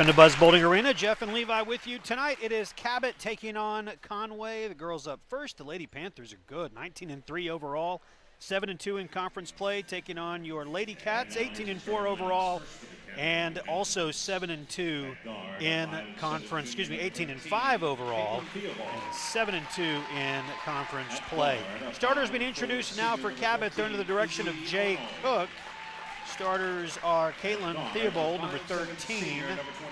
Back on the Buzz Bowling Arena, Jeff and Levi with you. Tonight it is Cabot taking on Conway. The girls up first. The Lady Panthers are good, 19-3 overall, 7-2 in conference play, taking on your Lady Cats, 18-4 overall, and also 7-2 in conference, 18-5 overall, and 7-2 in conference play. Starters being introduced now for Cabot. They're under the direction of Jay Cook. Starters are Caitlin Theobald, number 13.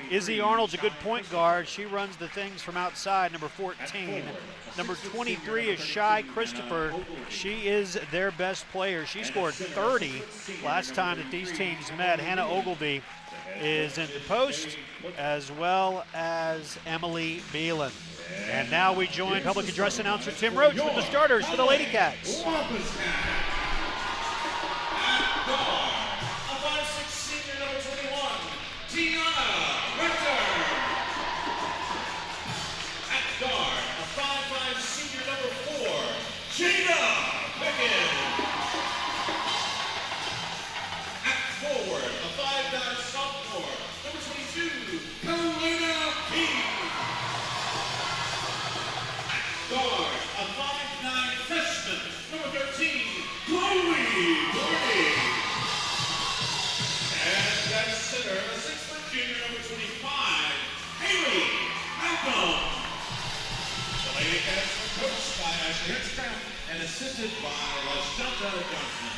Izzy Arnold's a good point guard. She runs the things from outside, number 14. Number 23 is Shy Christopher. She is their best player. She scored 30 last time that these teams met. Hannah Ogilvy is in the post, as well as Emily Beelan. And now we join public address announcer Tim Roach with the starters for the Lady Cats. Wampus Cats. At guard, a 5'6" senior number 21, Tiana Richter. At guard, a 5'5" senior number 4, Jada Pickens. At forward, a 5'9" sophomore, number 22, Kalina King. At guard, a 5'9" freshman, number 13, Chloe Gordy. And at center, a 6' junior, number 25, Haley Malcolm. The Lady Cats are coached by Ashley Hitzcraft and assisted by LaShonda Johnson.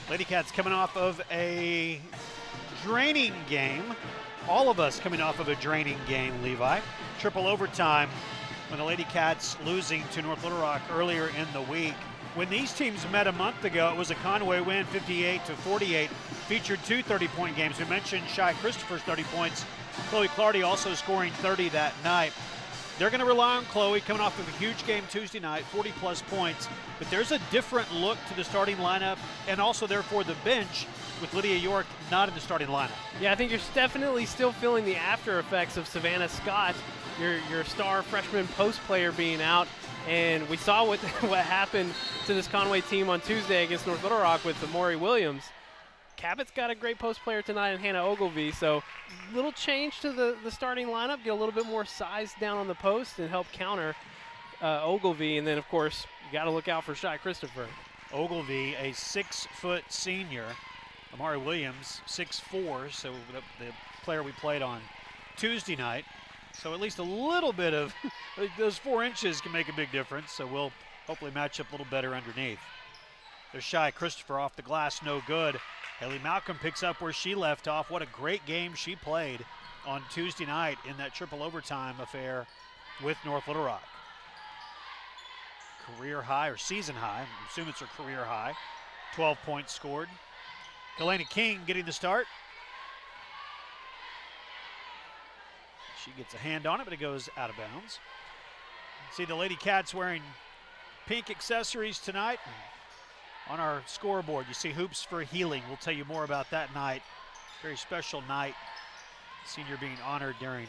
Lady Cats coming off of a draining game. All of us coming off of a draining game, Levi. Triple overtime when the Lady Cats losing to North Little Rock earlier in the week. When these teams met a month ago, it was a Conway win, 58-48. Featured two 30-point games. We mentioned Shy Christopher's 30 points. Chloe Clardy also scoring 30 that night. They're going to rely on Chloe coming off of a huge game Tuesday night, 40-plus points. But there's a different look to the starting lineup and also, therefore, the bench with Lydia York not in the starting lineup. Yeah, I think you're definitely still feeling the after effects of Savannah Scott, your star freshman post player being out. And we saw what happened to this Conway team on Tuesday against North Little Rock with Amori Williams. Cabot's got a great post player tonight in Hannah Ogilvy, so little change to the starting lineup, get a little bit more size down on the post and help counter Ogilvy. And then, of course, you got to look out for Shy Christopher. Ogilvy, a 6-foot senior. Amari Williams, 6'4", so the player we played on Tuesday night. So at least a little bit of those 4 inches can make a big difference, so we'll hopefully match up a little better underneath. There's Shy Christopher off the glass, no good. Haley Malcolm picks up where she left off. What a great game she played on Tuesday night in that triple overtime affair with North Little Rock. Career high, or season high, I assume it's her career high. 12 points scored. Kalina King getting the start. She gets a hand on it, but it goes out of bounds. See the Lady Cats wearing pink accessories tonight. On our scoreboard, you see Hoops for Healing. We'll tell you more about that night. Very special night. Senior being honored during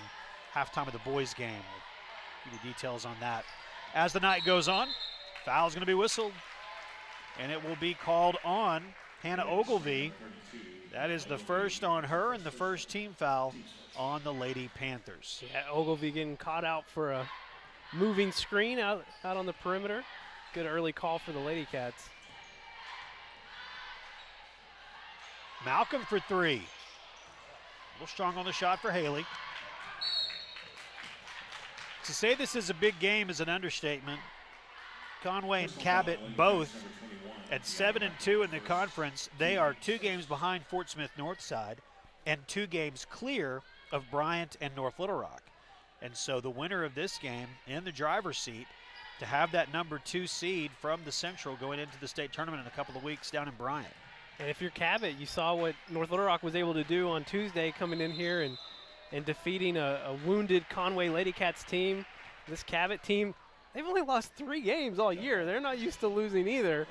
halftime of the boys' game. We'll give you details on that. As the night goes on, foul's going to be whistled, and it will be called on Hannah Ogilvy. That is the first on her and the first team foul on the Lady Panthers. Yeah, Ogilvy getting caught out for a moving screen out on the perimeter. Good early call for the Lady Cats. Malcolm for 3. A little strong on the shot for Haley. To say this is a big game is an understatement. Conway and Cabot both at 7-2 in the conference. They are 2 games behind Fort Smith Northside and 2 games clear of Bryant and North Little Rock. And so the winner of this game in the driver's seat to have that number 2 seed from the Central going into the state tournament in a couple of weeks down in Bryant. And if you're Cabot, you saw what North Little Rock was able to do on Tuesday, coming in here and defeating a wounded Conway Lady Cats team. This Cabot team, they've only lost 3 games all year. They're not used to losing either.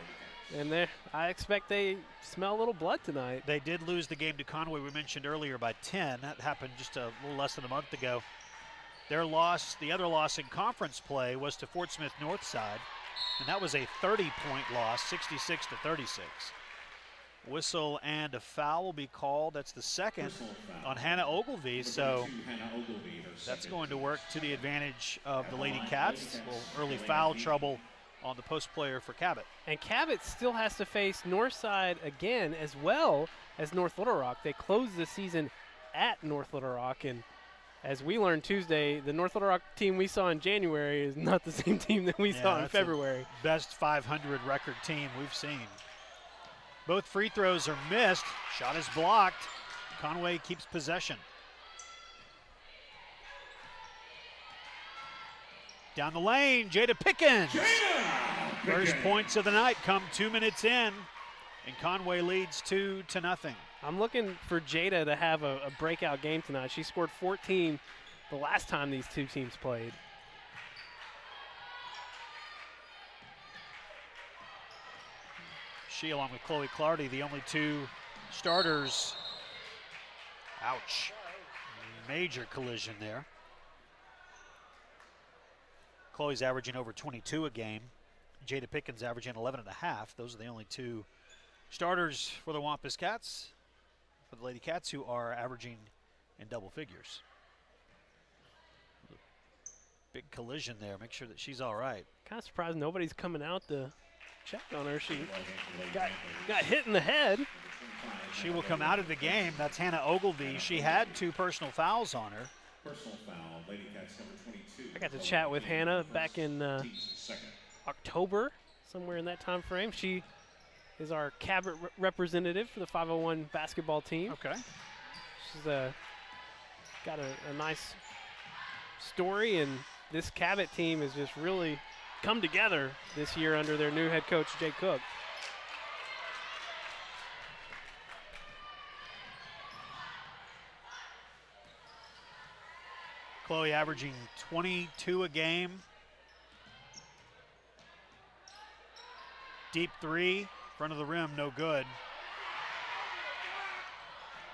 And I expect they smell a little blood tonight. They did lose the game to Conway, we mentioned earlier, by 10. That happened just a little less than a month ago. Their loss, the other loss in conference play, was to Fort Smith Northside, and that was a 30-point loss, 66-36. Whistle and a foul will be called. That's the second on Hannah Ogilvie, so that's going to work to the advantage of the Lady Cats. A little early foul trouble on the post player for Cabot. And Cabot still has to face Northside again, as well as North Little Rock. They closed the season at North Little Rock, and as we learned Tuesday, the North Little Rock team we saw in January is not the same team that we saw in February. Best 500 record team we've seen. Both free throws are missed. Shot is blocked. Conway keeps possession. Down the lane, Jada Pickens. First points of the night come 2 minutes in, and Conway leads 2-0. I'm looking for Jada to have a breakout game tonight. She scored 14 the last time these two teams played. She, along with Chloe Clardy, the only two starters. Ouch. Major collision there. Chloe's averaging over 22 a game. Jada Pickens averaging 11.5. Those are the only two starters for the Wampus Cats, for the Lady Cats, who are averaging in double figures. Big collision there. Make sure that she's all right. Kind of surprised nobody's coming out to check on her. She got hit in the head. She will come out of the game. That's Hannah Ogilvie. She had 2 personal fouls on her. Personal foul, Lady Cats number 22. I got to chat with Hannah back in October, somewhere in that time frame. She is our Cabot representative for the 501 basketball team. Okay. She's got a nice story, and this Cabot team has just really come together this year under their new head coach, Jay Cook. Chloe averaging 22 a game. Deep three, front of the rim, no good.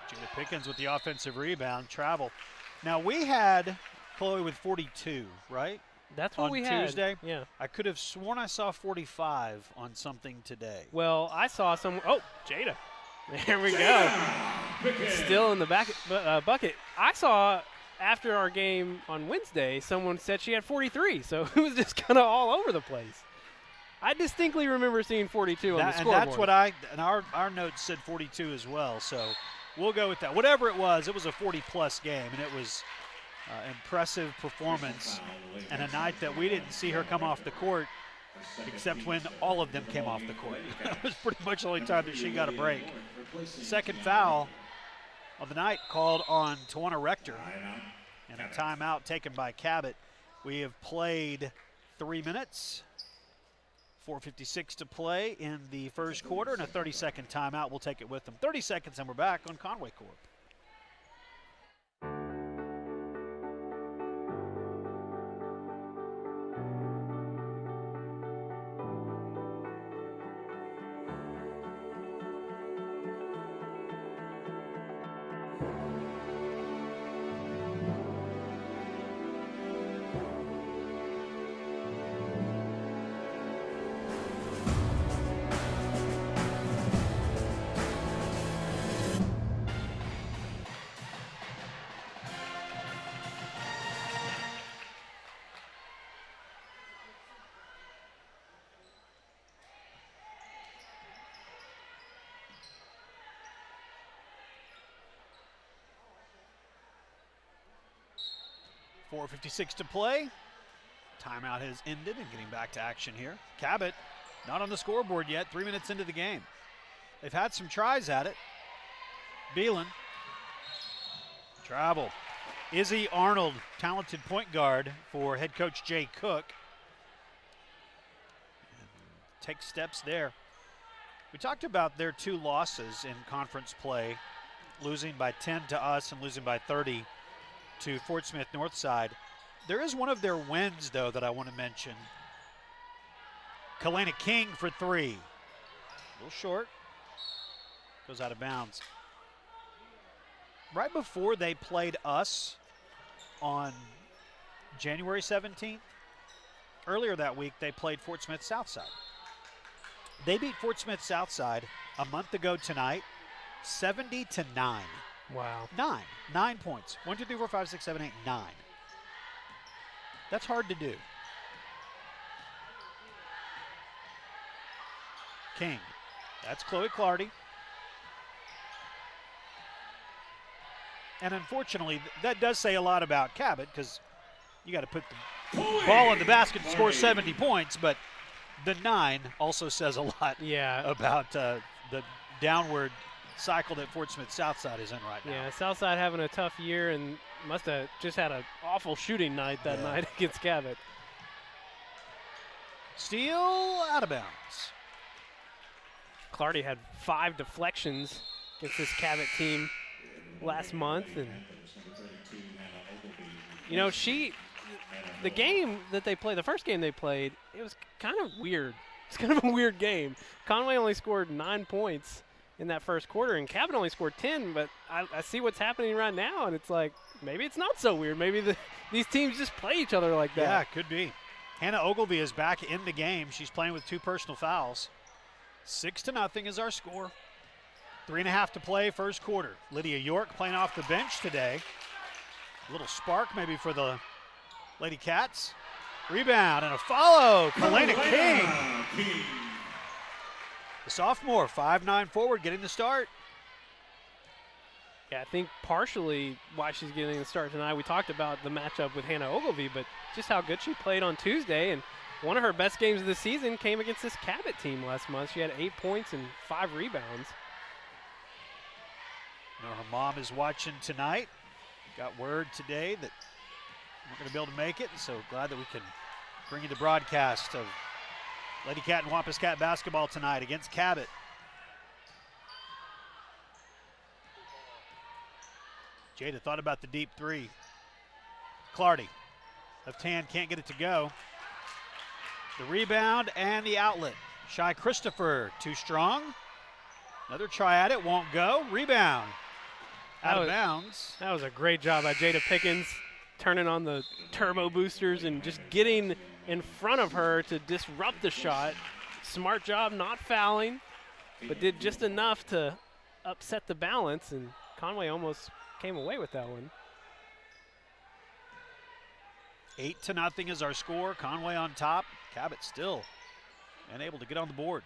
Jada Pickens with the offensive rebound, travel. Now we had Chloe with 42, right? That's what we had. On Tuesday? Yeah. I could have sworn I saw 45 on something today. Well, I saw some. Oh, Jada. There we go. Still in the bucket. I saw after our game on Wednesday, someone said she had 43, so it was just kind of all over the place. I distinctly remember seeing 42 on the scoreboard. And that's what our notes said 42 as well, so we'll go with that. Whatever it was a 40-plus game, and it was impressive performance and a night that we didn't see her come off the court except when all of them came off the court. That was pretty much the only time that she got a break. Second foul of the night called on Tawana Rector, and a timeout taken by Cabot. We have played 3 minutes, 4:56 to play in the first quarter, and a 30-second timeout. We'll take it with them. 30 seconds, and we're back on Conway Corp. .56 to play. Timeout has ended and getting back to action here. Cabot not on the scoreboard yet, 3 minutes into the game. They've had some tries at it. Beelan. Travel. Izzy Arnold, talented point guard for head coach Jay Cook. And take steps there. We talked about their 2 losses in conference play, losing by 10 to us and losing by 30 to Fort Smith Northside. There is one of their wins, though, that I want to mention. Kalena King for 3. A little short. Goes out of bounds. Right before they played us on January 17th, earlier that week they played Fort Smith Southside. They beat Fort Smith Southside a month ago tonight, 70-9. Wow. 9 points. 1, 2, 3, 4, 5, 6, 7, 8, 9. That's hard to do. King. That's Chloe Clardy. And unfortunately, that does say a lot about Cabot because you got to put the ball in the basket to score 70 points, but the 9 also says a lot about the downward cycle that Fort Smith Southside is in right now. Yeah, Southside having a tough year and must have just had an awful shooting night that night against Cabot. Steal out of bounds. Clardy had 5 deflections against this Cabot team last month, and you know, the game that they played, the first game they played, it was kind of weird. It's kind of a weird game. Conway only scored 9 points in that first quarter, and Cabot only scored 10, but I see what's happening right now, and it's like, maybe it's not so weird. Maybe these teams just play each other like that. Yeah, could be. Hannah Ogilvie is back in the game. She's playing with 2 personal fouls. 6-0 is our score. 3.5 to play, first quarter. Lydia York playing off the bench today. A little spark maybe for the Lady Cats. Rebound and a follow. Kalena King. The sophomore, 5'9" forward, getting the start. Yeah, I think partially why she's getting the start tonight. We talked about the matchup with Hannah Ogilvie, but just how good she played on Tuesday. And one of her best games of the season came against this Cabot team last month. She had 8 points and 5 rebounds. You know, her mom is watching tonight. Got word today that we're going to be able to make it, so glad that we can bring you the broadcast of Lady Cat and Wampus Cat basketball tonight against Cabot. Jada thought about the deep 3. Clardy, left hand, can't get it to go. The rebound and the outlet. Shy Christopher, too strong. Another try at it, won't go. Rebound. Out of bounds. That was a great job by Jada Pickens, turning on the turbo boosters and just getting in front of her to disrupt the shot. Smart job not fouling, but did just enough to upset the balance, and Conway almost came away with that one. 8-0 is our score. Conway on top. Cabot still unable to get on the board.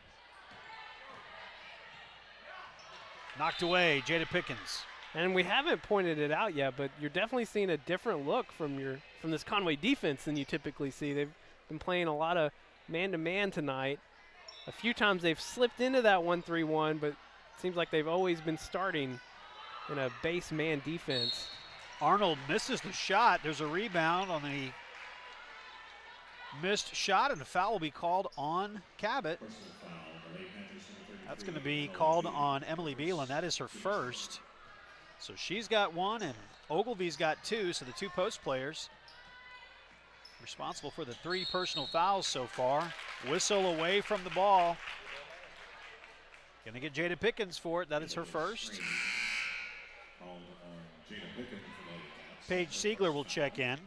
Knocked away, Jada Pickens. And we haven't pointed it out yet, but you're definitely seeing a different look from this Conway defense than you typically see. They've been playing a lot of man-to-man tonight. A few times they've slipped into that 1-3-1, but it seems like they've always been starting in a base man defense. Arnold misses the shot. There's a rebound on the missed shot, and a foul will be called on Cabot. That's going to be called on Emily Beelan. That is her first. So she's got 1, and Ogilvie's got 2, so the 2 post players responsible for the 3 personal fouls so far. Whistle away from the ball. Going to get Jada Pickens for it. That is her first. Paige Siegler will check in.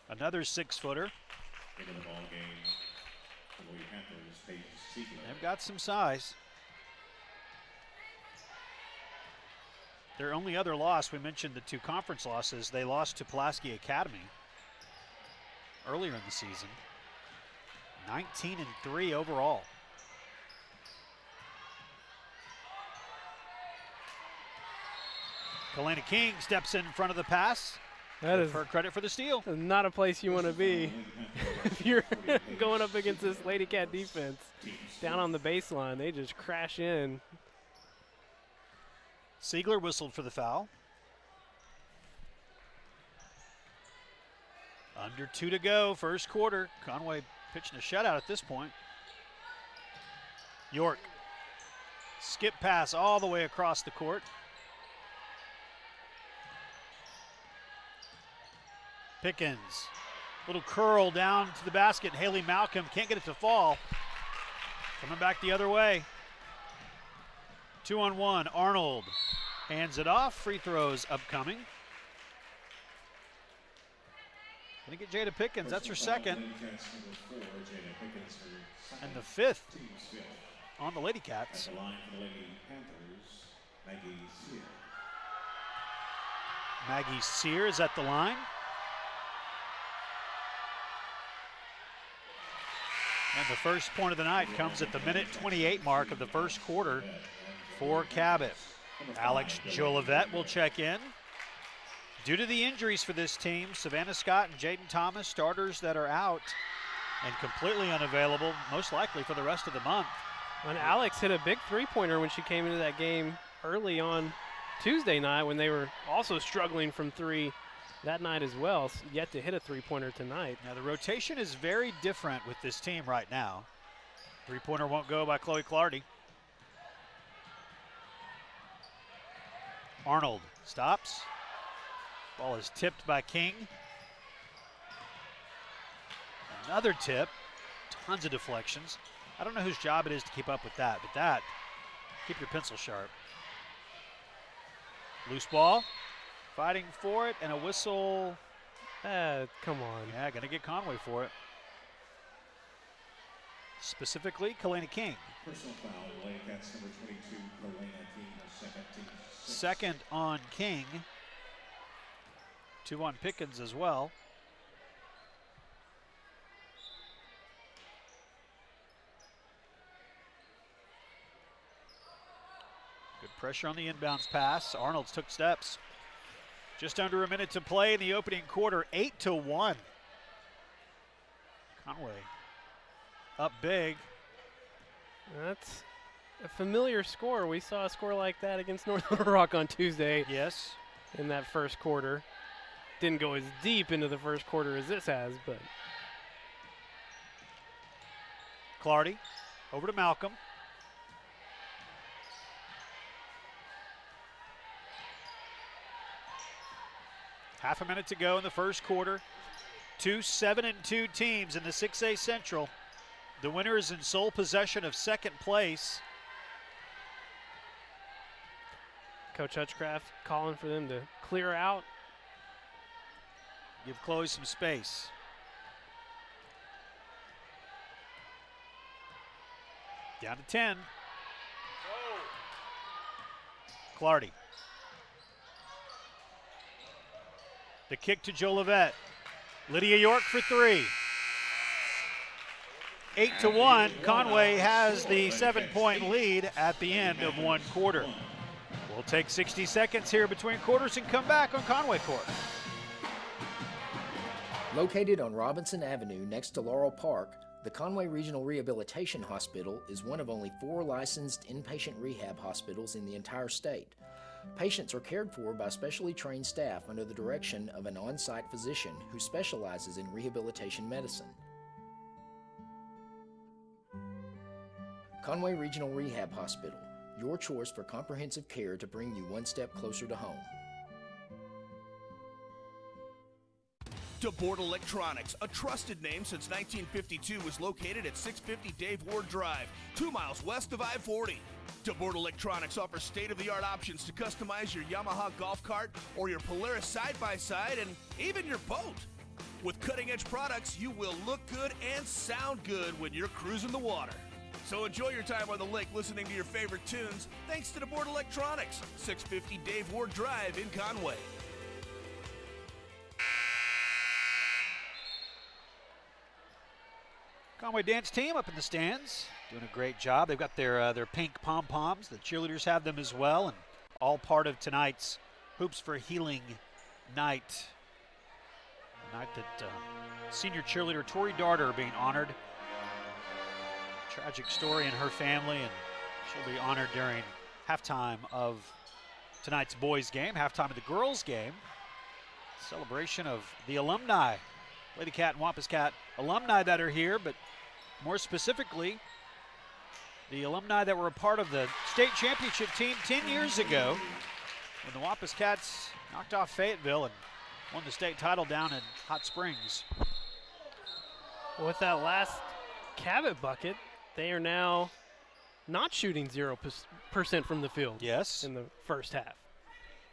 Another 6-footer. They've got some size. Their only other loss, we mentioned the 2 conference losses. They lost to Pulaski Academy earlier in the season. 19-3 overall. Kalena King steps in front of the pass. That is her credit for the steal. Not a place you want to be if you're going up against this Lady Cat defense. Down on the baseline, they just crash in. Siegler whistled for the foul. Under 2 to go, first quarter. Conway pitching a shutout at this point. York, skip pass all the way across the court. Pickens, little curl down to the basket. Haley Malcolm can't get it to fall. Coming back the other way. 2-on-1, Arnold hands it off. Free throws upcoming. Gonna get Jada Pickens. That's her second. Lady Cats number 4, Jada Pickens, her second. And the fifth Team's fifth. on the Lady Cats. At the line for the Lady Panthers, Maggie Sear. Maggie Sear is at the line. And the first point of the night comes at the minute 28 mark of the first quarter for Cabot. Alex Jolivet will check in. Due to the injuries for this team, Savannah Scott and Jaden Thomas, starters that are out and completely unavailable, most likely for the rest of the month. And Alex hit a big three-pointer when she came into that game early on Tuesday night when they were also struggling from three that night as well. Yet to hit a three-pointer tonight. Now the rotation is very different with this team right now. Three-pointer won't go by Chloe Clardy. Arnold stops. Ball is tipped by King. Another tip. Tons of deflections. I don't know whose job it is to keep up with that, but keep your pencil sharp. Loose ball. Fighting for it, and a whistle. Come on. Yeah, gonna get Conway for it. Specifically, Kalena King. Personal foul, Lady Cats number 22, Kalena King, her second, team six. Second on King. 2 on Pickens as well. Good pressure on the inbounds pass. Arnold's took steps. Just under a minute to play in the opening quarter, 8-1. Conway up big. That's a familiar score. We saw a score like that against North Little Rock on Tuesday. Yes. In that first quarter. Didn't go as deep into the first quarter as this has, but. Clardy over to Malcolm. Half a minute to go in the first quarter. 2 7-2 teams in the 6A Central. The winner is in sole possession of second place. Coach Hutchcraft calling for them to clear out. Give Chloe some space. Down to 10. Clardy. The kick to Jolivet. Lydia York for 3. 8-1. Conway has the 7-point lead at the end of one quarter. We'll take 60 seconds here between quarters and come back on Conway Court. Located on Robinson Avenue next to Laurel Park, the Conway Regional Rehabilitation Hospital is one of only 4 licensed inpatient rehab hospitals in the entire state. Patients are cared for by specially trained staff under the direction of an on-site physician who specializes in rehabilitation medicine. Conway Regional Rehab Hospital, your choice for comprehensive care to bring you one step closer to home. DeBoard Electronics, a trusted name since 1952, is located at 650 Dave Ward Drive, 2 miles west of I-40. DeBoard Electronics offers state-of-the-art options to customize your Yamaha golf cart or your Polaris side-by-side and even your boat. With cutting-edge products, you will look good and sound good when you're cruising the water. So enjoy your time on the lake listening to your favorite tunes thanks to DeBoard Electronics, 650 Dave Ward Drive in Conway. Conway dance team up in the stands, doing a great job. They've got their pink pom-poms. The cheerleaders have them as well, and all part of tonight's Hoops for Healing night. The night that senior cheerleader Tori Darter being honored. Tragic story in her family, and she'll be honored during halftime of tonight's boys game, halftime of the girls game. Celebration of the alumni, Lady Cat and Wampus Cat alumni that are here, but more specifically, the alumni that were a part of the state championship team 10 years ago when the Wampus Cats knocked off Fayetteville and won the state title down in Hot Springs. With that last Cabot bucket, they are now not shooting 0% from the field. Yes. In the first half.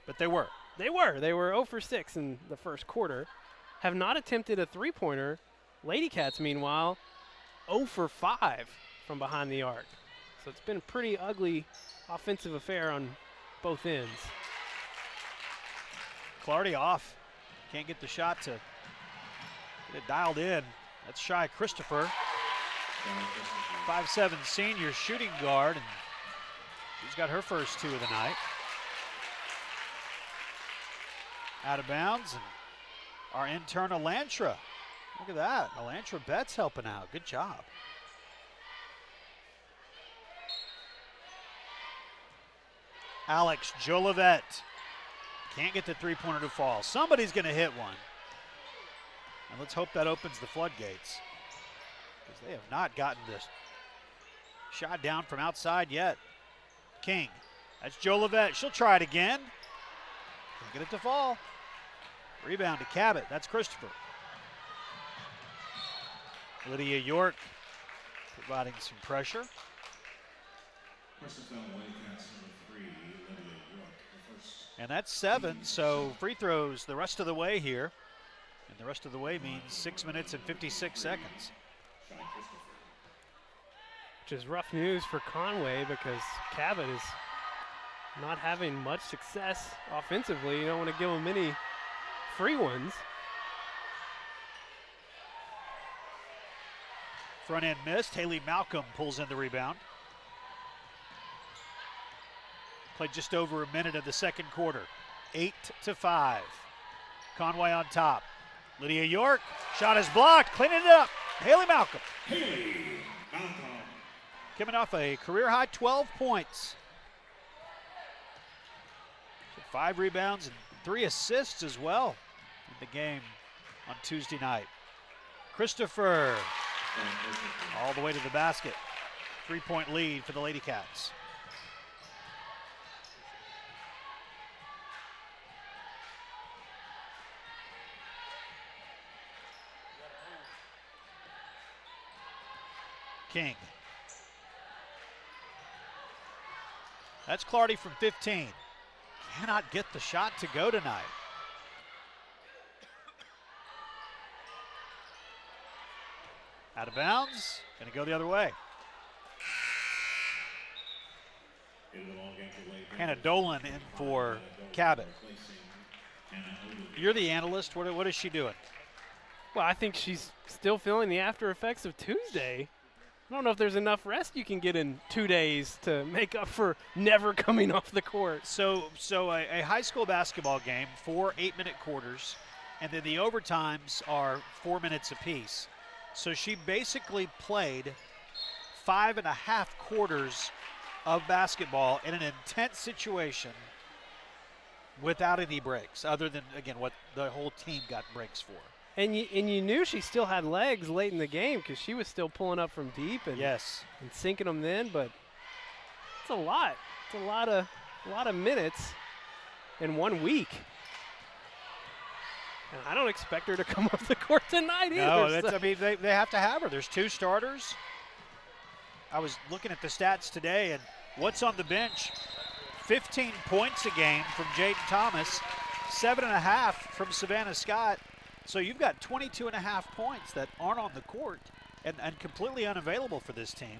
But they were. They were 0 for 6 in the first quarter. have not attempted a three-pointer. Lady Cats, meanwhile, 0 for 5 from behind the arc. So it's been a pretty ugly offensive affair on both ends. Clardy off. Can't get the shot to get it dialed in. That's Shy Christopher. 5'7" senior shooting guard, and she's got her first 2 of the night. Out of bounds, and our intern Elantra. Look at that, Elantra Betts helping out. Good job. Alex Jolivet can't get the three-pointer to fall. Somebody's going to hit one. And let's hope that opens the floodgates, because they have not gotten this shot down from outside yet. King, that's Jolivet. She'll try it again. Can't get it to fall. Rebound to Cabot. That's Christopher. Lydia York providing some pressure. And that's 7, so free throws the rest of the way here. And the rest of the way means 6 minutes and 56 seconds. Which is rough news for Conway, because Cabot is not having much success offensively. You don't want to give them any free ones. Front end missed. Haley Malcolm pulls in the rebound. Played just over a minute of the second quarter. 8-5. Conway on top. Lydia York, shot is blocked, cleaning it up. Haley Malcolm. Coming off a career-high 12 points. 5 rebounds and 3 assists as well in the game on Tuesday night. Christopher all the way to the basket. 3-point lead for the Lady Cats. King. That's Clardy from 15. Cannot get the shot to go tonight. Out of bounds, gonna go the other way. Hannah Dolan in for Cabot. You're the analyst, what is she doing? Well, I think she's still feeling the after effects of Tuesday. I don't know if there's enough rest you can get in 2 days to make up for never coming off the court. So a high school basketball game, 4 8-minute quarters, and then the overtimes are 4 minutes apiece. So she basically played 5.5 quarters of basketball in an intense situation without any breaks, other than, again, what the whole team got breaks for. And you knew she still had legs late in the game, because she was still pulling up from deep and sinking them then. But it's a lot. It's a lot of minutes in 1 week. And I don't expect her to come off the court tonight either. No, I mean, they have to have her. There's 2 starters. I was looking at the stats today, and what's on the bench? 15 points a game from Jaden Thomas, 7.5 from Savannah Scott. So you've got 22.5 points that aren't on the court and completely unavailable for this team.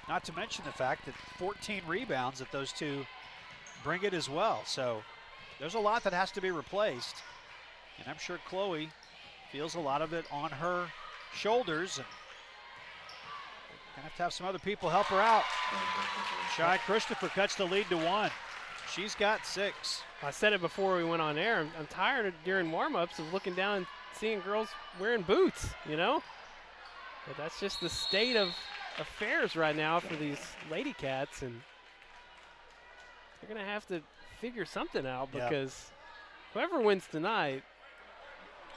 Not to mention the fact that 14 rebounds that those 2 bring it as well. So there's a lot that has to be replaced. And I'm sure Chloe feels a lot of it on her shoulders. And gonna have to have some other people help her out. Shy Christopher cuts the lead to 1. She's got 6. I said it before we went on air. I'm tired of, during warm-ups, of looking down and seeing girls wearing boots, you know? But that's just the state of affairs right now for these Lady Cats, and they're going to have to figure something out, because whoever wins tonight,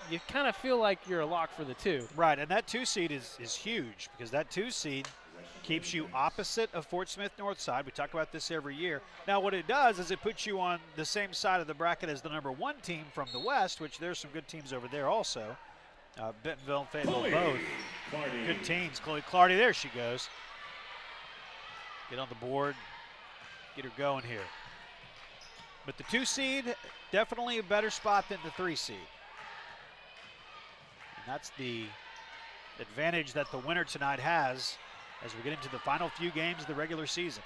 you kind of feel like you're a lock for the 2. Right, and that 2 seed is huge, because that 2 seed keeps you opposite of Fort Smith Northside. We talk about this every year. Now what it does is it puts you on the same side of the bracket as the number 1 team from the West, which there's some good teams over there also. Bentonville and Fayetteville both. Good teams. Chloe Clardy, there she goes. Get on the board, get her going here. But the 2 seed, definitely a better spot than the 3 seed. That's the advantage that the winner tonight has as we get into the final few games of the regular season.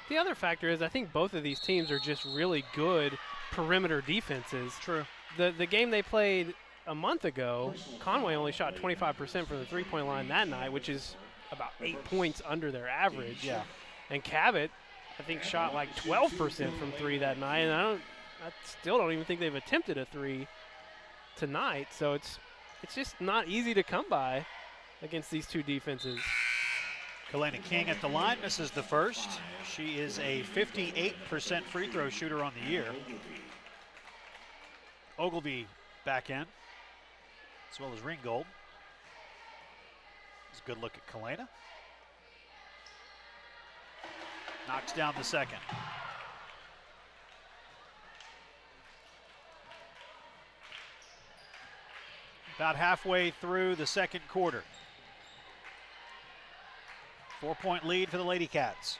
The other factor is I think both of these teams are just really good perimeter defenses. True. The game they played a month ago, Conway only shot 25% from the three-point line that night, which is about 8 points under their average. Yeah. And Cabot, I think, shot like 12% from three that night, and I still don't even think they've attempted a three tonight. So it's just not easy to come by against these two defenses. Kalena King at the line misses the first. She is a 58% free throw shooter on the year. Ogilvy back in, as well as Ringgold. It's a good look at Kalena. Knocks down the second. About halfway through the second quarter. 4-point lead for the Lady Cats.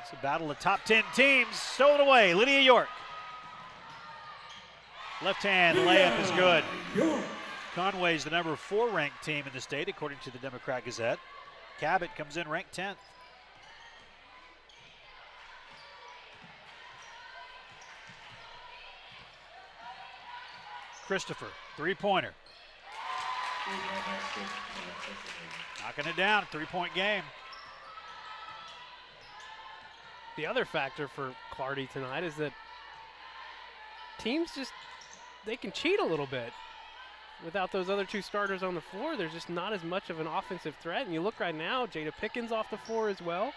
It's a battle of top 10 teams. Stolen away, Lydia York. Left hand layup is good. Conway's the number 4 ranked team in the state, according to the Democrat Gazette. Cabot comes in ranked 10th. Christopher, three-pointer. Knocking it down, three-point game. The other factor for Clardy tonight is that teams they can cheat a little bit. Without those other two starters on the floor, there's just not as much of an offensive threat. And you look right now, Jada Pickens off the floor as well.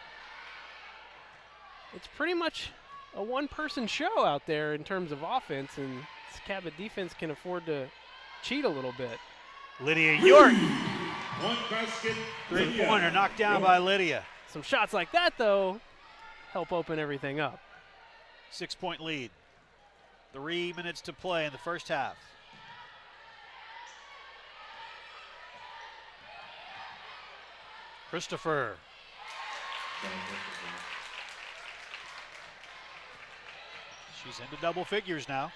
It's pretty much a one-person show out there in terms of offense, and this Cabot defense can afford to cheat a little bit. Lydia York. One basket. Three-pointer knocked down by Lydia. Some shots like that, though, help open everything up. 6-point lead. 3 minutes to play in the first half. Christopher. She's into double figures now.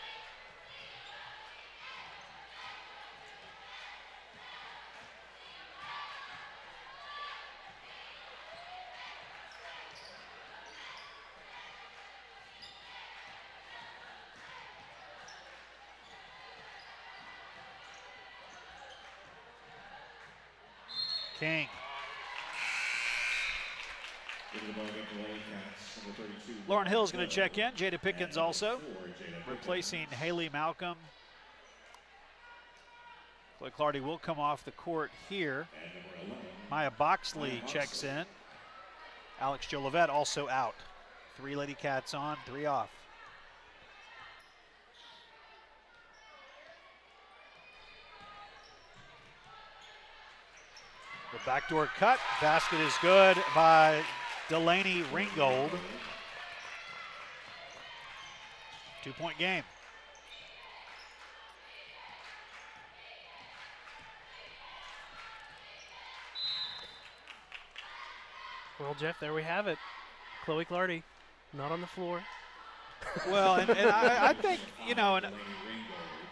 King. Lauren Hill's going to check in. Jada Pickens also, replacing Haley Malcolm. Clay Clardy will come off the court here. Maya Boxley checks in. Alex Jolivet also out. 3 Lady Cats on, 3 off. The backdoor cut. Basket is good by Delaney Ringgold. 2-point game. Well, Jeff, there we have it. Chloe Clardy, not on the floor. Well, and I think, you know, and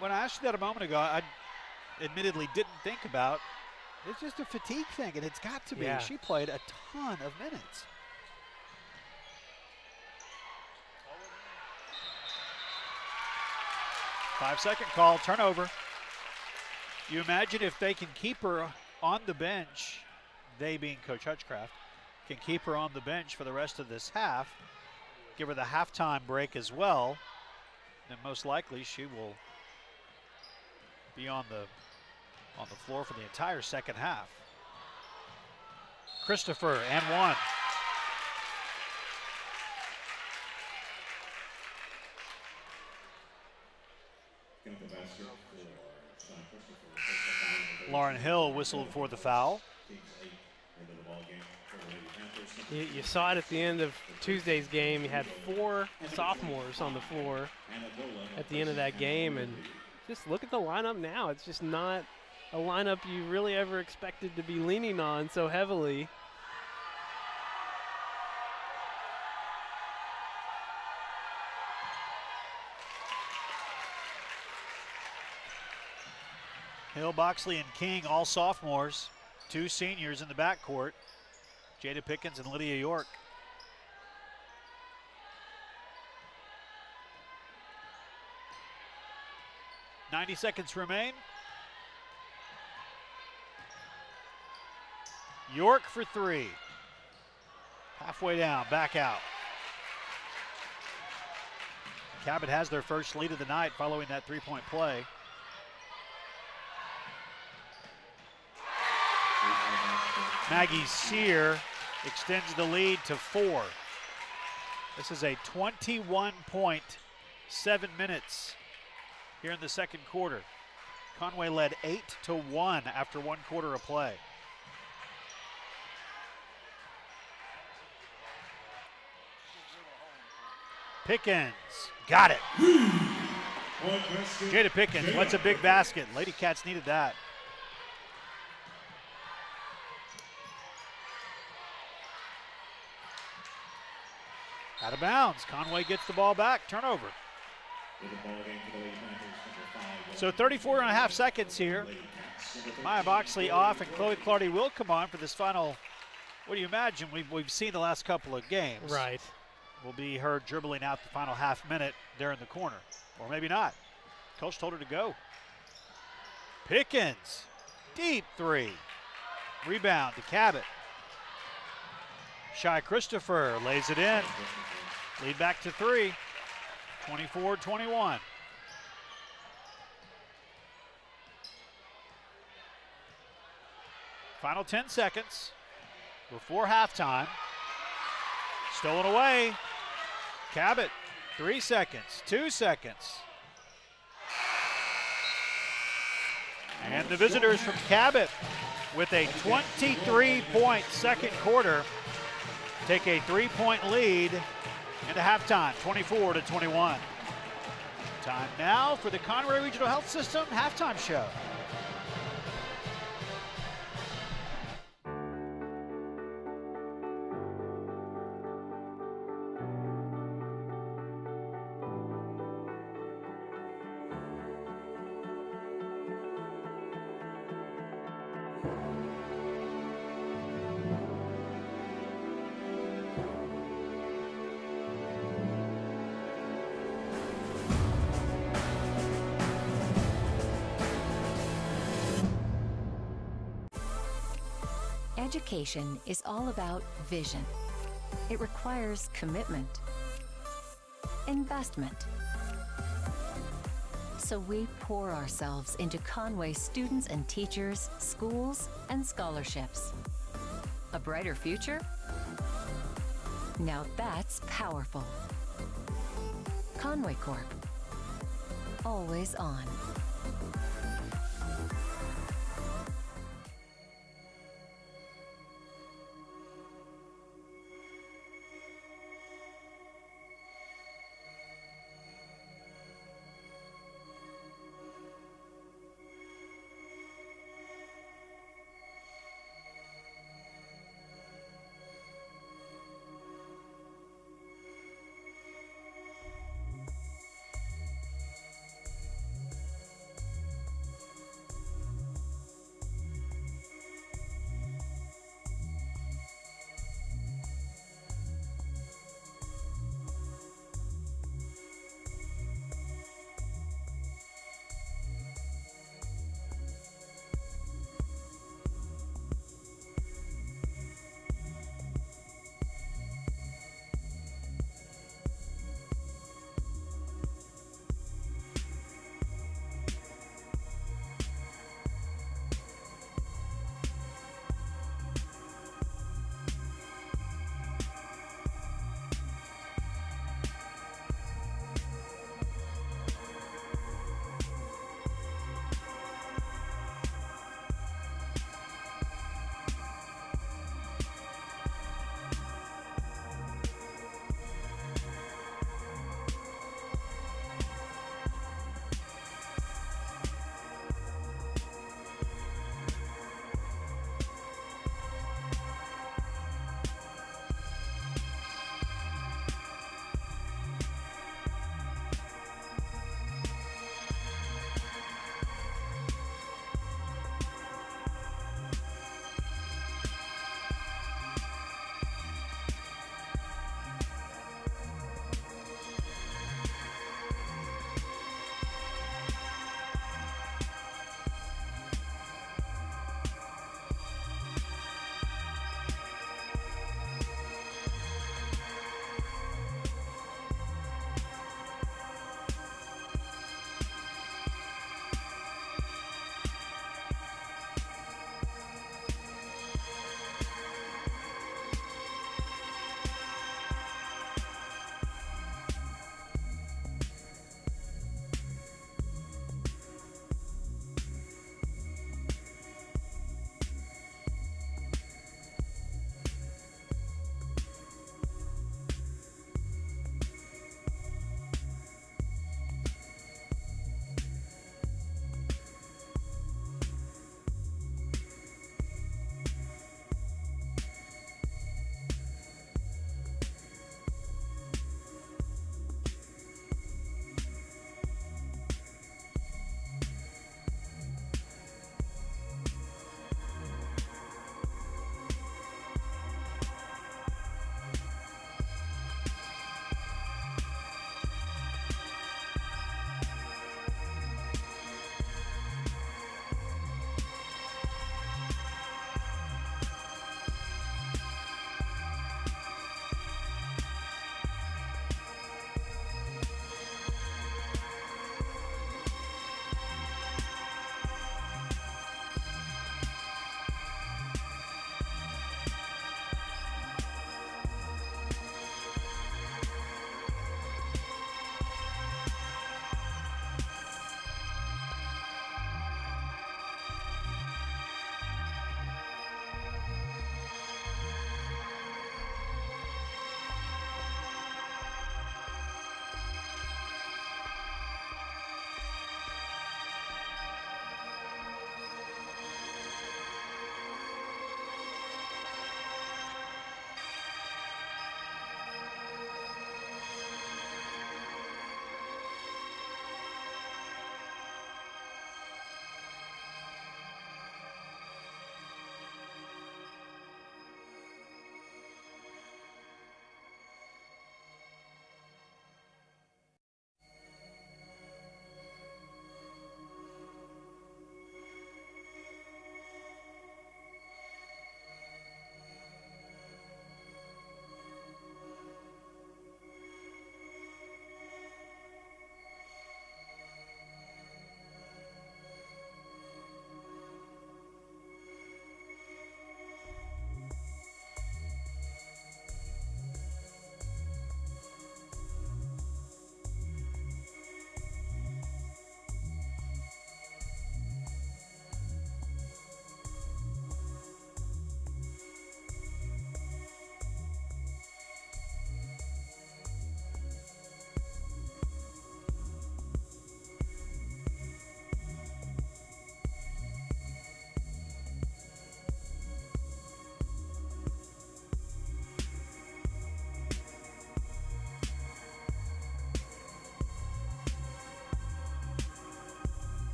when I asked you that a moment ago, I admittedly didn't think about it's just a fatigue thing, and it's got to be. Yeah. She played a ton of minutes. Five-second call, turnover. You imagine if they can keep her on the bench, they being Coach Hutchcraft, can keep her on the bench for the rest of this half, give her the halftime break as well, then most likely she will be on the floor for the entire second half. Christopher and one. Lauren Hill whistled for the foul. You saw it at the end of Tuesday's game. You had 4 sophomores on the floor at the end of that game, and just look at the lineup now. It's just not a lineup you really ever expected to be leaning on so heavily. Hill, Boxley, and King, all sophomores. 2 seniors in the backcourt. Jada Pickens and Lydia York. .90 seconds remain. York for 3. Halfway down, back out. Cabot has their first lead of the night following that 3-point play. Maggie Sear extends the lead to 4. This is a 21.7 minutes here in the second quarter. Conway led 8-1 after 1 quarter of play. Pickens, got it. Jada Pickens, what's a big basket? Lady Cats needed that. Out of bounds, Conway gets the ball back, turnover. So 34.5 seconds here. Maya Boxley off and Chloe Clardy will come on for this final, what do you imagine, we've seen the last couple of games. Right. Will be her dribbling out the final half minute there in the corner. Or maybe not. Coach told her to go. Pickens, deep 3. Rebound to Cabot. Shy Christopher lays it in. Lead back to 3. 24-21. Final 10 seconds before halftime. Stolen away. Cabot, 3 seconds, 2 seconds. And the visitors from Cabot with a 23-point second quarter take a 3-point lead into halftime, 24-21. Time now for the Conway Regional Health System halftime show. Education is all about vision. It requires commitment, investment. So we pour ourselves into Conway students and teachers, schools, and scholarships. A brighter future? Now that's powerful. Conway Corp. Always on.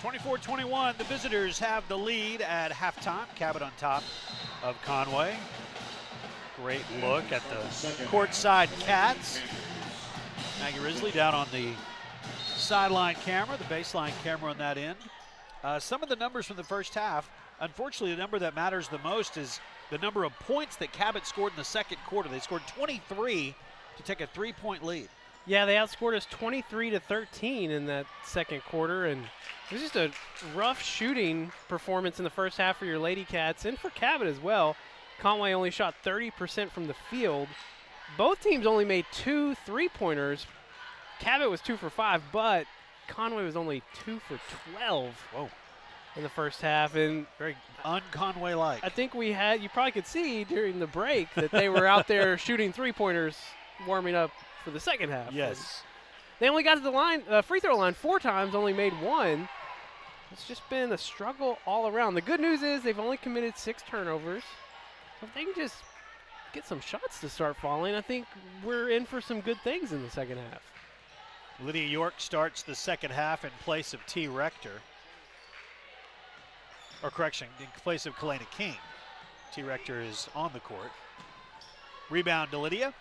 24-21, the visitors have the lead at halftime. Cabot on top of Conway. Great look at the courtside Cats. Maggie Risley down on the sideline camera, the baseline camera on that end. Some of the numbers from the first half, unfortunately the number that matters the most is the number of points that Cabot scored in the second quarter. They scored 23 to take a 3-point lead. Yeah, they outscored us 23-13 in that second quarter, and it was just a rough shooting performance in the first half for your Lady Cats and for Cabot as well. Conway only shot 30% from the field. Both teams only made 2 3-pointers. Cabot was 2 for 5, but Conway was only 2 for 12. Whoa. In the first half, and very un-Conway-like. I think you probably could see during the break that they were out there shooting 3-pointers, warming up for the second half. Yes. And they only got to the line, free throw line 4 times, only made 1. It's just been a struggle all around. The good news is they've only committed 6 turnovers. So if they can just get some shots to start falling, I think we're in for some good things in the second half. Lydia York starts the second half in place of T. Rector. Or correction, in place of Kalena King. T. Rector is on the court. Rebound to Lydia.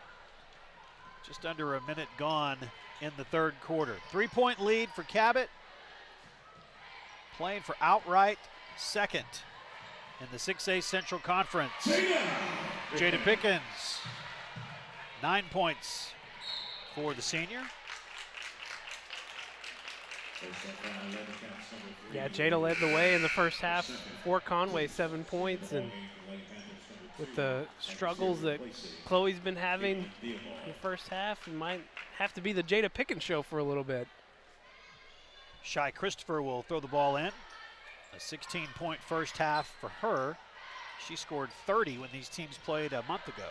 Just under a minute gone in the third quarter. 3-point lead for Cabot. Playing for outright second in the 6A Central Conference. Jada Pickens. 9 points for the senior. Yeah, Jada led the way in the first half for Conway, 7 points, and with the struggles that Chloe's been having in the first half, it might have to be the Jada Pickens show for a little bit. Shy Christopher will throw the ball in. A 16-point first half for her. She scored 30 when these teams played a month ago.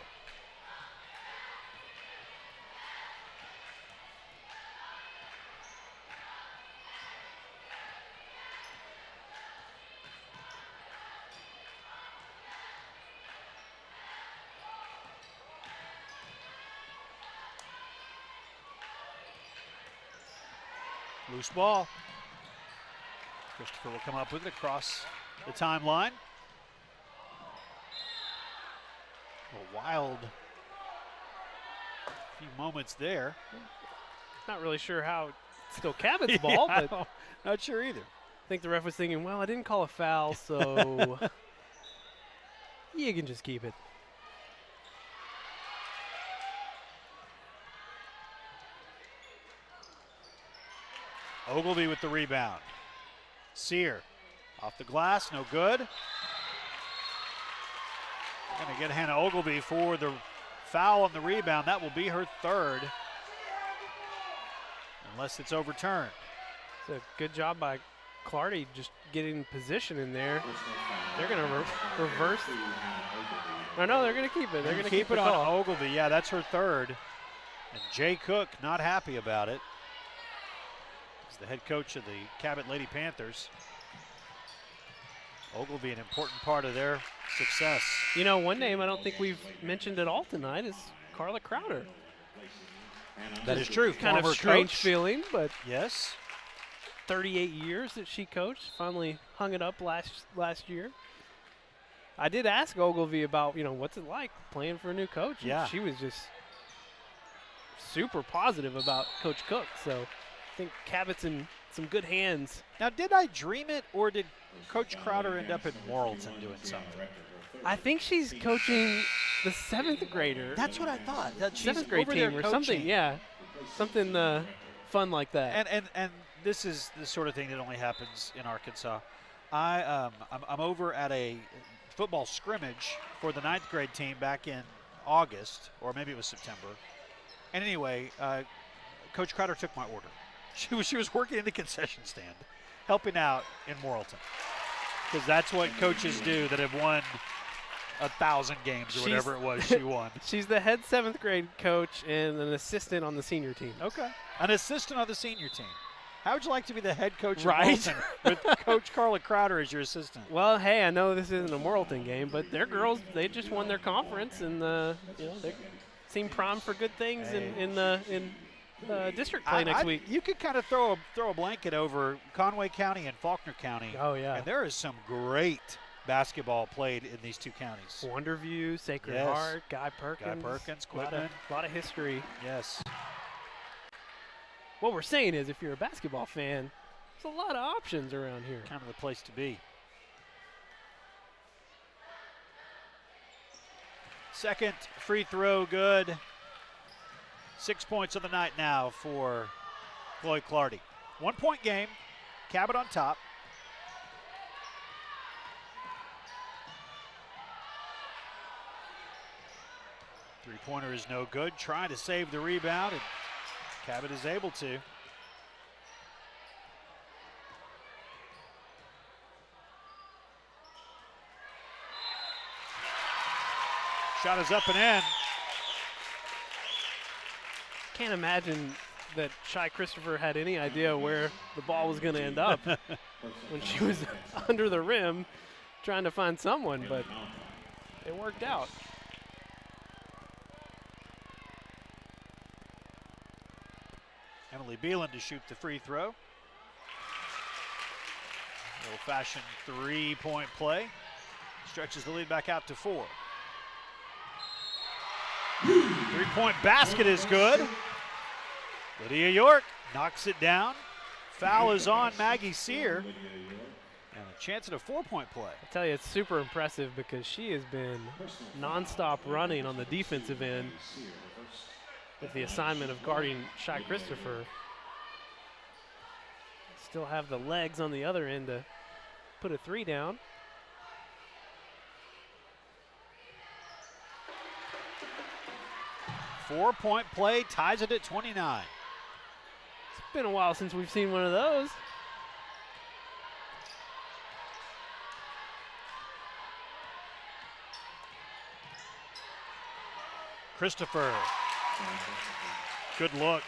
Loose ball. Christopher will come up with it across the timeline. A wild few moments there. Not really sure how it's still Cabot's ball, but not sure either. I think the ref was thinking, well, I didn't call a foul, so you can just keep it. Ogilvy with the rebound. Sear off the glass, no good. Going to get Hannah Ogilvy for the foul on the rebound. That will be her third, unless it's overturned. It's a good job by Clardy just getting position in there. They're going to reverse. No, they're going to keep it. They're going to keep it on call. Ogilvy. Yeah, that's her third. And Jay Cook not happy about it. He's the head coach of the Cabot Lady Panthers. Ogilvy, an important part of their success. You know, one name I don't think we've mentioned at all tonight is Carla Crowder. That is true. Kind of strange feeling, but yes. 38 years that she coached. Finally hung it up last year. I did ask Ogilvy about, what's it like playing for a new coach. Yeah. And she was just super positive about Coach Cook. So I think Cabot's in some good hands. Now, did I dream it, or did Coach Crowder end up in Morrilton doing something? I think she's coaching the 7th grader. That's what I thought. That she's 7th grade over team there or coaching. something. Yeah, something fun like that. And this is the sort of thing that only happens in Arkansas. I'm over at a football scrimmage for the 9th grade team back in August, or maybe it was September. And anyway, Coach Crowder took my order. She was working in the concession stand, helping out in Morrilton, because that's what coaches do that have won 1,000 games or whatever it was she won. She's the head 7th grade coach and an assistant on the senior team. Okay, an assistant on the senior team. How would you like to be the head coach of Right. Morrilton with Coach Carla Crowder as your assistant? Well, hey, I know this isn't a Morrilton game, but their girls, they just won their conference, and they seem primed for good things in district play next week. You could kind of throw a blanket over Conway County and Faulkner County. Oh, yeah. And there is some great basketball played in these two counties. Wonderview, Sacred Yes. Heart, Guy Perkins. Quitman. A lot of history. Yes. What we're saying is if you're a basketball fan, there's a lot of options around here. Kind of the place to be. Second free throw good. 6 points of the night now for Chloe Clardy. 1 point game. Cabot on top. Three-pointer is no good. Trying to save the rebound, and Cabot is able to. Shot is up and in. Can't imagine that Shy Christopher had any idea where the ball was going to end up when she was under the rim trying to find someone, but it worked out. Emily Beelan to shoot the free throw. Old-fashioned three-point play. Stretches the lead back out to 4. Three-point basket is good. Lydia York knocks it down. Foul is on Maggie Sear. And a chance at a 4-point play. I tell you, it's super impressive because she has been nonstop running on the defensive end with the assignment of guarding Shy Christopher. Still have the legs on the other end to put a 3 down. Four-point play ties it at 29. It's been a while since we've seen one of those. Christopher. Good look.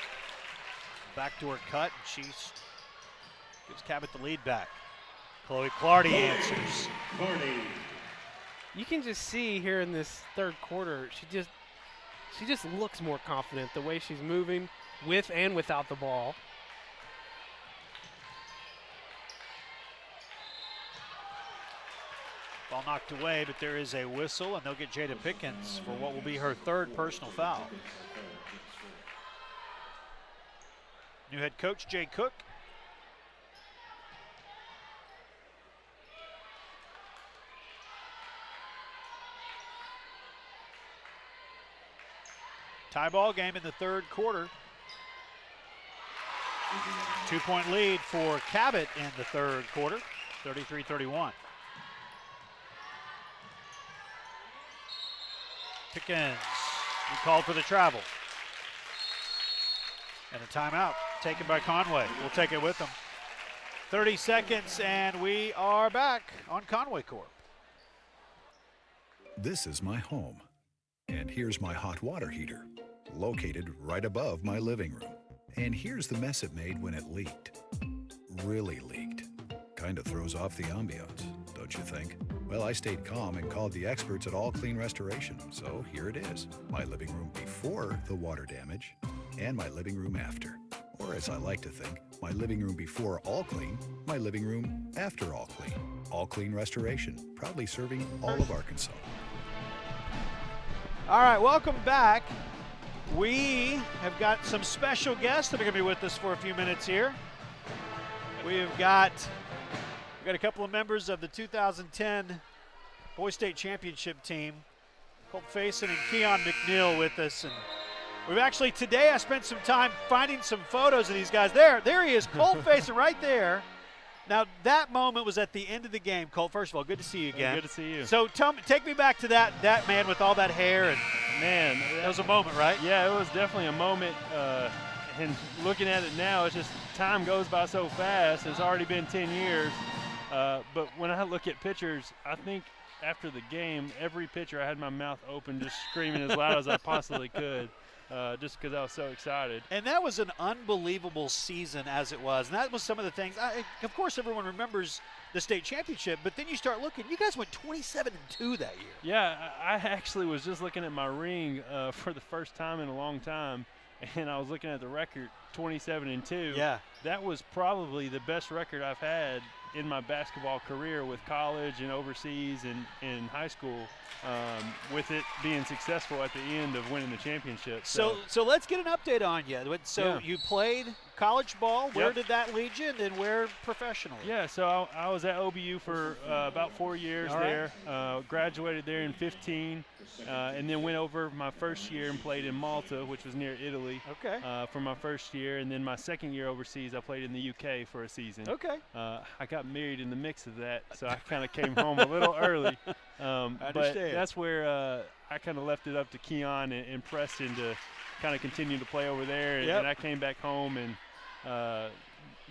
Backdoor cut. She gives Cabot the lead back. Chloe Clardy answers. You can just see here in this third quarter, she just looks more confident the way she's moving with and without the ball. Ball knocked away, but there is a whistle, and they'll get Jada Pickens for what will be her third personal foul. New head coach Jay Cook. Tie ball game in the third quarter. 2-point lead for Cabot in the third quarter, 33-31. Pickens, he called for the travel. And a timeout taken by Conway. We'll take it with them. 30 seconds and we are back on Conway Corp. This is my home. And here's my hot water heater, located right above my living room. And here's the mess it made when it leaked. Really leaked. Kinda throws off the ambiance, don't you think? Well, I stayed calm and called the experts at All Clean Restoration. So here it is, my living room before the water damage and my living room after. Or as I like to think, my living room before All Clean, my living room after All Clean. All Clean Restoration, proudly serving all of Arkansas. All right, welcome back. We have got some special guests that are going to be with us for a few minutes here. We've got a couple of members of the 2010 Boys State Championship team, Colt Faison and Keon McNeil with us. And we've actually, today I spent some time finding some photos of these guys. There he is, Colt Faison right there. Now, that moment was at the end of the game. Colt, first of all, good to see you again. Good to see you. So take me back to that man with all that hair. And man, that was a moment, right? Yeah, it was definitely a moment. And looking at it now, it's just time goes by so fast. It's already been 10 years. But when I look at pictures, I think after the game, every picture I had my mouth open, just screaming as loud as I possibly could. Just because I was so excited. And that was an unbelievable season as it was. And that was some of the things. Of course, everyone remembers the state championship, but then you start looking. You guys went 27-2 that year. Yeah, I actually was just looking at my ring for the first time in a long time. and I was looking at the record, 27-2. Yeah. That was probably the best record I've had in my basketball career with college and overseas and in high school, with it being successful at the end of winning the championship. So let's get an update on you. So you played college ball. Where did that lead you, and then where professionally? Yeah, so I was at OBU for about 4 years there. Graduated there in 15, and then went over my first year and played in Malta, which was near Italy. Okay. For my first year, and then my second year overseas, I played in the UK for a season. Okay. I got married in the mix of that, so I kind of came home a little early. But that's where I kind of left it up to Keon and Preston to kind of continue to play over there. And I came back home and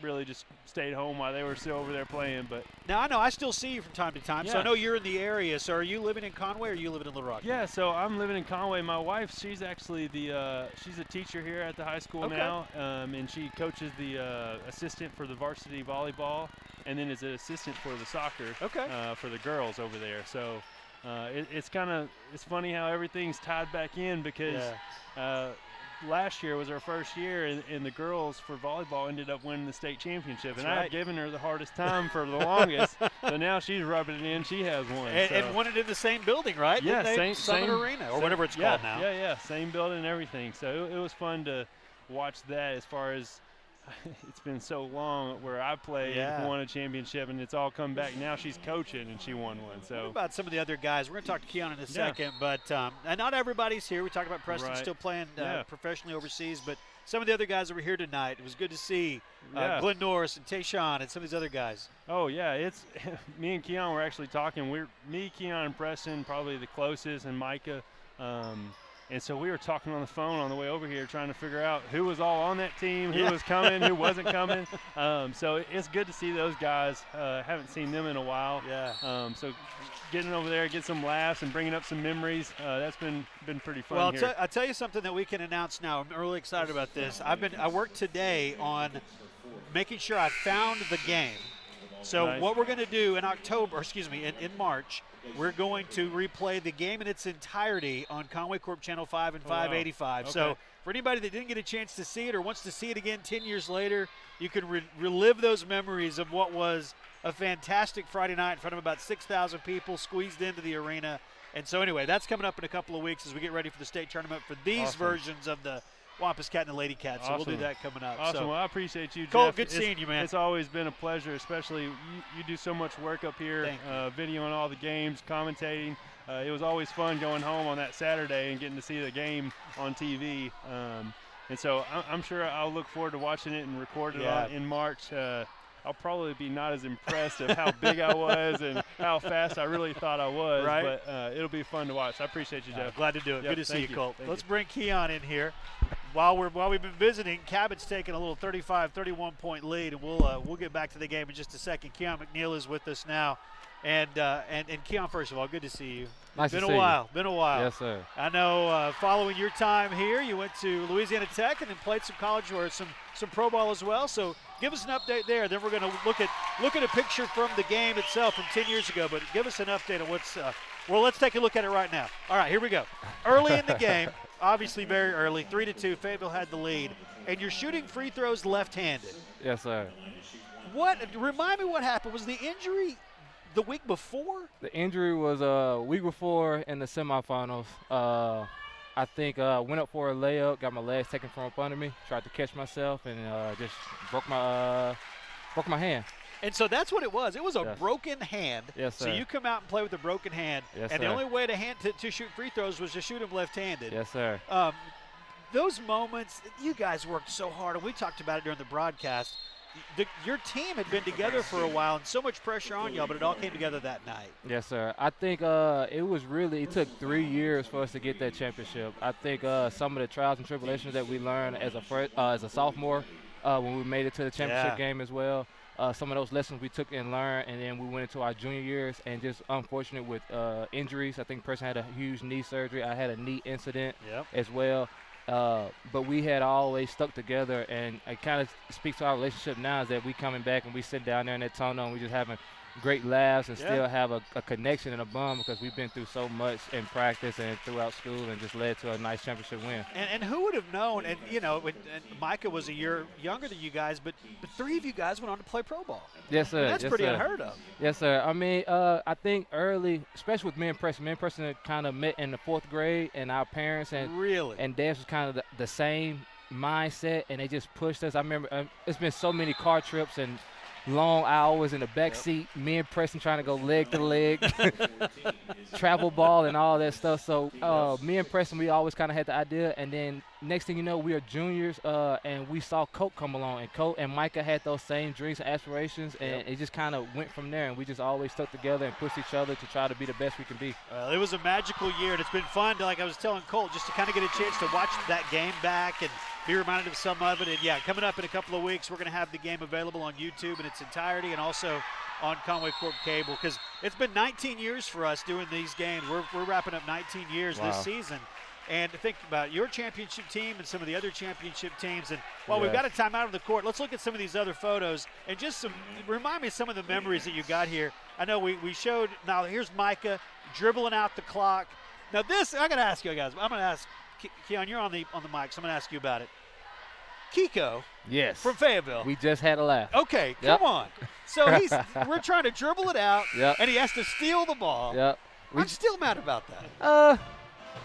really just stayed home while they were still over there playing. But now I know I still see you from time to time, so Yeah. I know you're in the area. So are you living in Conway or are you living in Little Rock? yeah, so I'm living in Conway. My wife, she's actually she's a teacher here at the high school now, and she coaches the assistant for the varsity volleyball, and then is an assistant for the soccer for the girls over there. So it's funny how everything's tied back in because last year was her first year, and the girls for volleyball ended up winning the state championship. And I had given her the hardest time for the longest. So now she's rubbing it in. She has one. And won it in the same building, right? Yeah, same arena or whatever it's called now. Yeah, same building and everything. So it was fun to watch that. As far as it's been so long where I played, won a championship, and it's all come back. Now she's coaching, and she won one. So what about some of the other guys? We're going to talk to Keon in a second, but and not everybody's here. We talked about Preston still playing professionally overseas, but some of the other guys that were here tonight, it was good to see Glenn Norris and Tayshawn and some of these other guys. Oh, yeah. It's me and Keon were actually talking. Me, Keon, and Preston probably the closest, and Micah. And so we were talking on the phone on the way over here trying to figure out who was all on that team, who was coming, who wasn't coming. So it's good to see those guys. Haven't seen them in a while. Yeah. So getting over there, get some laughs and bringing up some memories, that's been pretty fun Well, here. I'll tell you something that we can announce now. I'm really excited about this. I worked today on making sure I found the game. So what we're going to do in March, we're going to replay the game in its entirety on Conway Corp Channel 5 and 585. Okay. So for anybody that didn't get a chance to see it or wants to see it again 10 years later, you can relive those memories of what was a fantastic Friday night in front of about 6,000 people squeezed into the arena. And so anyway, that's coming up in a couple of weeks as we get ready for the state tournament for these versions of the Wampus Cat and the Lady Cat. So we'll do that coming up. Awesome. So, well, I appreciate you, Jeff. Cole, good seeing you, man. It's always been a pleasure, especially you do so much work up here, videoing all the games, commentating. It was always fun going home on that Saturday and getting to see the game on TV. And so I'm sure I'll look forward to watching it and recording it in March. I'll probably be not as impressed of how big I was and how fast I really thought I was, but it'll be fun to watch. I appreciate you, Jeff. Glad to do it. Yep, good to see you, Colt. Let's you. bring Keon in here. While we've been visiting, Cabot's taking a little 35-31 point lead, and we'll get back to the game in just a second. Keon McNeil is with us now, and Keon, first of all, good to see you. Nice been to a see while. you. Been a while. Yes, sir. I know. Following your time here, you went to Louisiana Tech and then played some college or some pro ball as well. So give us an update there. Then we're going to look at a picture from the game itself from 10 years ago. But give us an update on what's. Well, let's take a look at it right now. All right, here we go. Early in the game, obviously very early, 3-2. Fayetteville had the lead, and you're shooting free throws left-handed. Yes, sir. Remind me what happened? Was the injury the week before? The injury was a week before in the semifinals. I think went up for a layup, got my legs taken from up under me, tried to catch myself, and just broke my hand. And so that's what it was. It was a broken hand. Yes, sir. So you come out and play with a broken hand. Yes, and sir. the only way to shoot free throws was to shoot them left-handed. Yes, sir. Those moments, you guys worked so hard, and we talked about it during the broadcast. Your team had been together for a while and so much pressure on y'all, but it all came together that night. Yes, sir. I think it took 3 years for us to get that championship. I think some of the trials and tribulations that we learned as a sophomore when we made it to the championship game as well, some of those lessons we took and learned, and then we went into our junior years and just unfortunate with injuries. I think Preston had a huge knee surgery. I had a knee incident as well. But we had always stuck together, and it kind of speaks to our relationship now is that we coming back and we sit down there in that tunnel and we just having great laughs and Yeah. still have a connection and a bond because we've been through so much in practice and throughout school and just led to a nice championship win. And who would have known? And and Micah was a year younger than you guys, but 3 of you guys went on to play pro ball. Yes, sir. That's yes, pretty sir. unheard of. Yes, sir. I mean, I think early, especially with me and Preston kind of met in the 4th grade, and our parents and Really? and dads was kind of the same mindset, and they just pushed us. I remember it's been so many car trips and long hours in the back seat, me and Preston trying to go leg to leg, travel ball and all that stuff. So me and Preston, we always kind of had the idea, and then next thing you know, we are juniors, and we saw Colt come along, and Colt and Micah had those same dreams and aspirations, and it just kind of went from there, and we just always stuck together and pushed each other to try to be the best we can be. Well, it was a magical year, and it's been fun, like I was telling Colt, just to kind of get a chance to watch that game back and be reminded of some of it. And, yeah, coming up in a couple of weeks, we're going to have the game available on YouTube in its entirety and also on Conway Corp Cable, because it's been 19 years for us doing these games. We're wrapping up 19 years this season. And think about your championship team and some of the other championship teams. And while we've got a timeout of the court, let's look at some of these other photos and just remind me of some of the memories that you got here. I know we showed, now here's Micah dribbling out the clock. Now this, I got to ask you guys, I'm going to ask, Keon, you're on the mic, so I'm going to ask you about it. Kiko Yes. from Fayetteville. We just had a laugh. Okay, Yep. come on. So we're trying to dribble it out, and he has to steal the ball. Yep. I'm still mad about that.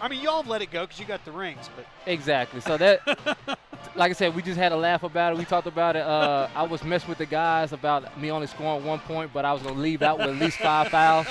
I mean, y'all have let it go because you got the rings, but Exactly. So that, like I said, we just had a laugh about it. We talked about it. I was messing with the guys about me only scoring 1 point, but I was going to leave out with at least 5 fouls.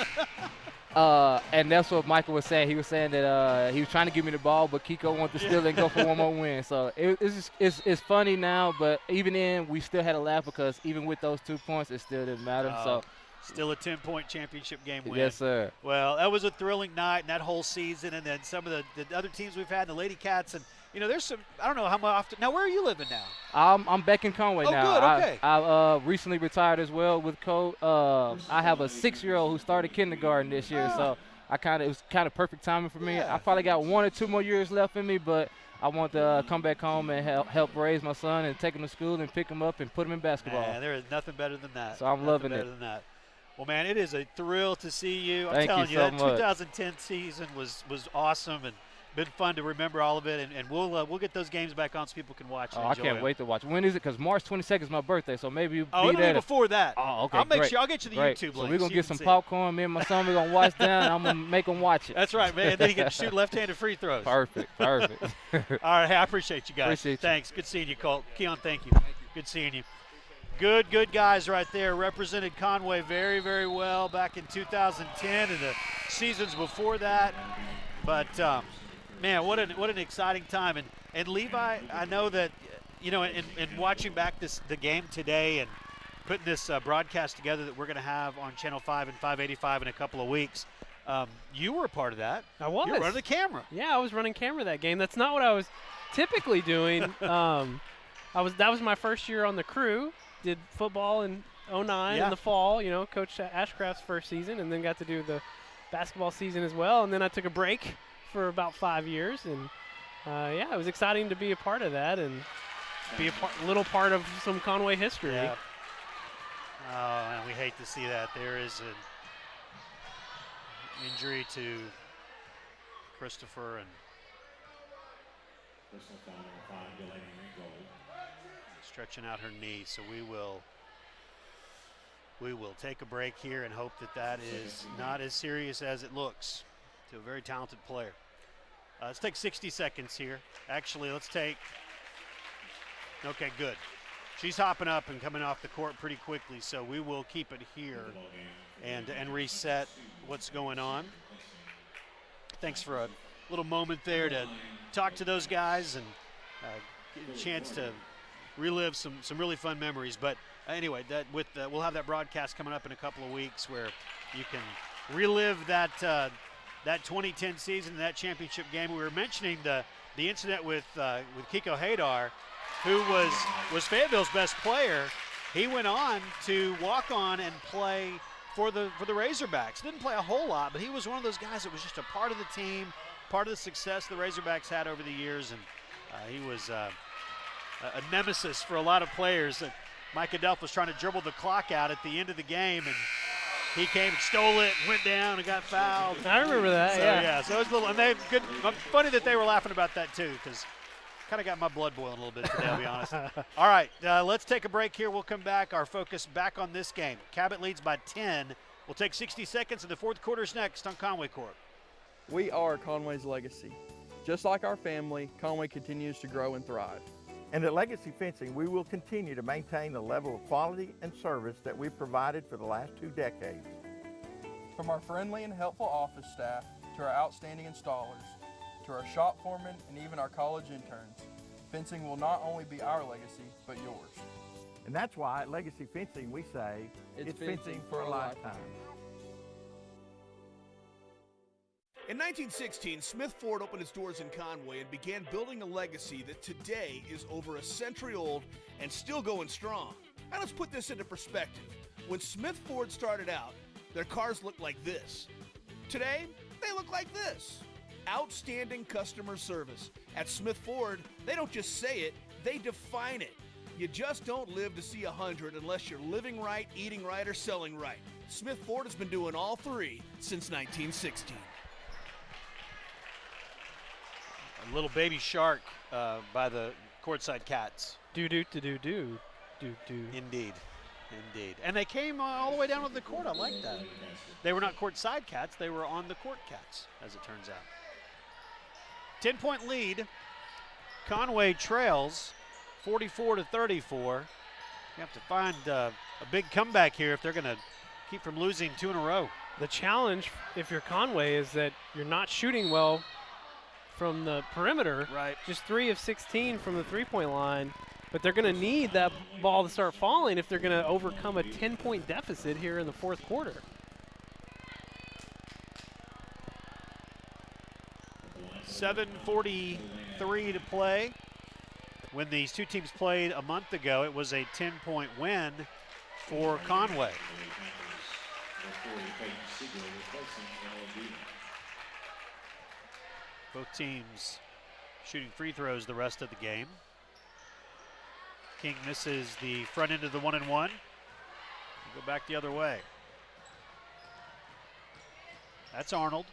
And that's what Michael was saying. He was saying that he was trying to give me the ball, but Kiko wanted to steal it and go for one more win. So it's funny now, but even then, we still had a laugh because even with those 2 points, it still didn't matter. So still a 10-point championship game win. yes, sir. Well, that was a thrilling night and that whole season, and then some of the other teams we've had, the Lady Cats, and there's some. I don't know how often. Now, where are you living now? I'm back in Conway now. Good, okay. I recently retired as well with Colt. I have a 6-year-old who started kindergarten this year, so it was kind of perfect timing for me. I probably got 1 or 2 more years left in me, but I want to come back home and help raise my son and take him to school and pick him up and put him in basketball. Man, there is nothing better than that. So I'm loving it. Better than that. Well, man, it is a thrill to see you. I'm Thank telling you you, so that much. 2010 season was awesome and been fun to remember all of it. And we'll get those games back on so people can watch. And I enjoy can't them. wait to watch. When is it? Because March 22nd is my birthday, so maybe you'll Oh, be it'll there. be before that. Oh, okay, I'll make great. sure. I'll get you the Great. YouTube So link. we're going so to you get can some see it. popcorn. Me and my son, we're going to watch that, and I'm going to make them watch it. That's right, man. Then you can shoot left-handed free throws. Perfect. All right, hey, I appreciate you guys. Appreciate you. Thanks. Good seeing you, Colt. Keon, thank you. Good seeing you. Good guys right there. Represented Conway very, very well back in 2010 and the seasons before that. But, man, what an exciting time. And Levi, I know that, in watching back the game today and putting this broadcast together that we're going to have on Channel 5 and 585 in a couple of weeks, you were a part of that. I was. You were running the camera. Yeah, I was running camera that game. That's not what I was typically doing. That was my first year on the crew. Did football in 2009 in the fall, Coach Ashcraft's first season, and then got to do the basketball season as well. And then I took a break for about 5 years, and it was exciting to be a part of that and be a little part of some Conway history. Yeah. Oh, and we hate to see that. There is an injury to Christopher and stretching out her knee. So we will take a break here and hope that is not as serious as it looks to a very talented player. Let's take 60 seconds here. Actually, okay, good. She's hopping up and coming off the court pretty quickly, so we will keep it here and reset what's going on. Thanks for a little moment there to talk to those guys and get a chance to relive some really fun memories. But anyway, we'll have that broadcast coming up in a couple of weeks where you can relive that 2010 season, that championship game. We were mentioning the incident with Kiko Hadar, who was Fayetteville's best player. He went on to walk on and play for the Razorbacks. Didn't play a whole lot, but he was one of those guys that was just a part of the team, part of the success the Razorbacks had over the years, and he was a nemesis for a lot of players. Mike Adelph was trying to dribble the clock out at the end of the game, and He came and stole it, went down and got fouled. I remember that, So, yeah. So it was a little, and they good. Funny that they were laughing about that too, because kind of got my blood boiling a little bit today, I'll be honest. All right, let's take a break here. We'll come back. Our focus back on this game. Cabot leads by 10. We'll take 60 seconds, and the fourth quarter's next on Conway Court. We are Conway's legacy. Just like our family, Conway continues to grow and thrive. And at Legacy Fencing, we will continue to maintain the level of quality and service that we've provided for the last 2 decades. From our friendly and helpful office staff to our outstanding installers, to our shop foremen and even our college interns, fencing will not only be our legacy, but yours. And that's why at Legacy Fencing we say, it's fencing for a lifetime. In 1916, Smith Ford opened its doors in Conway and began building a legacy that today is over a century old and still going strong. Now let's put this into perspective. When Smith Ford started out, their cars looked like this. Today, they look like this. Outstanding customer service. At Smith Ford, they don't just say it, they define it. You just don't live to see 100 unless you're living right, eating right, or selling right. Smith Ford has been doing all three since 1916. A little baby shark by the courtside Cats. Do-do-do-do-do. Do-do. Indeed. And they came all the way down to the court. I like that. They were not courtside Cats. They were on the court Cats, as it turns out. 10-point lead. Conway trails 44-34. You have to find a big comeback here if they're going to keep from losing 2 in a row. The challenge, if you're Conway, is that you're not shooting well from the perimeter. Right. Just 3 of 16 from the three-point line. But they're going to need that ball to start falling if they're going to overcome a 10-point deficit here in the fourth quarter. .43 to play. When these two teams played a month ago, it was a 10-point win for Conway. Both teams shooting free throws the rest of the game. King misses the front end of the 1-and-1. Go back the other way. That's Arnold.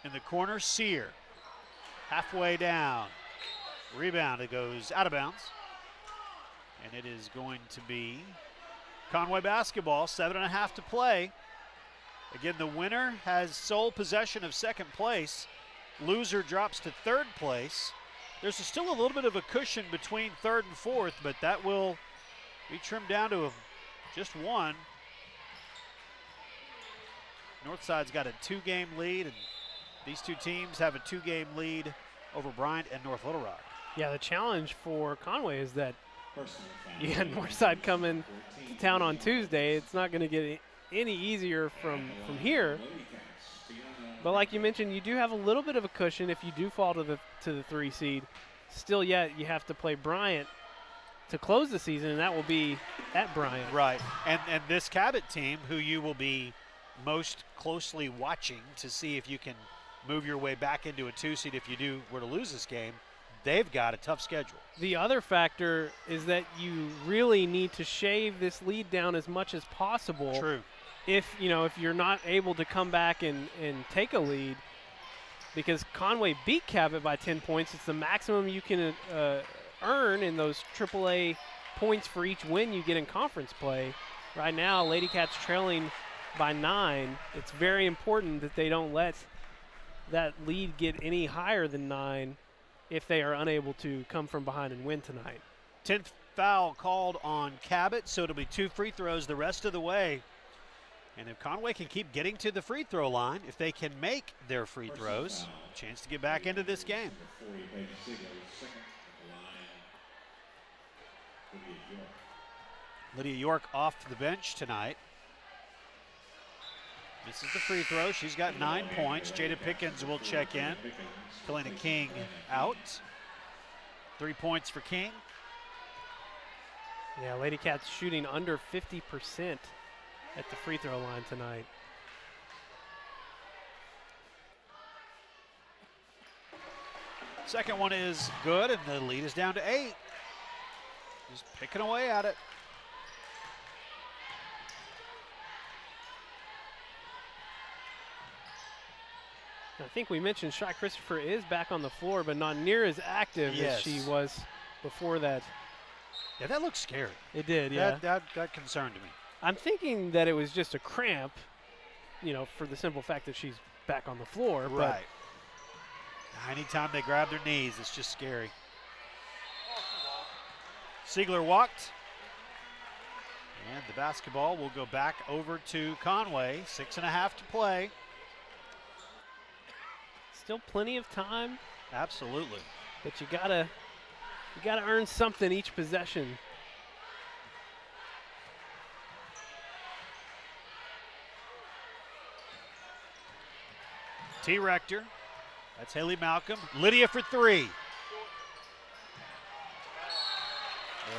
In the corner, Sear. Halfway down. Rebound, it goes out of bounds. And it is going to be Conway basketball, 7.5 to play. Again, the winner has sole possession of second place. Loser drops to third place. There's still a little bit of a cushion between third and fourth, but that will be trimmed down to just one. Northside's got a 2-game lead, and these two teams have a 2-game lead over Bryant and North Little Rock. Yeah, the challenge for Conway is that you got Northside coming to town on Tuesday. It's not going to get any easier from here. But like you mentioned, you do have a little bit of a cushion if you do fall to the 3 seed. Still yet, you have to play Bryant to close the season, and that will be at Bryant. Right, and this Cabot team, who you will be most closely watching to see if you can move your way back into a 2 seed if you were to lose this game, they've got a tough schedule. The other factor is that you really need to shave this lead down as much as possible. True. If you're not able to come back and take a lead, because Conway beat Cabot by 10 points. It's the maximum you can earn in those AAA points for each win you get in conference play. Right now, Lady Cats trailing by 9. It's very important that they don't let that lead get any higher than 9 if they are unable to come from behind and win tonight. 10th foul called on Cabot, so it'll be 2 free throws the rest of the way. And if Conway can keep getting to the free throw line, if they can make their free throws, chance to get back into this game. Lydia York off the bench tonight. This is the free throw. She's got 9 points. Jada Pickens will check in. Kalina King out. 3 points for King. Yeah, Lady Cats shooting under 50% at the free throw line tonight. Second one is good, and the lead is down to 8. Just picking away at it. I think we mentioned Shy Christopher is back on the floor, but not near as active as she was before that. Yeah, that looked scary. It did, yeah. That concerned me. I'm thinking that it was just a cramp, you know, for the simple fact that she's back on the floor. Right. Anytime they grab their knees, it's just scary. Siegler walked. And the basketball will go back over to Conway. 6.5 to play. Still plenty of time. Absolutely. But you gotta earn something each possession. T. Rector. That's Haley Malcolm. Lydia for three.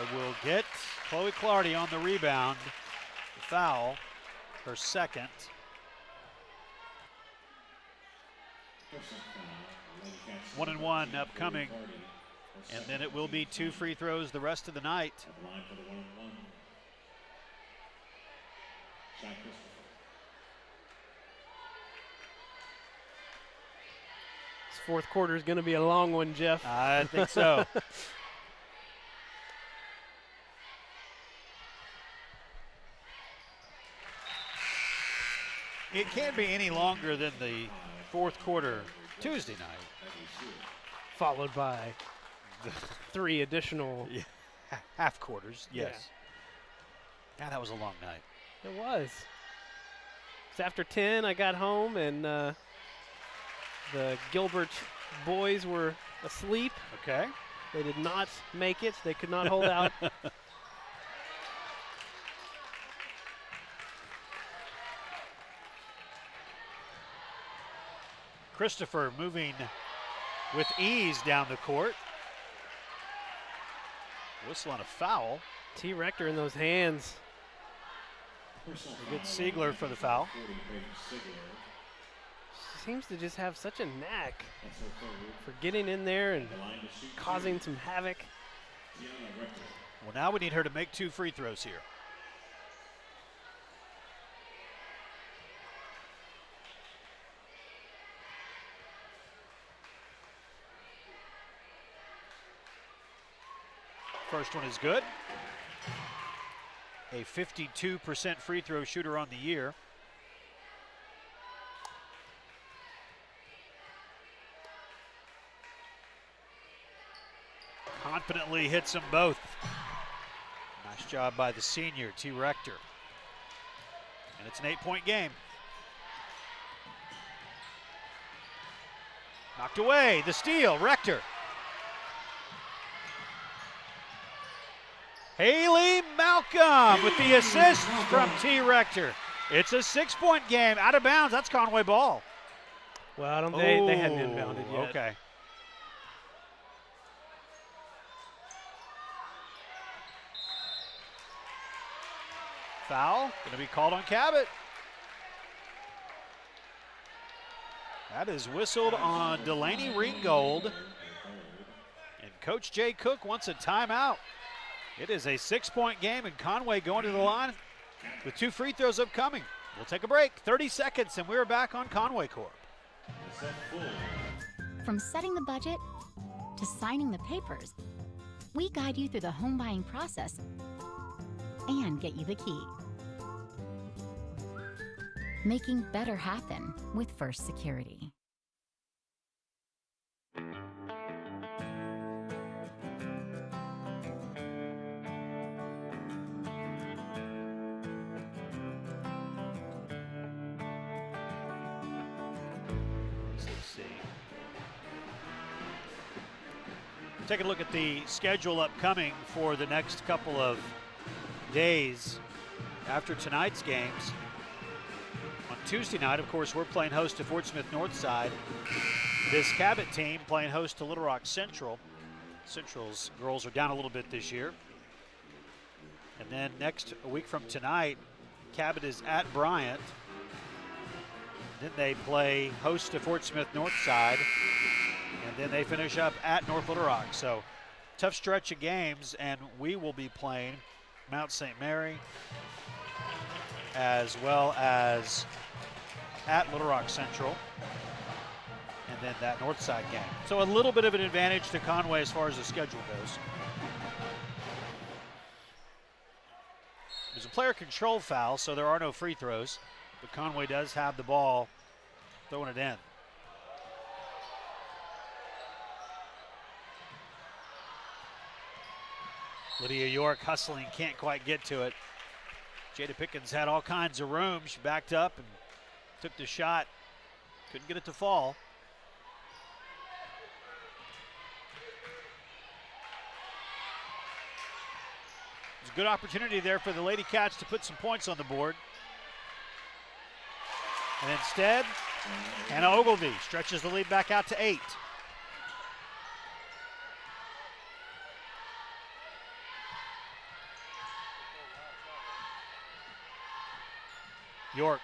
And we'll get Chloe Clardy on the rebound. The foul, her second. One and one upcoming. And then it will be 2 free throws the rest of the night. This fourth quarter is going to be a long one, Jeff. I think so. It can't be any longer than the fourth quarter Tuesday night. Followed by 3 additional half quarters, yes. Yeah, that was a long night. It was. It's after 10, I got home, and the Gilbert boys were asleep. Okay. They did not make it. They could not hold out. Christopher moving with ease down the court. Whistle on a foul. T. Rector in those hands. A good Siegler for the foul. Seems to just have such a knack for getting in there and causing some havoc. Well, now we need her to make 2 free throws here. First one is good. A 52% free throw shooter on the year. Confidently hits them both. Nice job by the senior, T. Rector. And it's an 8-point game. Knocked away, the steal, Rector. Haley Malcolm with the assist from T. Rector. It's a 6-point game, out of bounds. That's Conway ball. Well, I don't. They hadn't inbounded yet. Okay. Foul going to be called on Cabot. That is whistled on Delaney Ringgold. And Coach Jay Cook wants a timeout. It is a 6-point game, and Conway going to the line with 2 free throws upcoming. We'll take a break, 30 seconds, and we're back on Conway Corp. From setting the budget to signing the papers, we guide you through the home buying process and get you the key. Making better happen with First Security. Take a look at the schedule upcoming for the next couple of days after tonight's games. On Tuesday night, of course, we're playing host to Fort Smith Northside. This Cabot team playing host to Little Rock Central. Central's girls are down a little bit this year. And then a week from tonight, Cabot is at Bryant. Then they play host to Fort Smith Northside. And then they finish up at North Little Rock. So tough stretch of games, and we will be playing Mount St. Mary as well as at Little Rock Central. and then that north side game. So a little bit of an advantage to Conway as far as the schedule goes. There's a player control foul, so there are no free throws, but Conway does have the ball throwing it in. Lydia York hustling, can't quite get to it. Jada Pickens had all kinds of room. She backed up and took the shot. Couldn't get it to fall. It's a good opportunity there for the Lady Cats to put some points on the board. And instead, Hannah Ogilvie stretches the lead back out to 8. York.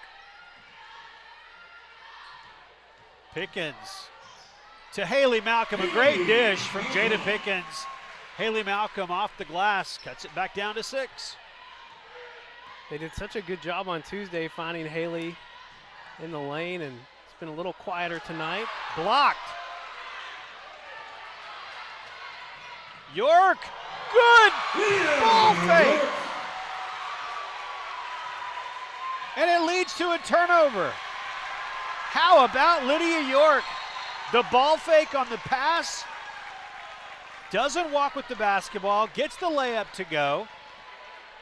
Pickens to Haley Malcolm. A great dish from Jada Pickens. Haley Malcolm off the glass, cuts it back down to 6. They did such a good job on Tuesday finding Haley in the lane, and it's been a little quieter tonight. Blocked. York, good ball fake. And it leads to a turnover. How about Lydia York? The ball fake on the pass, doesn't walk with the basketball, gets the layup to go.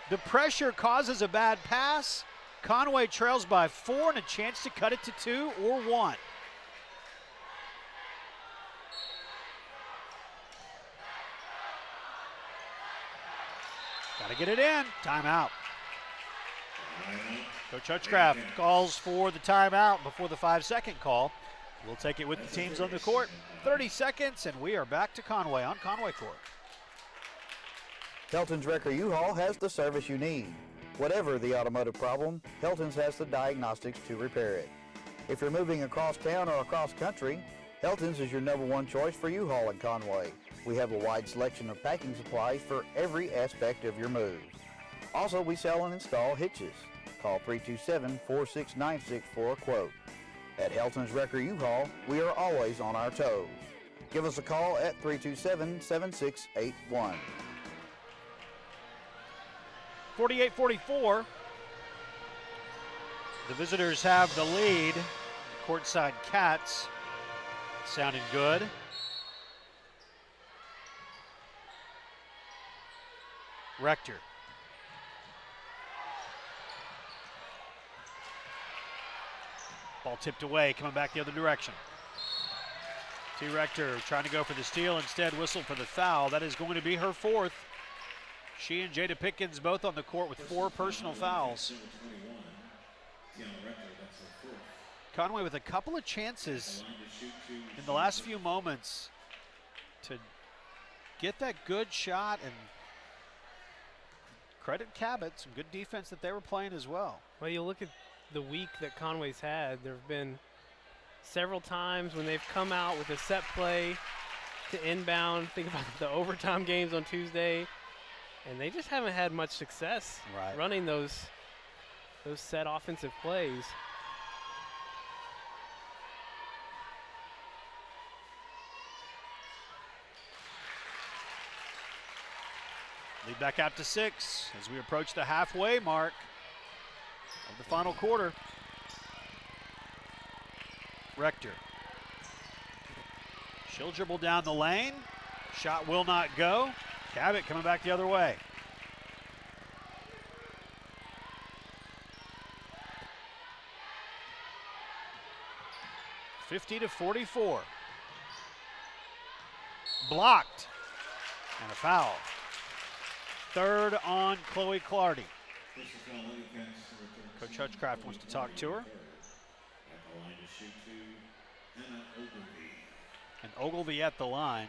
The pressure causes a bad pass. Conway trails by 4 and a chance to cut it to 2 or 1. Got to get it in. Timeout. Coach Hutchcraft calls for the timeout before the 5-second call. We'll take it with the teams on the court. 30 seconds, and we are back to Conway on Conway Court. Helton's Wrecker U-Haul has the service you need. Whatever the automotive problem, Helton's has the diagnostics to repair it. If you're moving across town or across country, Helton's is your #1 choice for U-Haul in Conway. We have a wide selection of packing supplies for every aspect of your move. Also, we sell and install hitches. Call 327-4696 for a quote. At Helton's Wrecker U-Haul, we are always on our toes. Give us a call at 327-7681. 48-44. The visitors have the lead. Courtside Cats sounding good. Rector. Ball tipped away, coming back the other direction. T. Rector trying to go for the steal, instead whistled for the foul. That is going to be her 4th. She and Jada Pickens both on the court with 4 personal fouls. Conway with a couple of chances in the last few moments to get that good shot, and credit Cabot, some good defense that they were playing as well. Well, you look at the week that Conway's had. There have been several times when they've come out with a set play to inbound. Think about the overtime games on Tuesday, and they just haven't had much success running those set offensive plays. Lead back out to 6 as we approach the halfway mark of the final quarter. Rector. She'll dribble down the lane. Shot will not go. Cabot coming back the other way. (50-44). Blocked. And a foul. 3rd on Chloe Clardy. Coach Hutchcraft wants to talk to her. And Ogilvie at the line.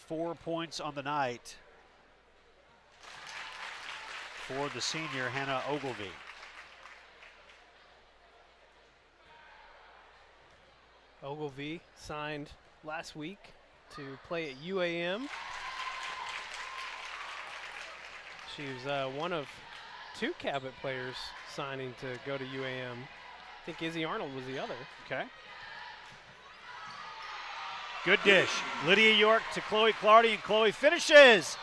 4 points on the night for the senior Hannah Ogilvie. Ogilvie signed last week to play at UAM. She was one of 2 Cabot players signing to go to UAM. I think Izzy Arnold was the other. Okay. Good dish. Lydia York to Chloe Clardy, and Chloe finishes.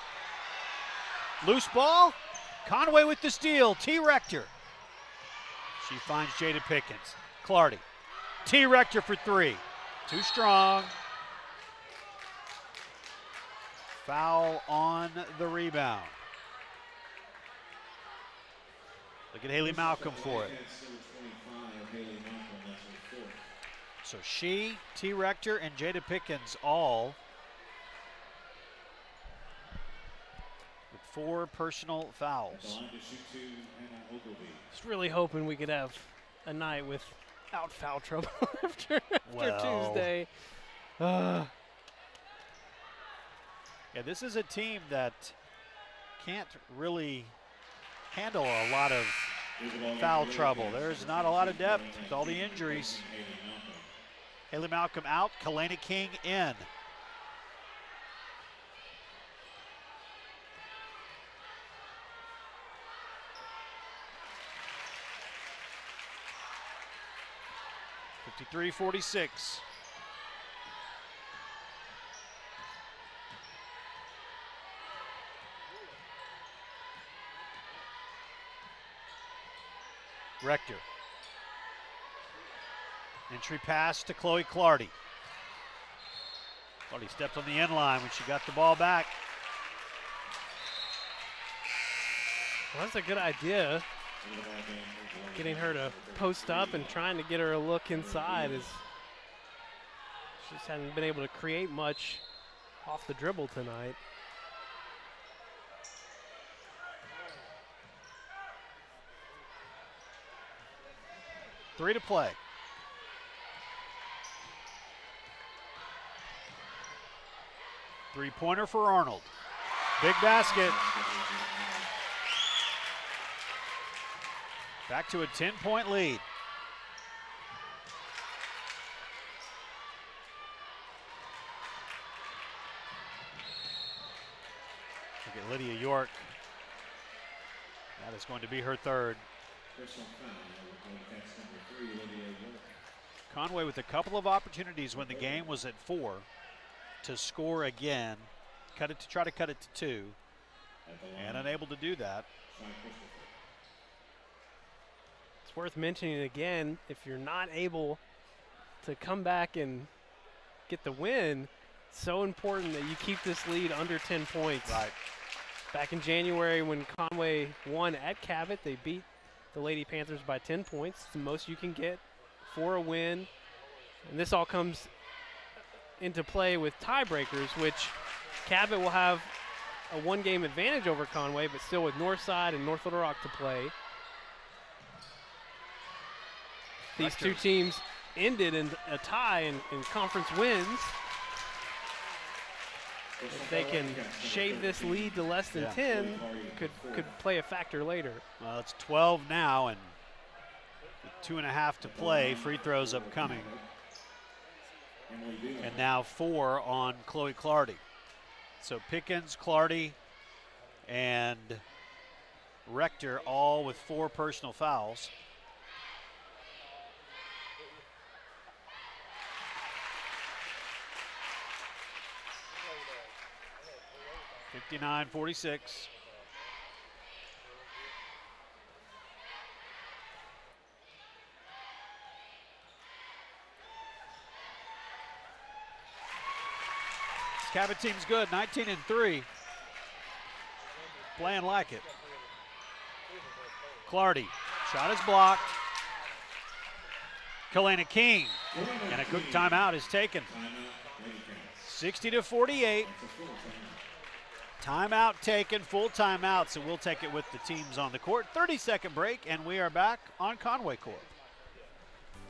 Loose ball. Conway with the steal. T. Rector. She finds Jada Pickens. Clardy. T. Rector for three. Too strong. Foul on the rebound. Look at Haley Malcolm for it. So she, T. Rector, and Jada Pickens all with 4 personal fouls. Just really hoping we could have a night without foul trouble after Tuesday. Yeah, this is a team that can't really handle a lot of foul trouble. There's not a lot of depth with all the injuries. Haley Malcolm out, Kalena King in. .53-46. Rector. Entry pass to Chloe Clardy. Clardy stepped on the end line when she got the ball back. Well, that's a good idea. Getting her to post up and trying to get her a look inside is she just hasn't been able to create much off the dribble tonight. Three to play. Three-pointer for Arnold. Big basket. Back to a 10-point lead. Look at Lydia York. That is going to be her third. Conway with a couple of opportunities when the game was at 4 to score again, try to cut it to 2, and unable to do that. It's worth mentioning again, if you're not able to come back and get the win, it's so important that you keep this lead under 10 points. Right. Back in January when Conway won at Cabot, they beat the Lady Panthers by 10 points. It's the most you can get for a win. And this all comes into play with tiebreakers, which Cabot will have a 1-game advantage over Conway, but still with Northside and North Little Rock to play. These two teams ended in a tie in conference wins. If they can shave this lead to less than 10, could play a factor later. Well, it's 12 now, and with 2.5 to play, free throws upcoming. And now 4 on Chloe Clardy. So Pickens, Clardy, and Rector all with 4 personal fouls. .59-46. Cabot team's good, 19-3. Playing like it. Clardy, shot is blocked. Kalena King, and a quick timeout is taken. 60-48. Timeout taken, full timeout, so we'll take it with the teams on the court. 30-second break, and we are back on Conway Court.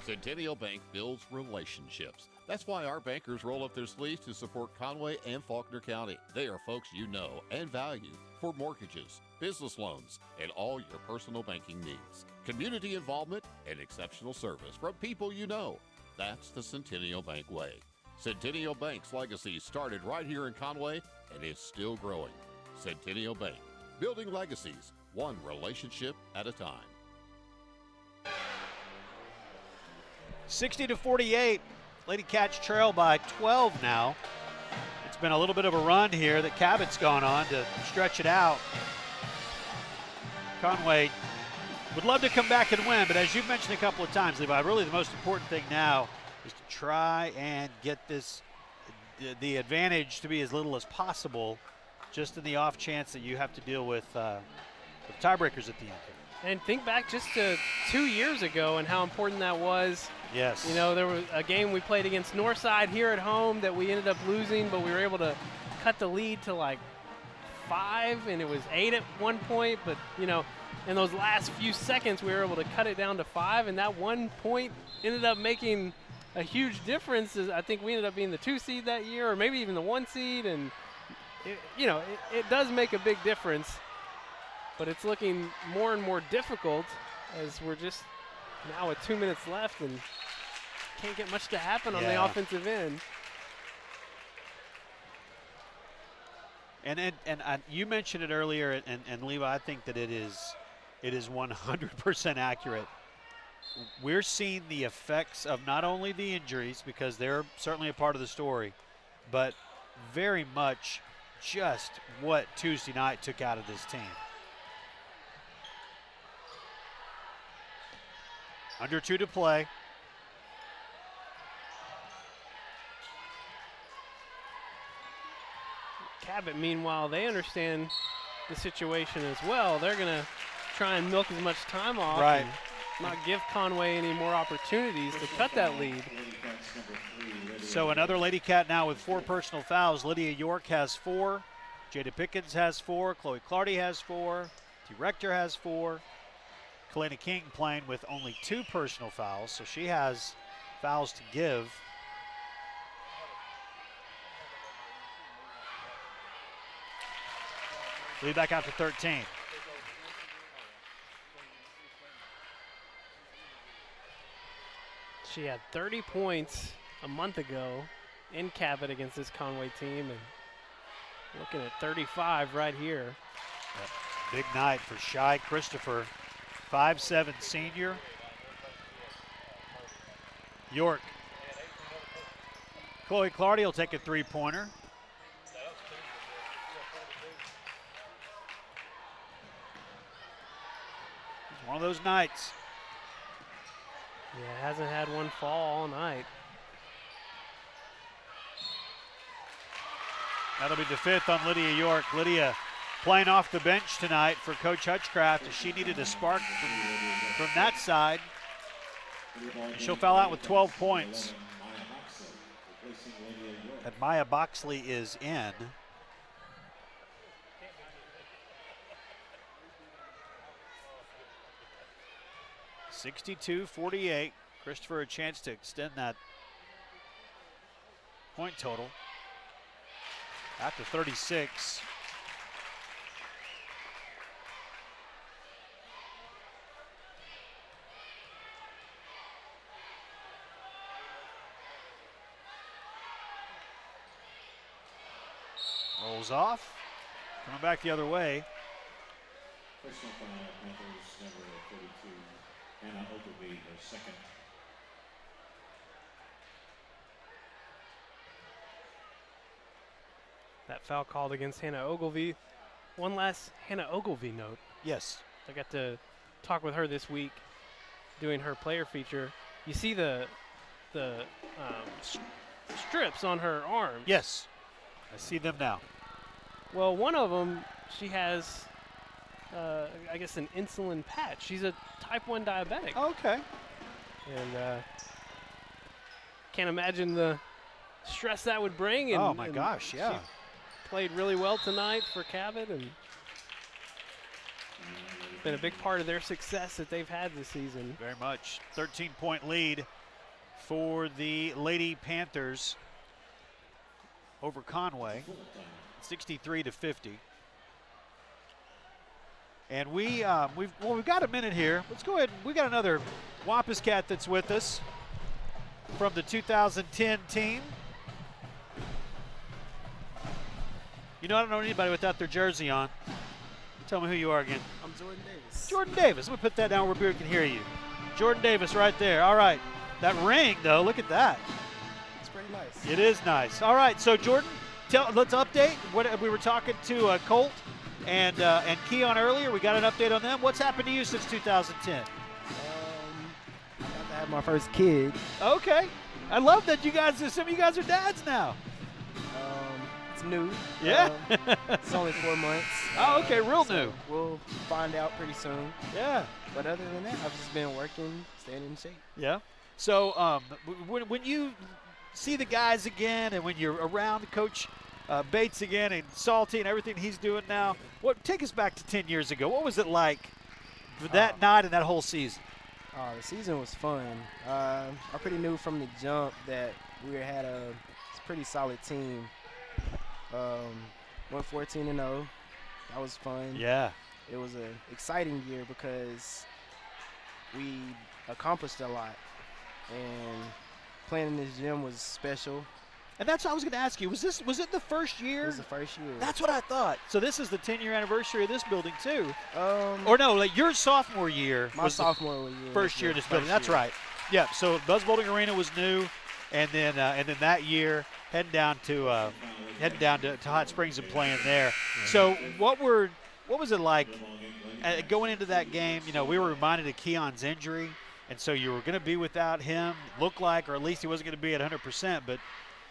Centennial Bank builds relationships. That's why our bankers roll up their sleeves to support Conway and Faulkner County. They are folks you know and value for mortgages, business loans, and all your personal banking needs. Community involvement and exceptional service from people you know. That's the Centennial Bank way. Centennial Bank's legacy started right here in Conway and is still growing. Centennial Bank, building legacies, one relationship at a time. 60-48. Lady Cats trail by 12 now. It's been a little bit of a run here that Cabot's gone on to stretch it out. Conway would love to come back and win, but as you've mentioned a couple of times, Levi, really the most important thing now is to try and get the advantage to be as little as possible, just in the off chance that you have to deal with tiebreakers at the end. And think back just to 2 years ago and how important that was. Yes. You know, there was a game we played against Northside here at home that we ended up losing, but we were able to cut the lead to like 5, and it was 8 at one point. But, you know, in those last few seconds, we were able to cut it down to 5, and that 1 point ended up making a huge difference. I think we ended up being the 2 seed that year, or maybe even the 1 seed, and, it does make a big difference. But it's looking more and more difficult as we're just now with 2 minutes left and can't get much to happen on the offensive end. And you mentioned it earlier, and Levi, I think that it is 100% accurate. We're seeing the effects of not only the injuries, because they're certainly a part of the story, but very much just what Tuesday night took out of this team. Under 2 to play. Cabot, meanwhile, they understand the situation as well. They're going to try and milk as much time off and not give Conway any more opportunities to cut that lead. So another Lady Cat now with 4 personal fouls. Lydia York has 4. Jada Pickens has 4. Chloe Clardy has 4. T. Rector has 4. Kalena King playing with only 2 personal fouls, so she has fouls to give. Lead back out to 13. She had 30 points a month ago in Cabot against this Conway team, and looking at 35 right here. Big night for Shy Christopher, 5'7" senior. York. Chloe Clardy will take a 3-pointer. It's one of those nights. Yeah, hasn't had one fall all night. That'll be the 5th on Lydia York. Lydia playing off the bench tonight for Coach Hutchcraft as she needed a spark from that side. She'll foul out with 12 points. And Maya Boxley is in. (62-48). Christopher a chance to extend that point total after 36. Rolls off, coming back the other way. Personal foul, Panthers number 32, Hannah Ogilvie, her 2nd. That foul called against Hannah Ogilvie. One last Hannah Ogilvie note. Yes. I got to talk with her this week doing her player feature. You see the strips on her arms. Yes, I see them now. Well, one of them, she has, I guess, an insulin patch. She's a type 1 diabetic. Okay. And can't imagine the stress that would bring. And, oh, my gosh, yeah. She played really well tonight for Cabot, and been a big part of their success that they've had this season. Very much. 13-point lead for the Lady Panthers over Conway, 63-50. And we've got a minute here. Let's go ahead. We got another Wampus Cat that's with us from the 2010 team. You know, I don't know anybody without their jersey on. Tell me who you are again. I'm Jordan Davis. Jordan Davis. I'm going to put that down where we can hear you. Jordan Davis right there. All right. That ring, though, look at that. pretty nice. It is nice. All right, so Jordan, let's update. What we were talking to Colt and Keon earlier. We got an update on them. What's happened to you since 2010? I'm about to have my first kid. Okay. I love that you guys, some of you guys are dads now. It's new. Yeah. It's only 4 months. Oh, okay, real so new. We'll find out pretty soon. Yeah. But other than that, I've just been working, staying in shape. Yeah. So when you see the guys again and when you're around Coach Bates again and Salty and everything he's doing now, take us back to 10 years ago. What was it like for that night and that whole season? The season was fun. I pretty knew from the jump that we had a pretty solid team. Went 14-0. That was fun. Yeah. It was an exciting year because we accomplished a lot, and playing in this gym was special. And that's what I was going to ask you. Was it the first year? It was the first year. That's what I thought. So this is the 10-year anniversary of this building too. Or no, like your sophomore year. My sophomore year. First year in this building. That's right. Yeah. So Buzz Bowling Arena was new, and then that year heading down to Hot Springs and playing there. So what was it like going into that game? You know, we were reminded of Keon's injury, and so you were going to be without him. Looked like, or at least he wasn't going to be at 100%, but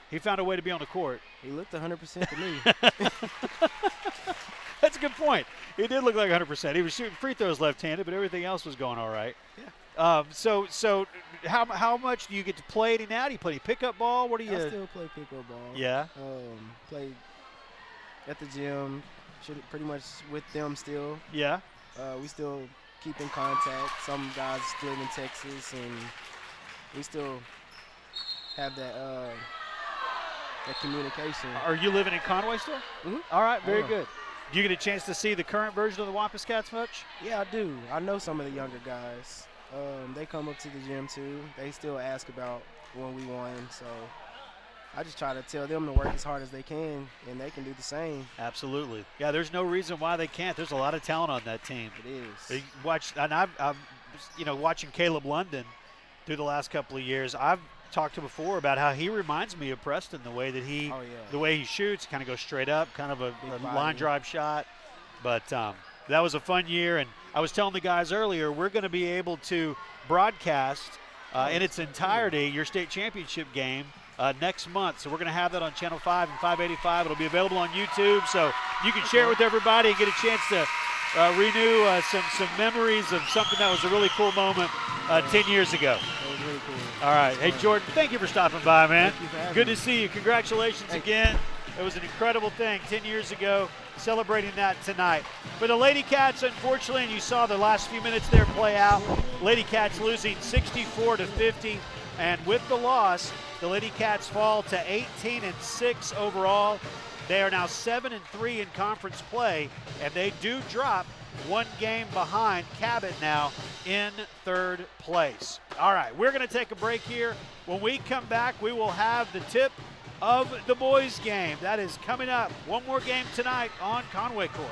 he found a way to be on the court. He looked 100% to me. That's a good point. He did look like 100%. He was shooting free throws left-handed, but everything else was going all right. Yeah. So how much do you get to play now? Do you play any pickup ball? What do you? I still play pickup ball. Yeah. Play at the gym. Pretty much with them still. Yeah. We still keep in contact. Some guys still in Texas, and we still have that communication. Are you living in Conway still? Mm-hmm. All right, very good. Do you get a chance to see the current version of the Wampus Cats much? Yeah, I do. I know some of the younger guys. They come up to the gym too. They still ask about when we won, so I just try to tell them to work as hard as they can, and they can do the same. Absolutely. Yeah, there's no reason why they can't. There's a lot of talent on that team. It is. I'm watching Caleb London through the last couple of years. I've talked to before about how he reminds me of Preston, the way that the way he shoots, kind of goes straight up, kind of a line drive shot. But that was a fun year, and I was telling the guys earlier, we're going to be able to broadcast in its entirety your state championship game next month. So we're going to have that on Channel 5 and 585. It'll be available on YouTube, so you can share it with everybody and get a chance to renew some memories of something that was a really cool moment 10 years ago. That was really cool. All right. Hey, Jordan, thank you for stopping by, man. Thank you for having Good me. to see you. Congratulations again. It was an incredible thing 10 years ago, celebrating that tonight. For the Lady Cats, unfortunately, and you saw the last few minutes there play out, Lady Cats losing 64-50, and with the loss, the Lady Cats fall to 18-6 overall. They are now 7-3 in conference play, and they do drop one game behind Cabot now in third place. All right, we're going to take a break here. When we come back, we will have the tip of the boys game. That is coming up. One more game tonight on Conway Court.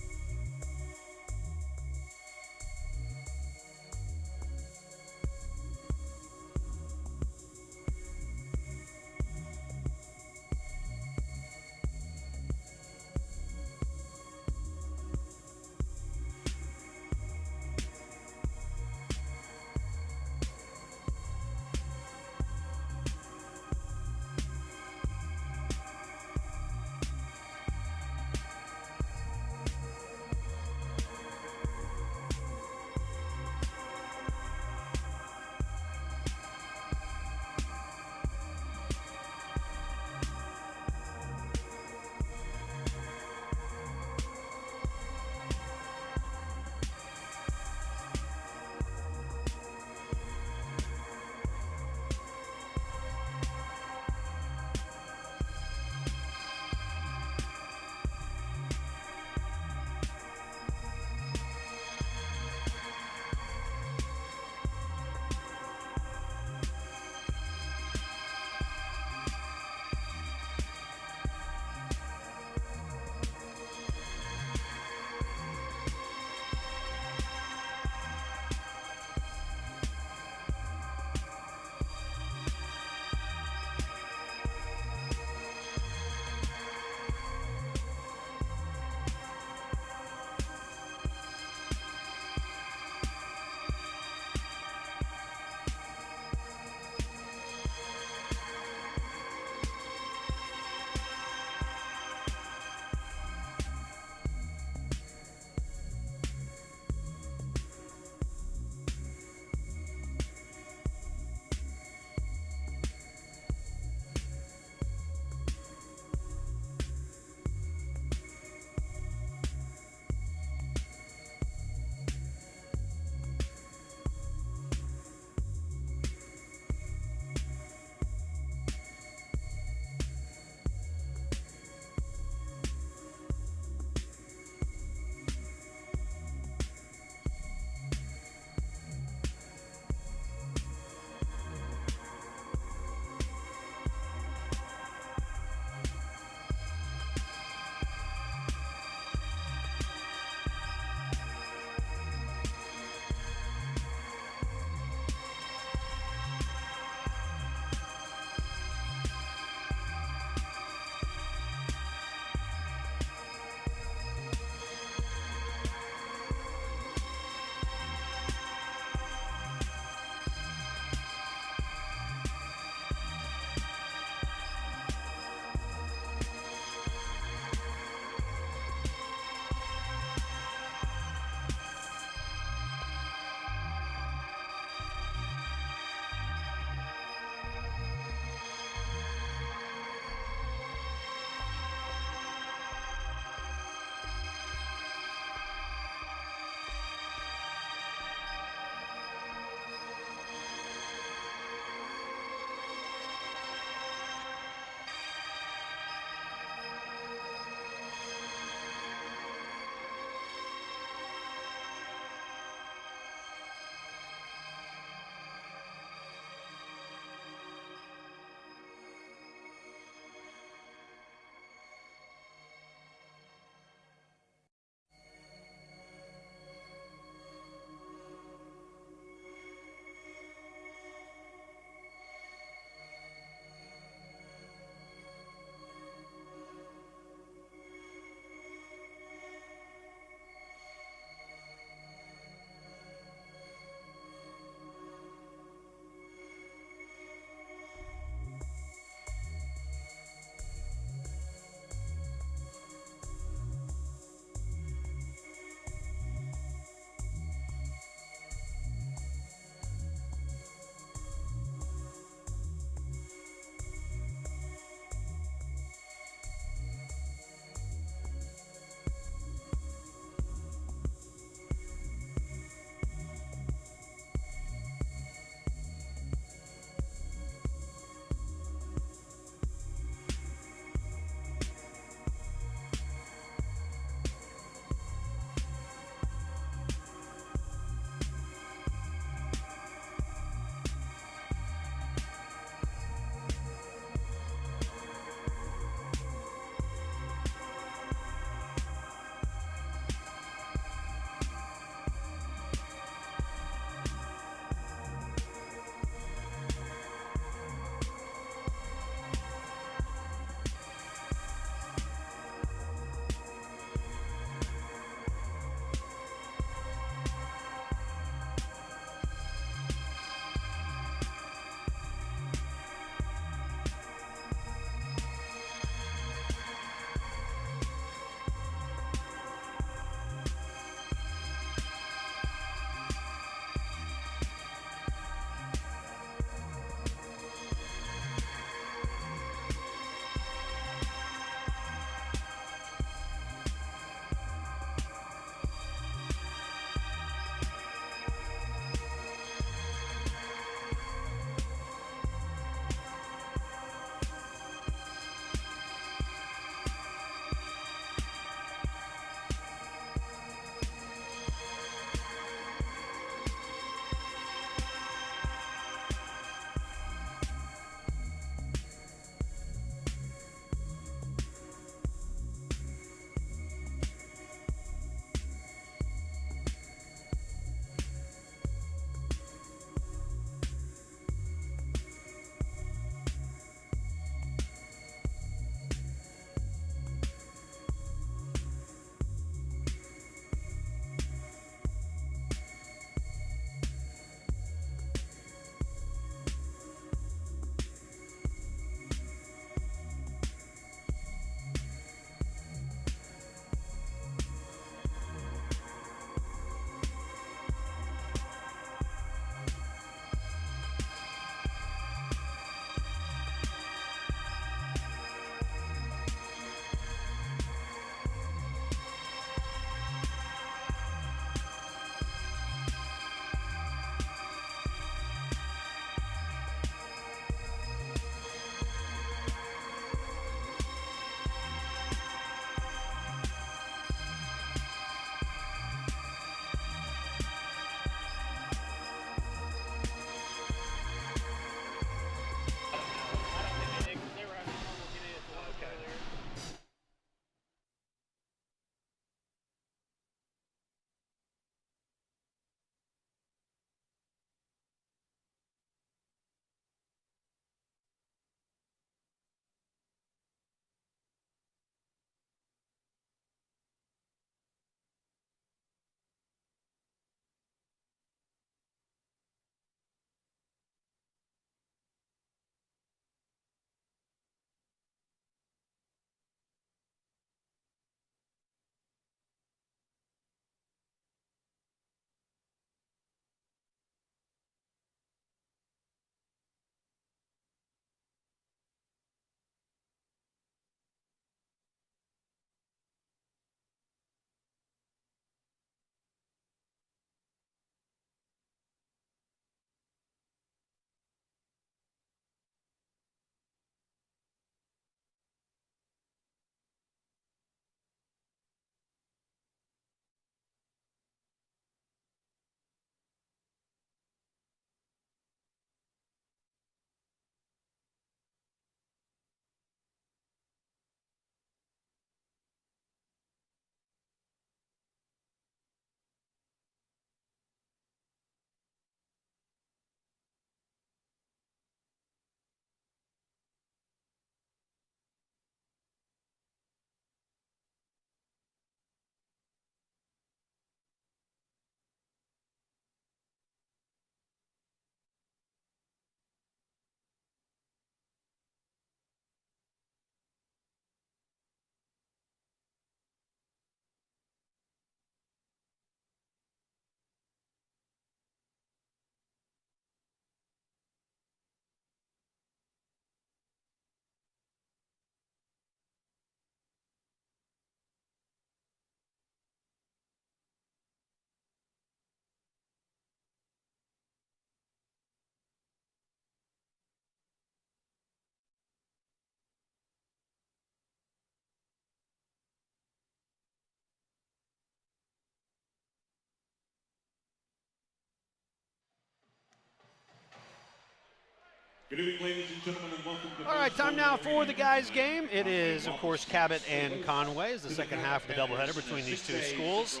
Good evening, ladies and gentlemen, and welcome to All right, time now for the guys' game. It is, of course, Cabot and Conway. It's the second half of the doubleheader between these two schools.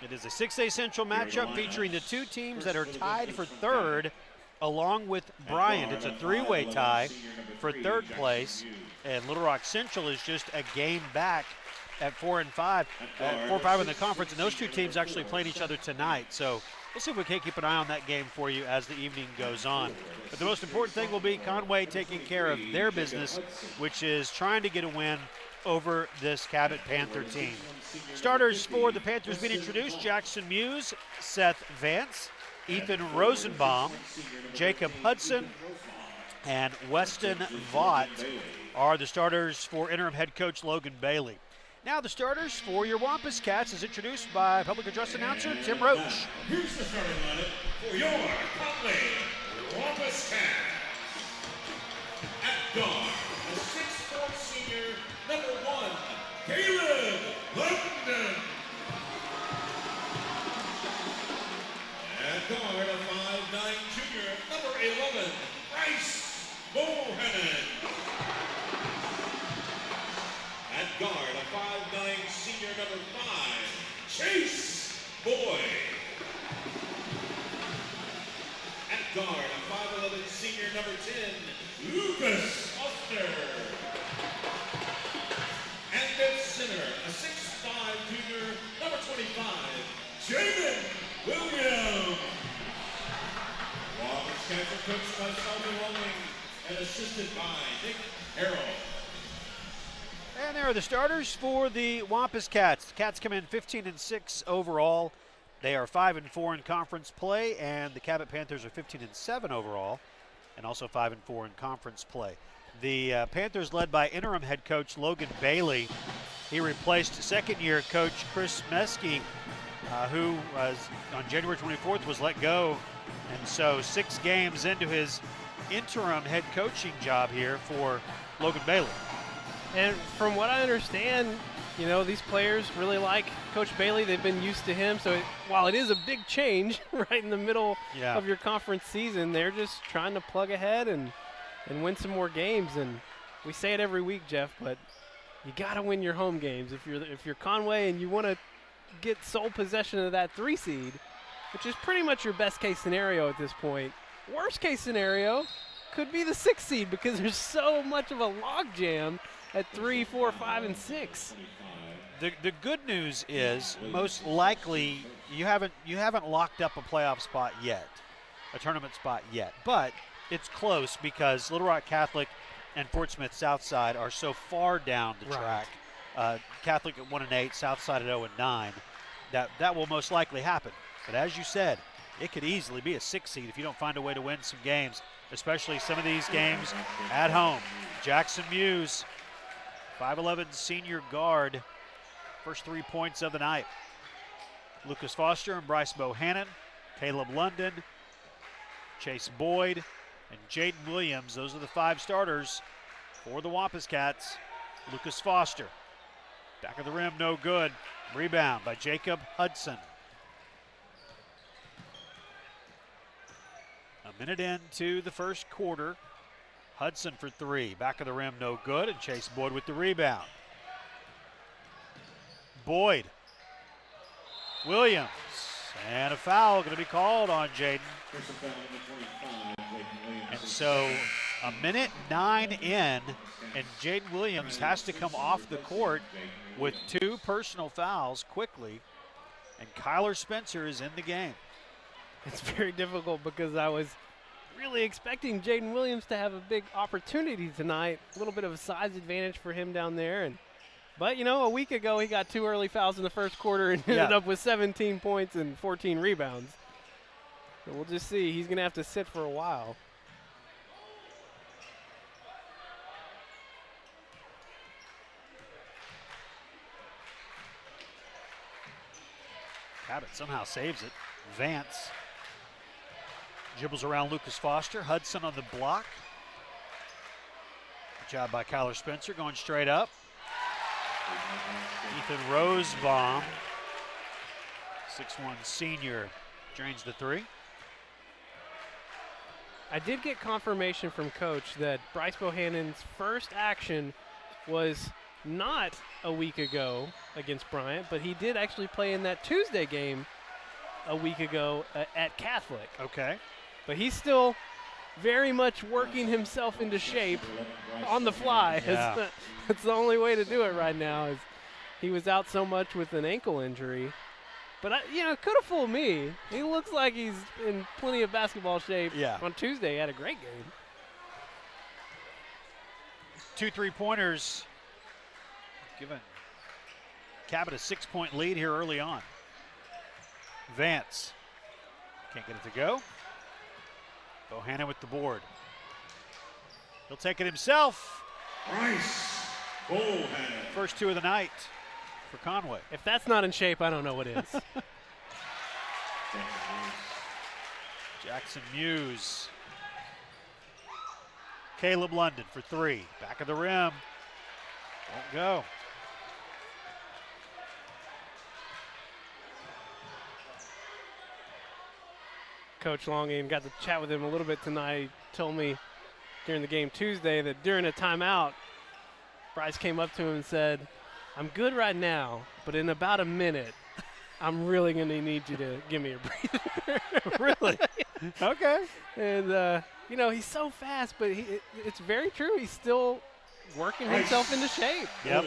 It is a 6A Central matchup featuring the two teams that are tied for third, along with Bryant. It's a three-way tie for third place, and Little Rock Central is just a game back at 4-5 in the conference, and those two teams actually playing each other tonight. So we'll see if we can't keep an eye on that game for you as the evening goes on. But the most important thing will be Conway taking care of their business, which is trying to get a win over this Cabot Panther team. Starters for the Panthers being introduced: Jackson Muse, Seth Vance, Ethan Rosenbaum, Jacob Hudson, and Weston Vaught are the starters for interim head coach Logan Bailey. Now the starters for your Wampus Cats is introduced by public address announcer Tim Roach. Here's the starting lineup for your Conway Wampus Cats. At guard, the 6'4" senior, number 1, Caleb London. At guard, a 5'9" junior, number 11, Bryce Bohannon. At guard, a 5'9" senior, number 5, Chase Boyd. At guard, a 5'11" senior, number 10, Lucas Foster. And at center, a 6'5" junior, number 25, Jaden Williams. Wampus Cats are coached by Salvi Walling and assisted by Nick Harrell. And there are the starters for the Wampus Cats. The Cats come in 15-6 overall. They are 5-4 in conference play, and the Cabot Panthers are 15-7 overall, and also 5-4 in conference play. The Panthers led by interim head coach Logan Bailey. He replaced second-year coach Chris Meskey, who was on January 24th was let go, and so 6 games into his interim head coaching job here for Logan Bailey. And from what I understand, you know, these players really like Coach Bailey. They've been used to him. So while it is a big change right in the middle of your conference season, they're just trying to plug ahead and win some more games. And we say it every week, Jeff, but you got to win your home games. If you're Conway and you want to get sole possession of that 3 seed, which is pretty much your best case scenario at this point. Worst case scenario could be the 6 seed because there's so much of a logjam at 3, 4, 5, and 6. The good news is most likely you haven't locked up a playoff spot yet, a tournament spot yet, but it's close because Little Rock Catholic and Fort Smith Southside are so far down the track. Catholic at 1-8, Southside at 0-9. That will most likely happen. But as you said, it could easily be a 6 seed if you don't find a way to win some games, especially some of these games at home. Jackson Muse, 5'11" senior guard, first 3 points of the night. Lucas Foster and Bryce Bohannon, Caleb London, Chase Boyd, and Jaden Williams. Those are the 5 starters for the Wampus Cats. Lucas Foster, back of the rim, no good. Rebound by Jacob Hudson. A minute into the first quarter. Hudson for 3. Back of the rim, no good. And Chase Boyd with the rebound. Boyd. Williams. And a foul going to be called on Jaden. And so a minute 9 in, and Jaden Williams has to come off the court with 2 personal fouls quickly. And Kyler Spencer is in the game. It's very difficult because I was really expecting Jaden Williams to have a big opportunity tonight. A little bit of a size advantage for him down there. But, you know, a week ago he got 2 early fouls in the first quarter and ended up with 17 points and 14 rebounds. So we'll just see. He's going to have to sit for a while. Cabot somehow saves it. Vance dribbles around Lucas Foster. Hudson on the block. Good job by Kyler Spencer going straight up. Ethan Rosenbaum, 6'1" senior, drains the 3. I did get confirmation from Coach that Bryce Bohannon's first action was not a week ago against Bryant, but he did actually play in that Tuesday game a week ago at Catholic. Okay. But he's still very much working himself into shape on the fly. Yeah. It's the only way to do it right now. Is he was out so much with an ankle injury. But, it could have fooled me. He looks like he's in plenty of basketball shape. Yeah. On Tuesday, he had a great game. 2 3-pointers. Giving Cabot a 6-point lead here early on. Vance can't get it to go. Bohannon with the board. He'll take it himself. Bryce Bohannon. First 2 of the night for Conway. If that's not in shape, I don't know what is. Jackson Muse. Caleb London for 3. Back of the rim. Won't go. Coach Longing, got to chat with him a little bit tonight. He told me during the game Tuesday that during a timeout, Bryce came up to him and said, "I'm good right now, but in about a minute, I'm really going to need you to give me a breather." Really? Okay. And, he's so fast, but it's very true. He's still working himself into shape. Yep.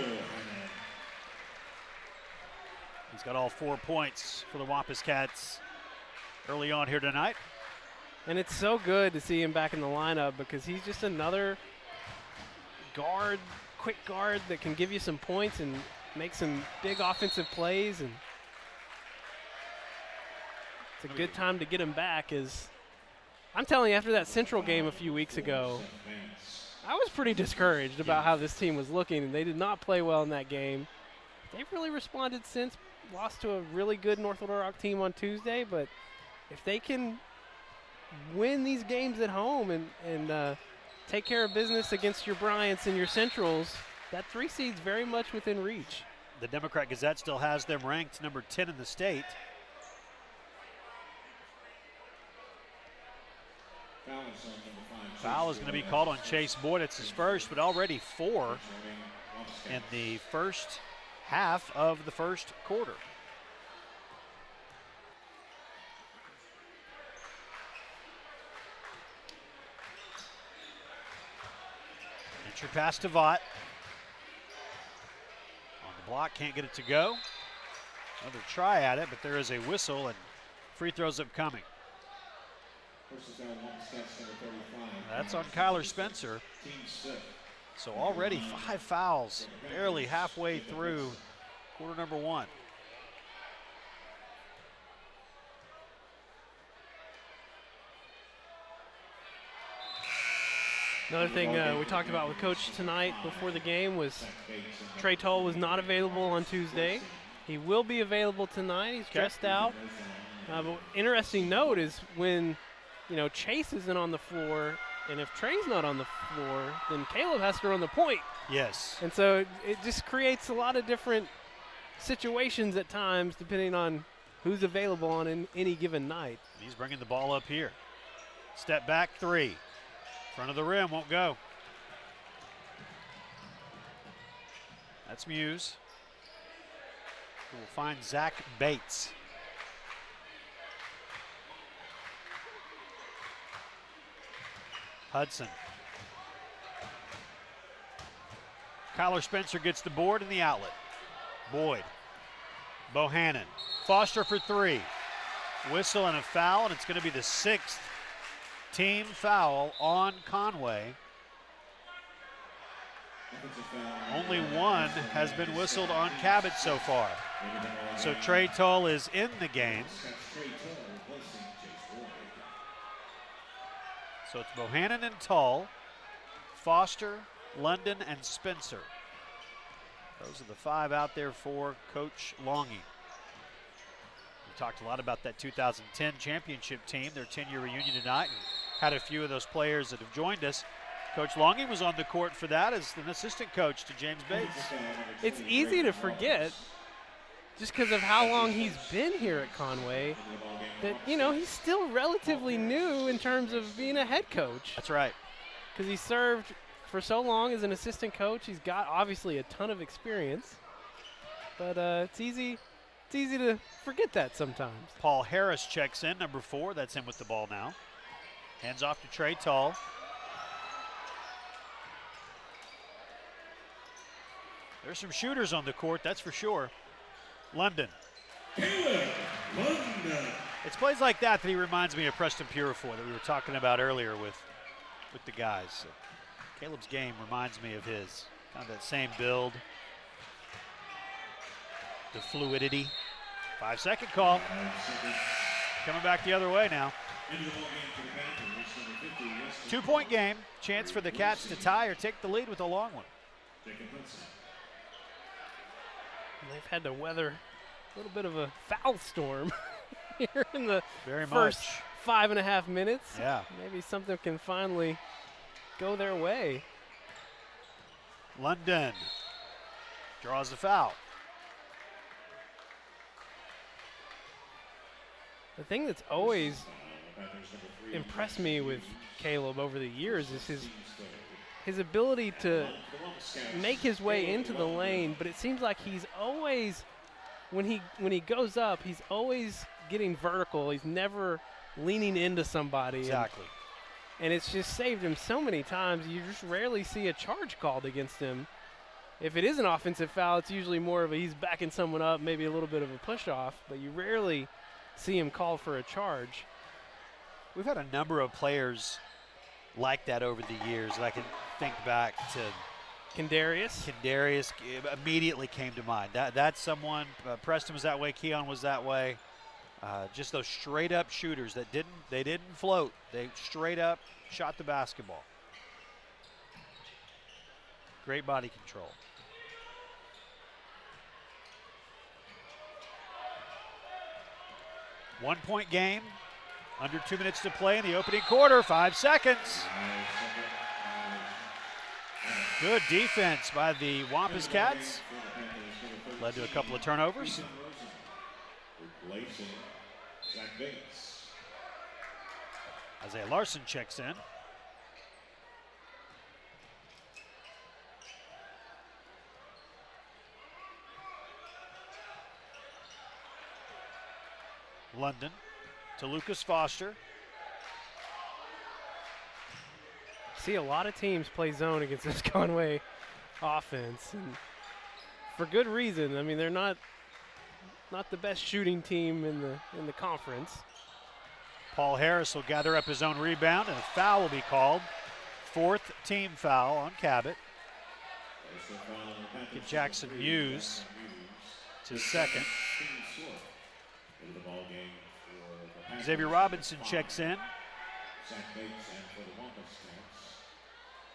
He's got all 4 points for the Wampus Cats early on here tonight. And it's so good to see him back in the lineup because he's just another guard, quick guard that can give you some points and make some big offensive plays. And it's a good time to get him back. I'm telling you, after that Central game a few weeks ago, I was pretty discouraged about how this team was looking, and they did not play well in that game. They've really responded since, lost to a really good North Little Rock team on Tuesday, but if they can win these games at home and take care of business against your Bryants and your Centrals, that 3 seed's very much within reach. The Democrat Gazette still has them ranked number 10 in the state. Foul is going to be called on Chase Boyd. It's his first, but already 4 in the first half of the first quarter. Entry pass to Vaught. On the block, can't get it to go. Another try at it, but there is a whistle and free throws upcoming. That's on Kyler Spencer. So already 5 fouls, barely halfway through quarter number 1. Another thing we talked about with Coach tonight before the game was Trey Toll was not available on Tuesday. He will be available tonight. He's dressed out. But interesting note is when Chase isn't on the floor, and if Trey's not on the floor, then Caleb has to run the point. Yes. And so it just creates a lot of different situations at times depending on who's available on any given night. He's bringing the ball up here. Step back 3. Front of the rim, won't go. That's Muse. We'll find Zach Bates. Hudson. Kyler Spencer gets the board and the outlet. Boyd. Bohannon. Foster for 3. Whistle and a foul, and it's going to be the 6th team foul on Conway. Only 1 has been whistled on Cabot so far. So Trey Toll is in the game. So it's Bohannon and Tull, Foster, London, and Spencer. Those are the 5 out there for Coach Longing. We talked a lot about that 2010 championship team, their 10-year reunion tonight, and had a few of those players that have joined us. Coach Longing was on the court for that as an assistant coach to James Bates. It's easy to forget just because of how long he's been here at Conway, that, you know, he's still relatively new in terms of being a head coach. That's right. Because he served for so long as an assistant coach. He's got obviously a ton of experience, but it's easy to forget that sometimes. Paul Harris checks in, number 4. That's him with the ball now. Hands off to Trey Tall. There's some shooters on the court, that's for sure. London. It's plays like that he reminds me of Preston Purifoy that we were talking about earlier with the guys. Caleb's game reminds me of his. Kind of that same build. The fluidity. 5-second call. Coming back the other way now. 2-point game. Chance for the Cats to tie or take the lead with a long one. They've had to weather a little bit of a foul storm here in the Very first much. 5.5 minutes. Yeah. Maybe something can finally go their way. London draws the foul. The thing that's always impressed me with Caleb over the years is his ability to make his way into the lane, but it seems like he's always, when he goes up, he's always getting vertical. He's never leaning into somebody. Exactly. And it's just saved him so many times. You just rarely see a charge called against him. If it is an offensive foul, it's usually more of he's backing someone up, maybe a little bit of a push-off, but you rarely see him call for a charge. We've had a number of players like that over the years that I can think back to. Kendarius immediately came to mind. That's someone. Preston was that way. Keon was that way. Just those straight up shooters that didn't float. They straight up shot the basketball. Great body control. One-point game. Under 2 minutes to play in the opening quarter. 5 seconds. Good defense by the Wampus Cats. Led to a couple of turnovers. Isaiah Larson checks in. London to Lucas Foster. See a lot of teams play zone against this Conway offense, and for good reason. I mean, they're not the best shooting team in the conference. Paul Harris will gather up his own rebound, and a foul will be called. 4th team foul on Cabot. Get Jackson Muse to 2nd. Xavier Robinson checks in.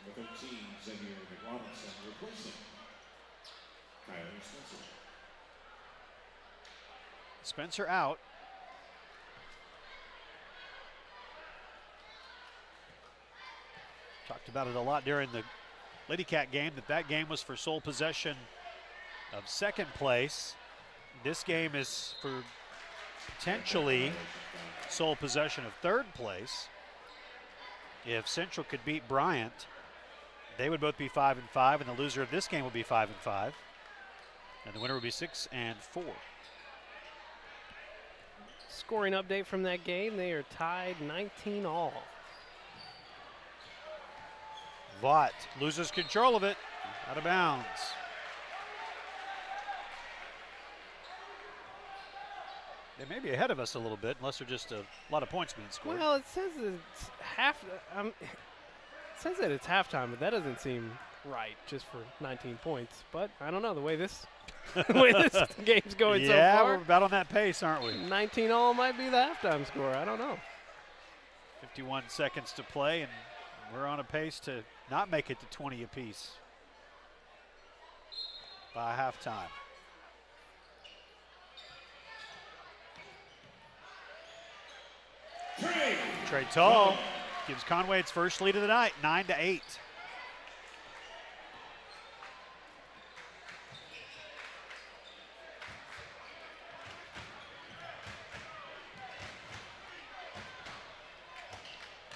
Number 13, Xavier Robinson, replacing Kyler Spencer. Spencer out. Talked about it a lot during the Lady Cat game, that game was for sole possession of 2nd place. This game is for potentially sole possession of 3rd place. If Central could beat Bryant, they would both be 5-5, and the loser of this game would be 5-5, and the winner would be 6-4. Scoring update from that game: they are tied 19-all. Vaught loses control of it, out of bounds. They may be ahead of us a little bit, unless there's just a lot of points being scored. Well, it says it's it says that it's halftime, but that doesn't seem right just for 19 points. But I don't know, the way this game's going so far. Yeah, we're about on that pace, aren't we? 19-all might be the halftime score. I don't know. 51 seconds to play, and we're on a pace to not make it to 20 apiece by halftime. Trey Tall gives Conway its first lead of the night, 9-8.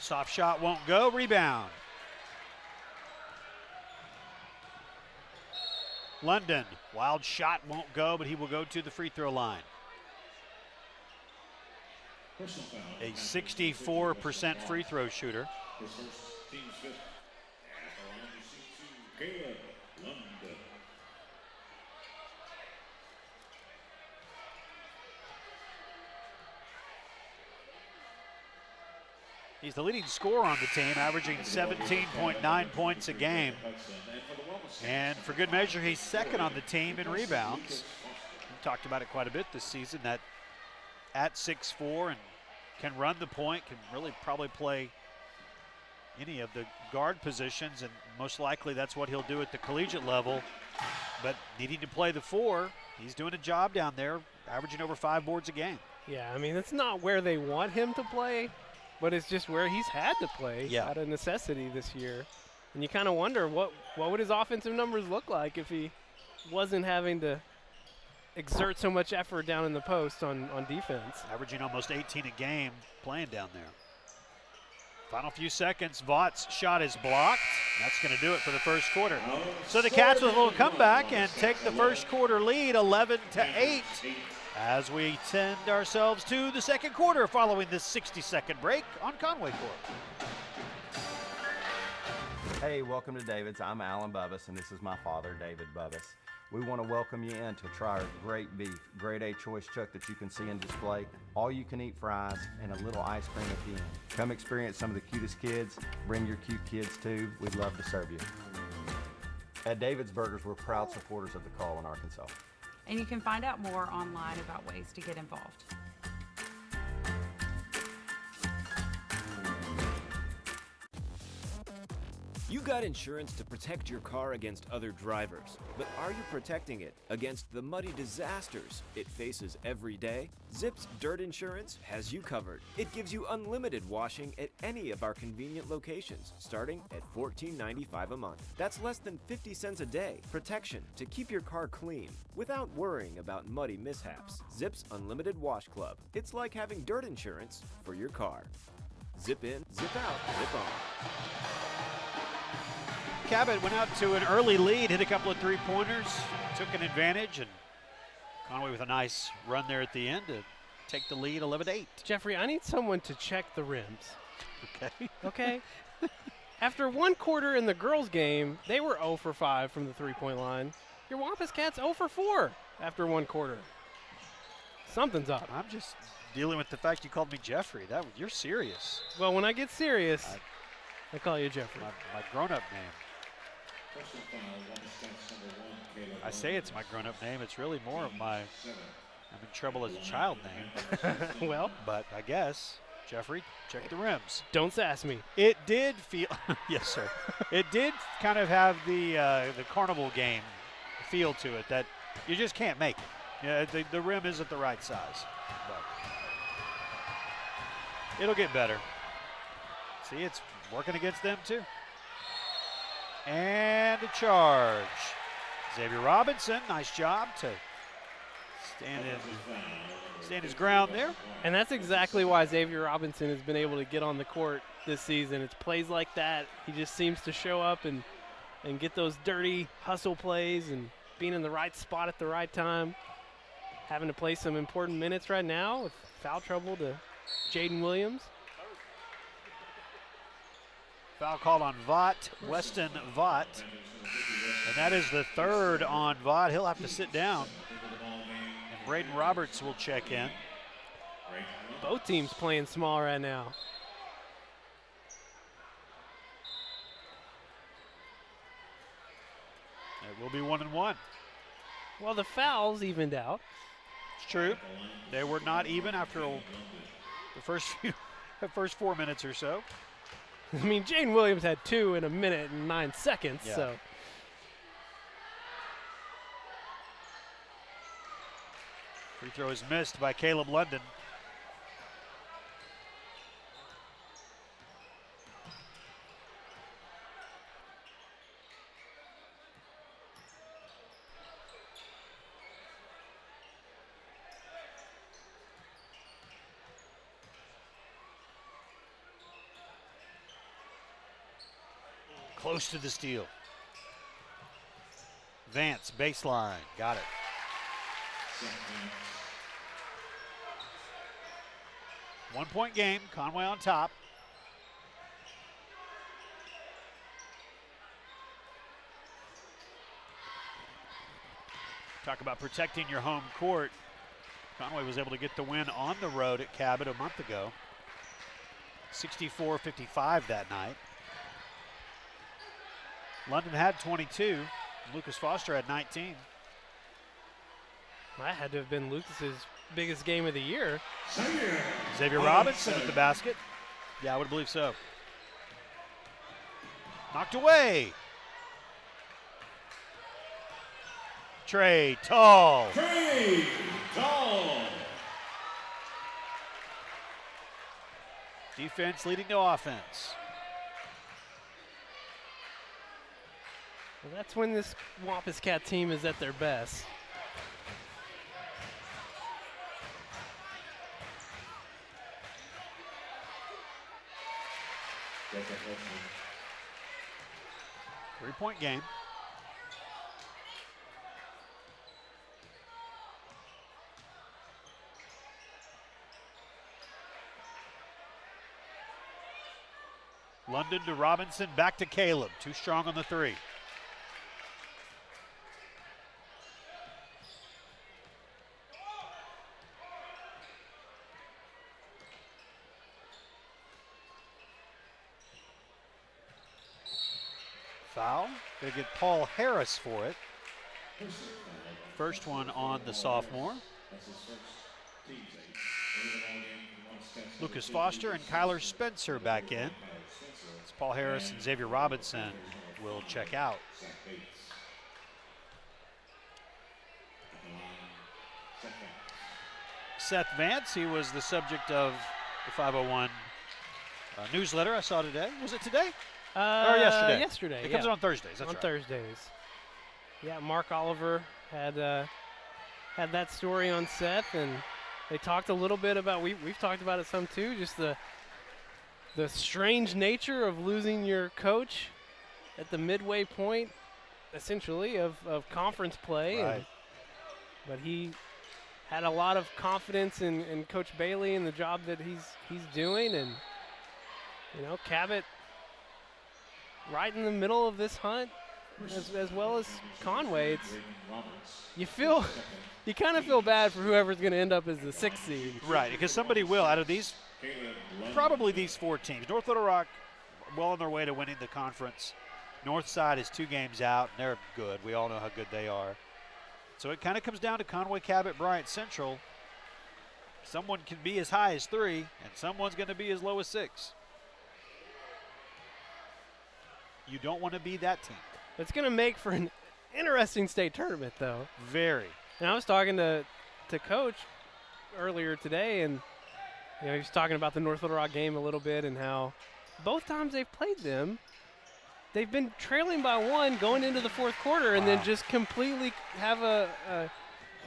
Soft shot won't go. Rebound. London. Wild shot won't go, but he will go to the free throw line. A 64% free throw shooter. His first team's fifth. At the line to shoot 2, Caleb London. He's the leading scorer on the team, averaging 17.9 points a game. And for good measure, he's second on the team in rebounds. We've talked about it quite a bit this season, that at 6'4" and can run the point, can really probably play any of the guard positions, and most likely that's what he'll do at the collegiate level. But needing to play the 4, he's doing a job down there, averaging over 5 boards a game. Yeah, I mean, it's not where they want him to play, but it's just where he's had to play out of necessity this year. And you kind of wonder what would his offensive numbers look like if he wasn't having to exert so much effort down in the post on defense. Averaging almost 18 a game playing down there. Final few seconds, Vaught's shot is blocked. That's going to do it for the first quarter. So the Cats with a little comeback and take the first quarter lead 11-8 as we send ourselves to the second quarter following this 60-second break on Conway Court. Hey, welcome to David's. I'm Alan Bubbass, and this is my father, David Bubbass. We want to welcome you in to try our great beef, grade A choice chuck that you can see in display, all you can eat fries, and a little ice cream at the end. Come experience some of the cutest kids. Bring your cute kids too. We'd love to serve you. At David's Burgers, we're proud supporters of the Call in Arkansas. And you can find out more online about ways to get involved. You got insurance to protect your car against other drivers, but are you protecting it against the muddy disasters it faces every day? Zip's Dirt Insurance has you covered. It gives you unlimited washing at any of our convenient locations, starting at $14.95 a month. That's less than 50 cents a day. Protection to keep your car clean without worrying about muddy mishaps. Zip's Unlimited Wash Club. It's like having dirt insurance for your car. Zip in, zip out, zip on. Cabot went out to an early lead, hit a couple of three-pointers, took an advantage, and Conway with a nice run there at the end to take the lead 11-8. Jeffrey, I need someone to check the rims. Okay. Okay. After one quarter in the girls' game, they were 0 for 5 from the three-point line. Your Wampus Cats 0 for 4 after one quarter. Something's up. I'm just dealing with the fact you called me Jeffrey. You're serious. Well, when I get serious, I call you Jeffrey. My grown-up name. I say it's my grown-up name. It's really more of my I'm in trouble as a child name. Well, but I guess, Jeffrey, check the rims. Don't sass me. It did feel, yes, sir. It did kind of have the carnival game feel to it that you just can't make it. Yeah, the rim isn't the right size. But it'll get better. See, it's working against them too. And a charge. Xavier Robinson, nice job to stand his ground there. And that's exactly why Xavier Robinson has been able to get on the court this season. It's plays like that. He just seems to show up and get those dirty hustle plays and being in the right spot at the right time. Having to play some important minutes right now with foul trouble to Jaden Williams. Foul called on Vaught, Weston Vaught. And that is the third on Vaught. He'll have to sit down. And Braden Roberts will check in. Both teams playing small right now. It will be 1-1. Well, the fouls evened out. It's true. They were not even after the first 4 minutes or so. I mean, Jaden Williams had 2 in a minute and 9 seconds, so. Free throw is missed by Caleb London. Close to the steal. Vance, baseline, got it. One-point game, Conway on top. Talk about protecting your home court. Conway was able to get the win on the road at Cabot a month ago. 64-55 that night. London had 22. Lucas Foster had 19. That had to have been Lucas's biggest game of the year. Xavier Robinson with the basket. Yeah, I would believe so. Knocked away. Trey Tall. Trey Tall. Defense leading to offense. Well, that's when this Wampus Cat team is at their best. Three-point game. London to Robinson, back to Caleb. Too strong on the three. Foul. Gonna get Paul Harris for it. First one on the sophomore. Lucas Foster and Kyler Spencer back in. It's Paul Harris and Xavier Robinson will check out. Seth Vance, he was the subject of the 501 newsletter I saw today. Was it today? Or yesterday? Yesterday. It comes out on Thursdays. That's on right. Thursdays. Yeah, Mark Oliver had that story on Seth, and they talked a little bit about, we've talked about it some too, just the strange nature of losing your coach at the midway point, essentially, of conference play. Right. But he had a lot of confidence in Coach Bailey and the job that he's doing, and Cabot right in the middle of this hunt, as well as Conway. You kind of feel bad for whoever's going to end up as the 6th seed. Right, because somebody will, out of these, probably these 4 teams. North Little Rock, well on their way to winning the conference. Northside is 2 games out, and they're good. We all know how good they are. So it kind of comes down to Conway, Cabot, Bryant Central. Someone can be as high as 3, and someone's going to be as low as 6. You don't want to be that team. It's going to make for an interesting state tournament, though. Very. And I was talking to Coach earlier today, and he was talking about the North Little Rock game a little bit and how both times they've played them, they've been trailing by 1 going into the 4th quarter, and then just completely have a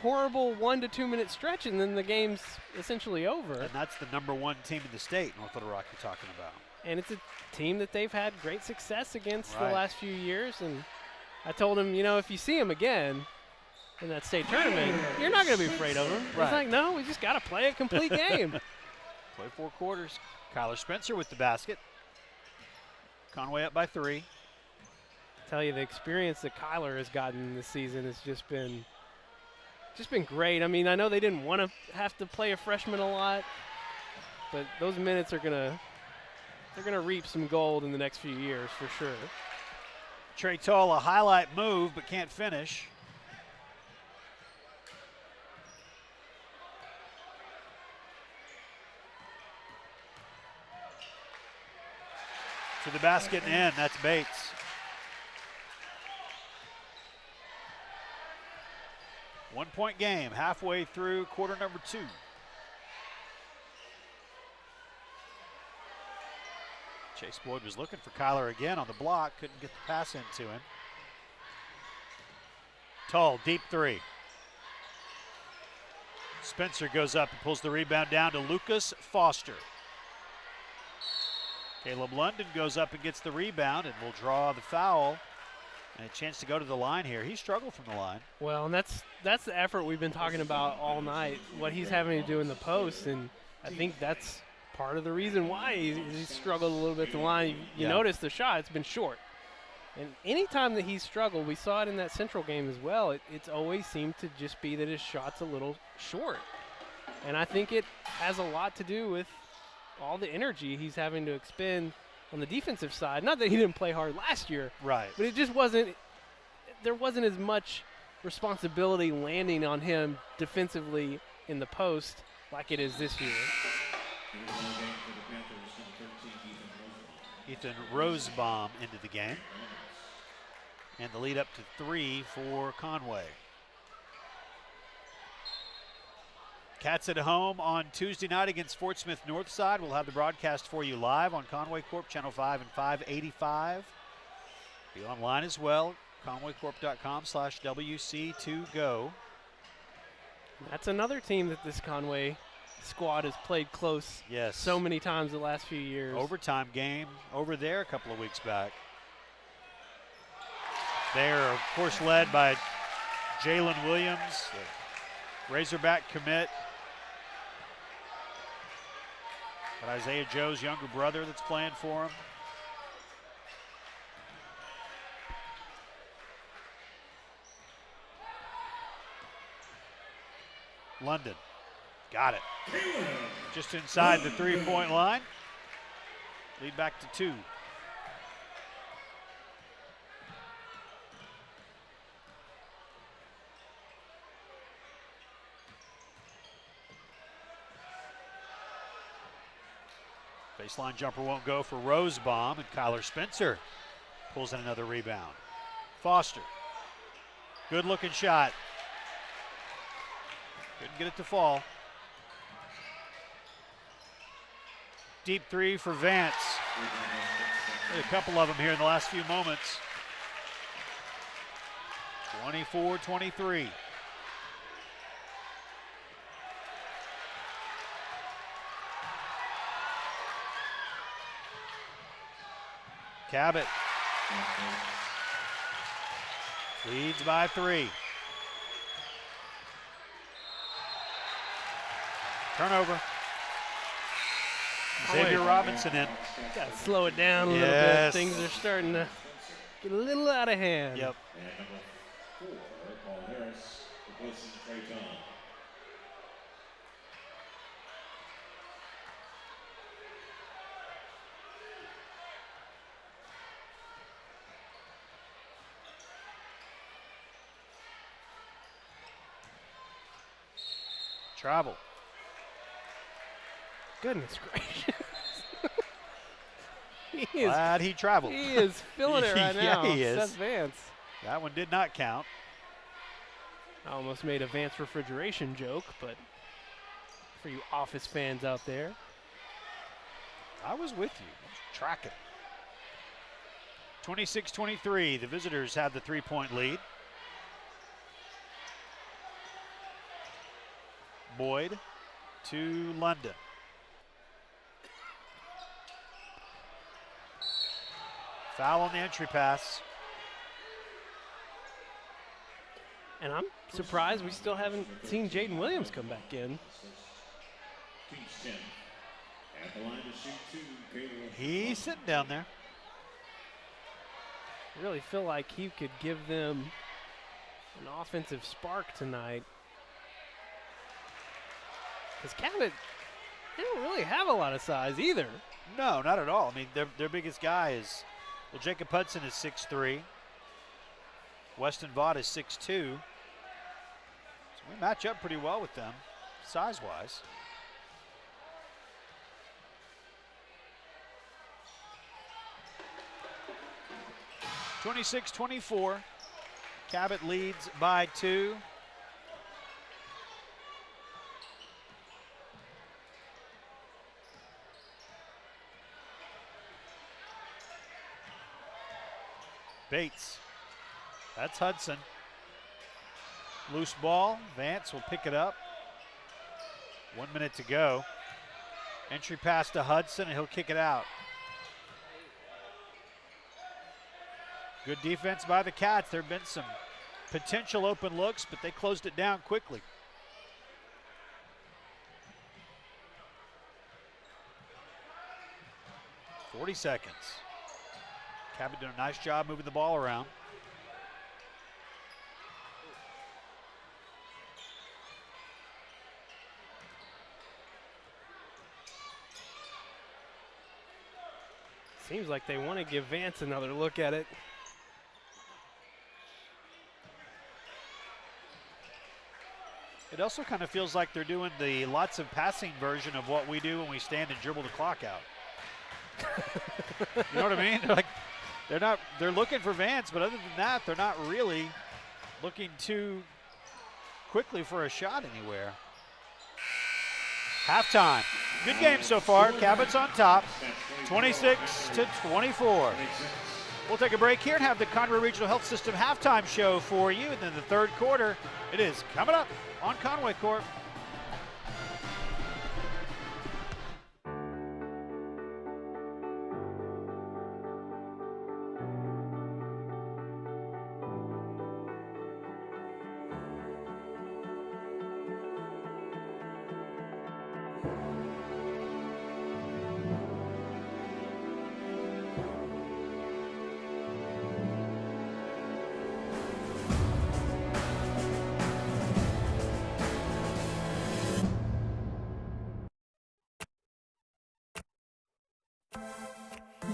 horrible 1 to 2 minute stretch, and then the game's essentially over. And that's the #1 team in the state, North Little Rock, you're talking about. And it's a team that they've had great success against Right. the last few years. And I told him, if you see him again in that state tournament, you're not going to be afraid of him. Right. He's like, no, we just got to play a complete game. Play 4 quarters. Kyler Spencer with the basket. Conway up by 3. Tell you, the experience that Kyler has gotten this season has just been great. I mean, I know they didn't want to have to play a freshman a lot, but those minutes are they're gonna reap some gold in the next few years for sure. Trey Tall, a highlight move, but can't finish. To the basket and in, that's Bates. One-point game, halfway through quarter number 2. Chase Boyd was looking for Kyler again on the block, couldn't get the pass into him. Tall, deep 3. Spencer goes up and pulls the rebound down to Lucas Foster. Caleb London goes up and gets the rebound and will draw the foul. And a chance to go to the line here. He struggled from the line. Well, and that's the effort we've been talking about all night, what he's having to do in the post, and I think that's part of the reason why he struggled a little bit at the line. You notice the shot, it's been short. And any time that he's struggled, we saw it in that Central game as well, it's always seemed to just be that his shot's a little short. And I think it has a lot to do with all the energy he's having to expend on the defensive side. Not that he didn't play hard last year. Right. But it just there wasn't as much responsibility landing on him defensively in the post like it is this year. Ethan Rosebaum into the game. And the lead up to 3 for Conway. Cats at home on Tuesday night against Fort Smith Northside. We'll have the broadcast for you live on Conway Corp, Channel 5 and 585. Be online as well, conwaycorp.com/WC2Go. That's another team that this Conway squad has played close so many times the last few years. Overtime game over there a couple of weeks back. They're, of course, led by Jalen Williams, Razorback commit. But Isaiah Joe's younger brother that's playing for him. London, got it. Just inside the three-point line. Lead back to 2. Baseline jumper won't go for Rosebaum, and Kyler Spencer pulls in another rebound. Foster, good looking shot. Couldn't get it to fall. Deep 3 for Vance. A couple of them here in the last few moments. 24-23. Cabot leads by 3. Turnover. Xavier Robinson in. Got to slow it down a little bit. Things are starting to get a little out of hand. Yep. And number 4, Paul Harris, replacing Trey John. Travel. Goodness gracious. Glad he traveled. He is feeling it right now. Yeah, he is. Seth Vance. That one did not count. I almost made a Vance refrigeration joke, but for you Office fans out there. I was with you. I was tracking. 26-23. The visitors have the 3-point lead. Boyd to London. Foul on the entry pass. And I'm surprised we still haven't seen Jaden Williams come back in. Kings 10. At the line to shoot 2, Caleb. He's sitting down there. I really feel like he could give them an offensive spark tonight. Because Cabot, they don't really have a lot of size either. No, not at all. I mean, their biggest guy is, well, Jacob Hudson is 6'3". Weston Vaught is 6'2". So we match up pretty well with them, size-wise. (26-24). Cabot leads by 2. Bates. That's Hudson. Loose ball. Vance will pick it up. 1 minute to go. Entry pass to Hudson, and he'll kick it out. Good defense by the Cats. There have been some potential open looks, but they closed it down quickly. .40 seconds. Cabot doing a nice job moving the ball around. Seems like they want to give Vance another look at it. It also kind of feels like they're doing the lots of passing version of what we do when we stand and dribble the clock out. You know what I mean? They're looking for Vance, but other than that, they're not really looking too quickly for a shot anywhere. Halftime. Good game so far. Cabot's on top, 26-24. We'll take a break here and have the Conway Regional Health System halftime show for you. And then the third quarter, it is coming up on Conway Corp.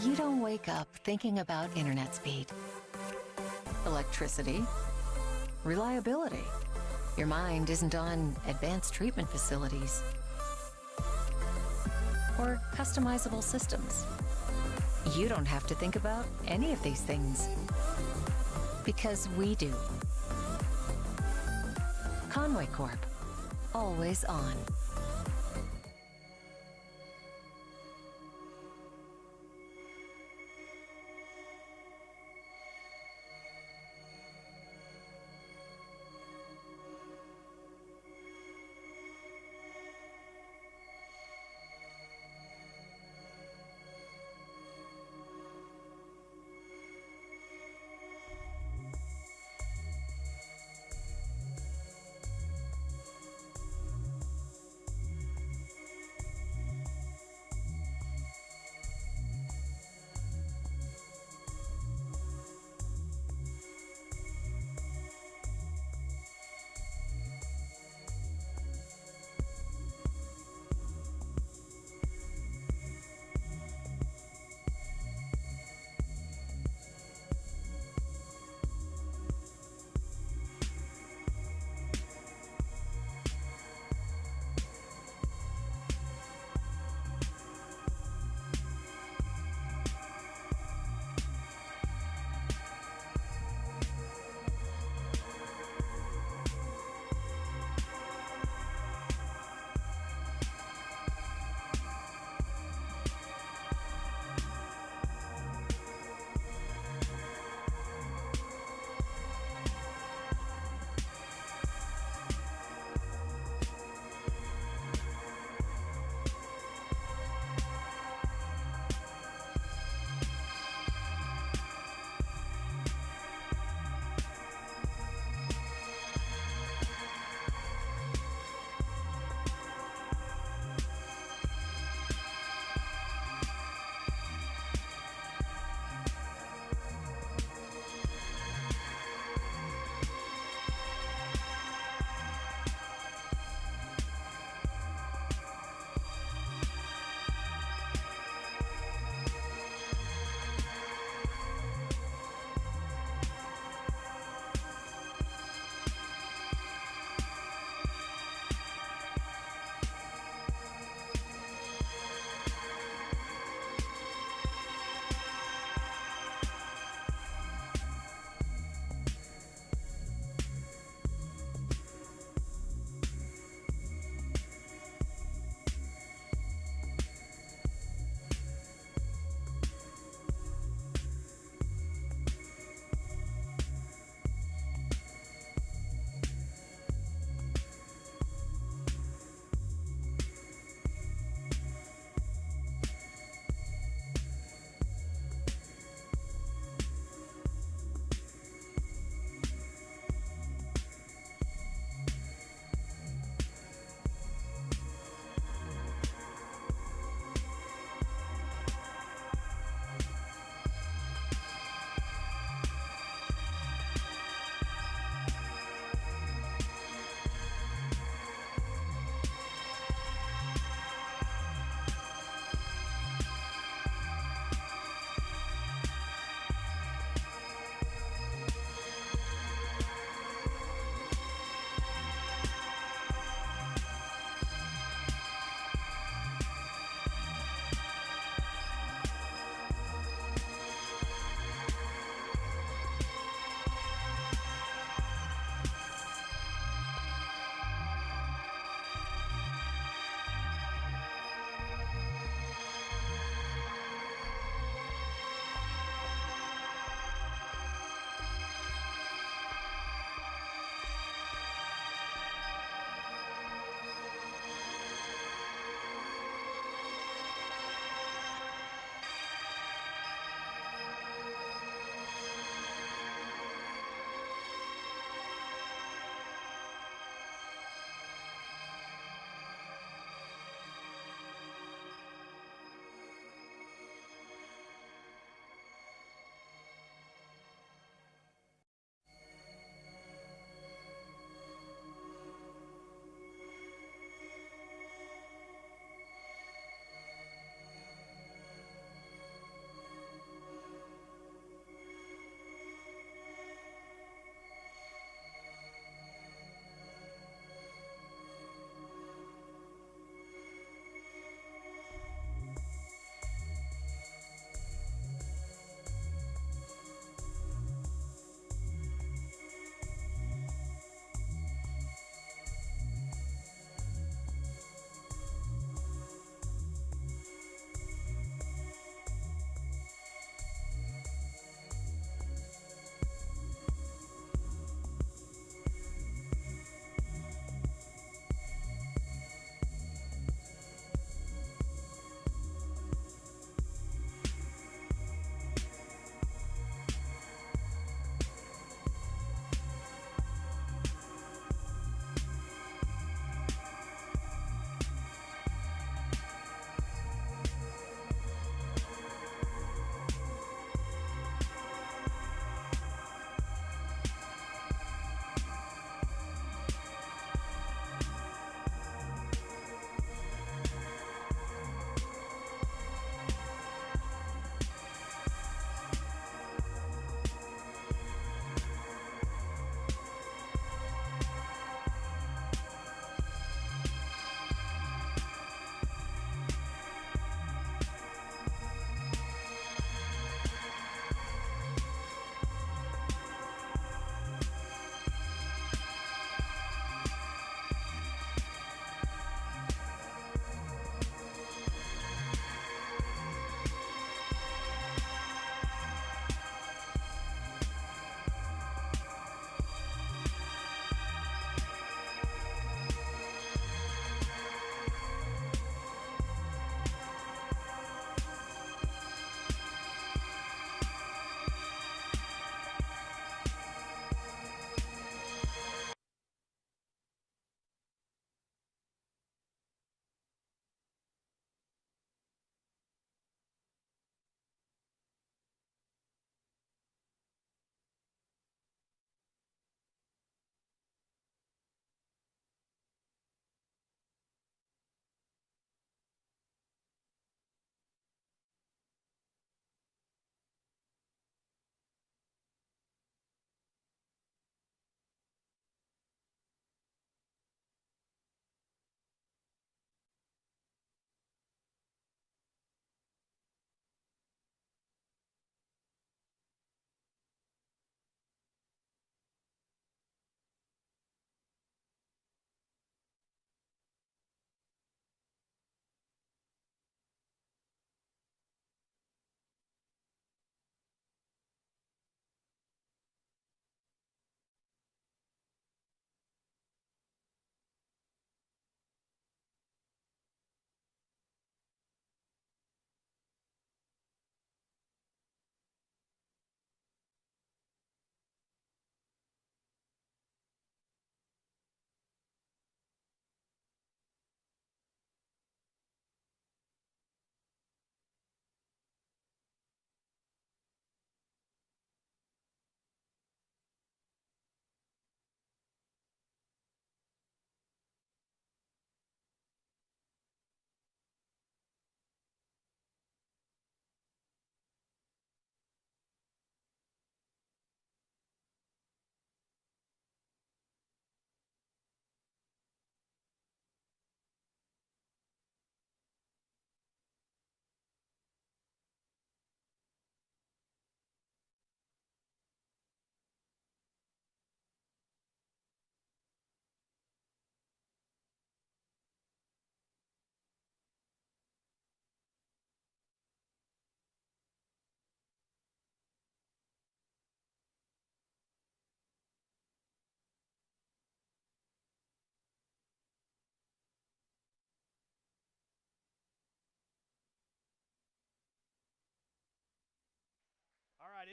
You don't wake up thinking about internet speed, electricity, reliability. Your mind isn't on advanced treatment facilities or customizable systems. You don't have to think about any of these things because we do. Conway Corp. Always on.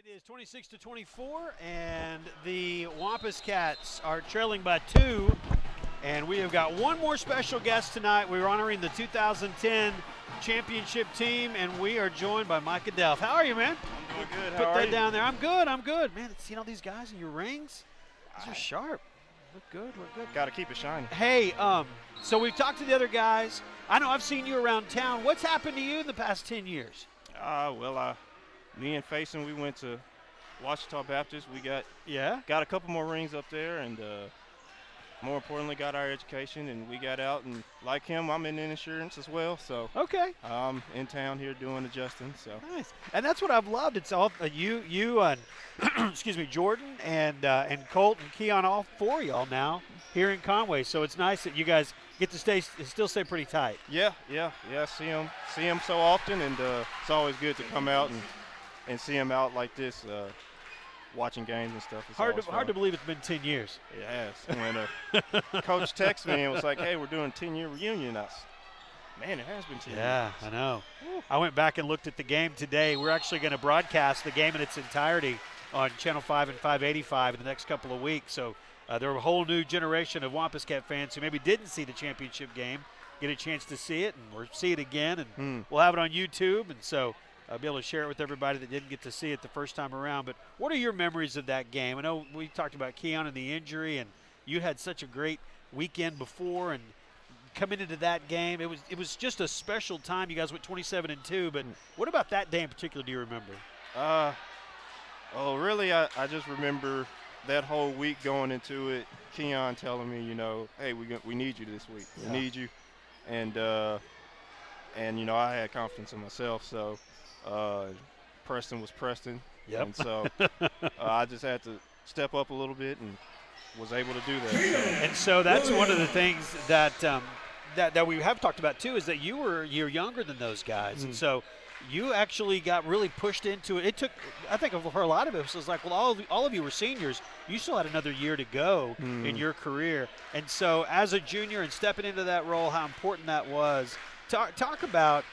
It is 26-24, and the Wampus Cats are trailing by 2. And we have got one more special guest tonight. We're honoring the 2010 championship team, and we are joined by Micah Delph. How are you, man? I'm doing good. Put How are that you? down there. I'm good. Man, seeing all these guys in your rings? These are sharp. Look good. Got to keep it shiny. Hey, so we've talked to the other guys. I know I've seen you around town. What's happened to you in the past 10 years? Me and Faison, we went to Ouachita Baptist. We got a couple more rings up there, and more importantly, got our education, and we got out. And like him, I'm in insurance as well, so I'm in town here doing adjusting. So nice, and that's what I've loved. It's all you and excuse me, Jordan and Colt and Keon, all 4 of y'all now here in Conway. So it's nice that you guys get to still stay pretty tight. Yeah. See him so often, and it's always good to come out and see him out like this. Watching games and stuff. It's hard to believe it's been 10 years. It has. When Coach texted me and was like, hey, we're doing a 10-year reunion. Man, it has been 10 years. Yeah, I know. I went back and looked at the game today. We're actually going to broadcast the game in its entirety on Channel 5 and 585 in the next couple of weeks. So there are a whole new generation of Wampus Cat fans who maybe didn't see the championship game get a chance to see it, and we'll see it again, and we'll have it on YouTube. And so I'll be able to share it with everybody that didn't get to see it the first time around. But what are your memories of that game? I know we talked about Keon and the injury, and you had such a great weekend before, and coming into that game, it was just a special time. You guys went 27-2, but what about that day in particular do you remember? Really, I just remember that whole week going into it, Keon telling me, hey, we need you this week. We need you. And I had confidence in myself, so Preston was Preston. Yep. And so I just had to step up a little bit and was able to do that. And so that's one of the things that that we have talked about too, is that you're younger than those guys, and so you actually got really pushed into it. It took, I think, for a lot of us, it was like, well, all of you were seniors. You still had another year to go in your career, and so as a junior and stepping into that role, how important that was. Talk about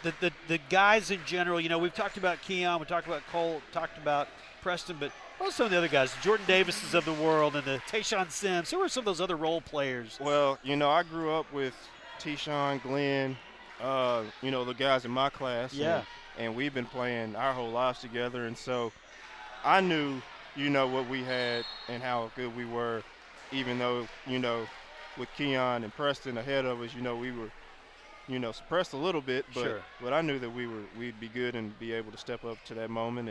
the guys in general. We've talked about Keon, we talked about Cole, talked about Preston, but what are some of the other guys, Jordan Davises of the world, and the Tayshawn Sims? Who are some of those other role players? Well, I grew up with Tayshawn, Glenn, the guys in my class. Yeah. And we've been playing our whole lives together, and so I knew, what we had and how good we were, even though, with Keon and Preston ahead of us, we were suppressed a little bit, but I knew that we'd be good and be able to step up to that moment,